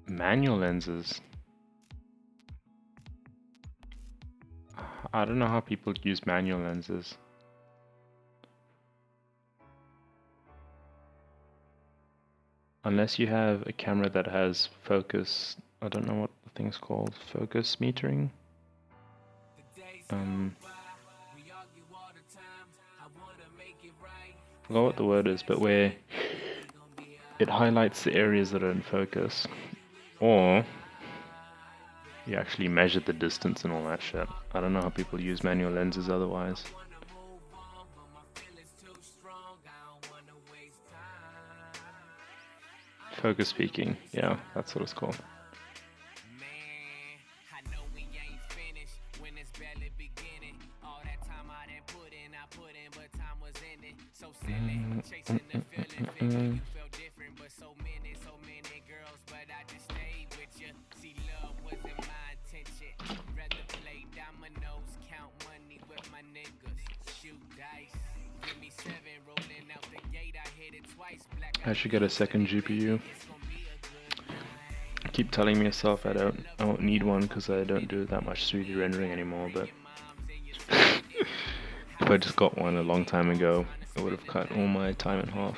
Manual lenses. I don't know how people use manual lenses. Unless you have a camera that has focus, I don't know what the thing's called, focus metering. I forgot what the word is, but where it highlights the areas that are in focus. Or you actually measure the distance and all that shit. I don't know how people use manual lenses otherwise. Focus peaking, yeah, that's what it's called. I should get a second GPU. I keep telling myself I don't need one because I don't do that much 3D rendering anymore, but if I just got one a long time ago, it would have cut all my time in half.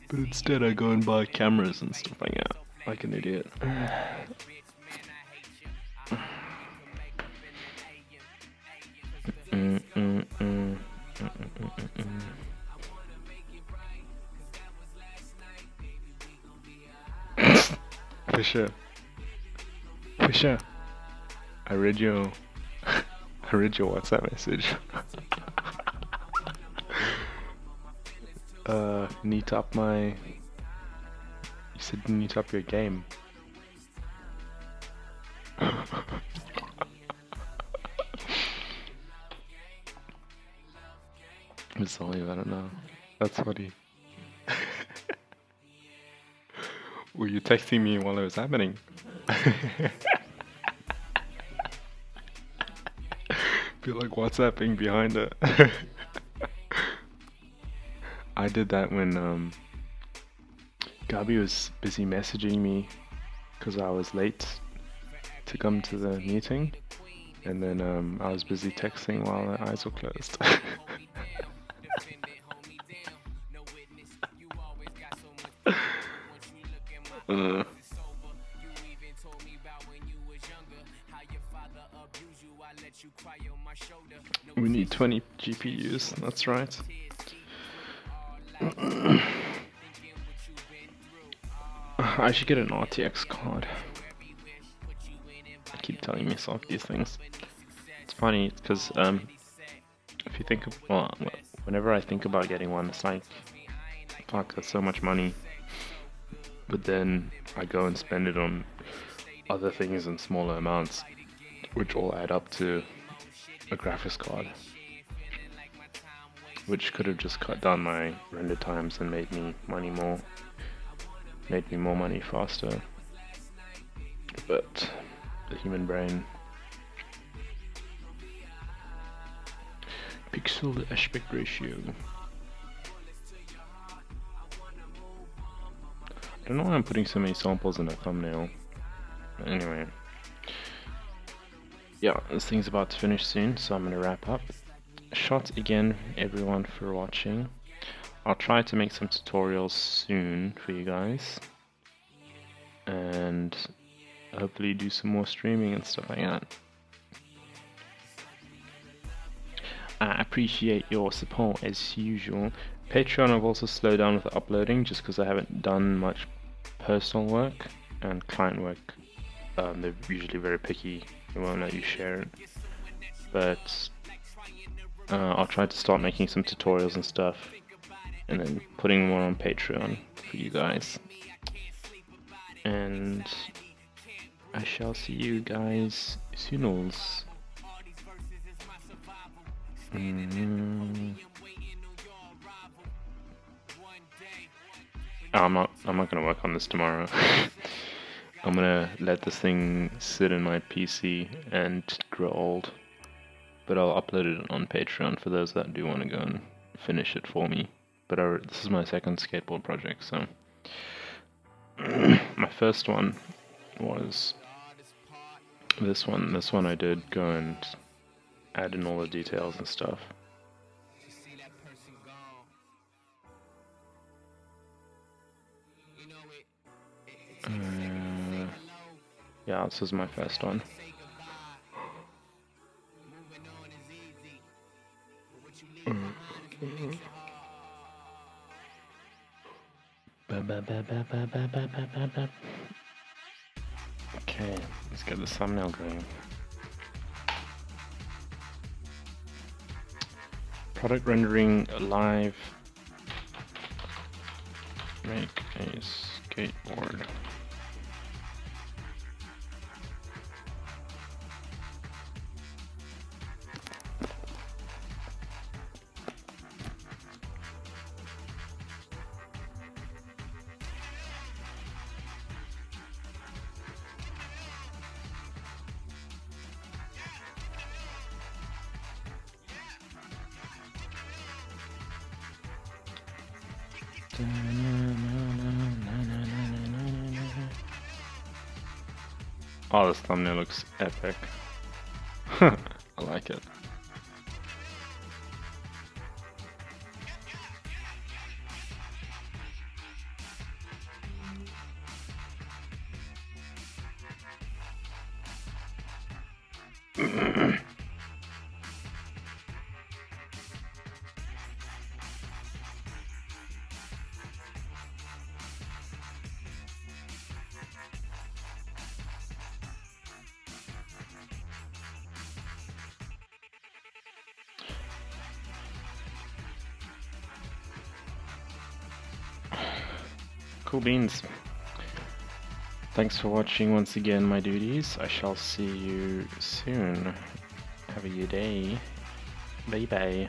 But instead I go and buy cameras and stuff like that, like an idiot. Fisher. I read your WhatsApp message. Neat up my... You said neat up your game. I'm sorry, I don't know. That's funny. Were you texting me while it was happening? Feel like WhatsApping behind it. I did that when Gabi was busy messaging me because I was late to come to the meeting, and then I was busy texting while my eyes were closed. We need 20 GPUs, that's right. I should get an RTX card. I keep telling myself these things. It's funny because if you think of, well, whenever I think about getting one, it's like, fuck, that's so much money. But then I go and spend it on other things in smaller amounts, which all add up to a graphics card, which could have just cut down my render times and made me more money faster. But the human brain, pixel to aspect ratio. I don't know why I'm putting so many samples in a thumbnail. But anyway, yeah, this thing's about to finish soon, so I'm gonna wrap up. Shout again everyone for watching. I'll try to make some tutorials soon for you guys, and hopefully do some more streaming and stuff like that. I appreciate your support as usual. Patreon, I've also slowed down with the uploading just because I haven't done much personal work, and client work, they're usually very picky, they won't let you share it. But I'll try to start making some tutorials and stuff, and then putting more on Patreon for you guys. And I shall see you guys soonals. I'm not gonna work on this tomorrow. I'm gonna let this thing sit in my PC and grow old. But I'll upload it on Patreon for those that do want to go and finish it for me. but this is my second skateboard project, so my first one was this one. This one I did go and add in all the details and stuff. Yeah, this is my first one. Okay, let's get the thumbnail going. Product rendering live. Make a skateboard. Oh, this thumbnail looks epic. I like it. Cool beans. Thanks for watching once again, my duties. I shall see you soon. Have a good day. Bye bye.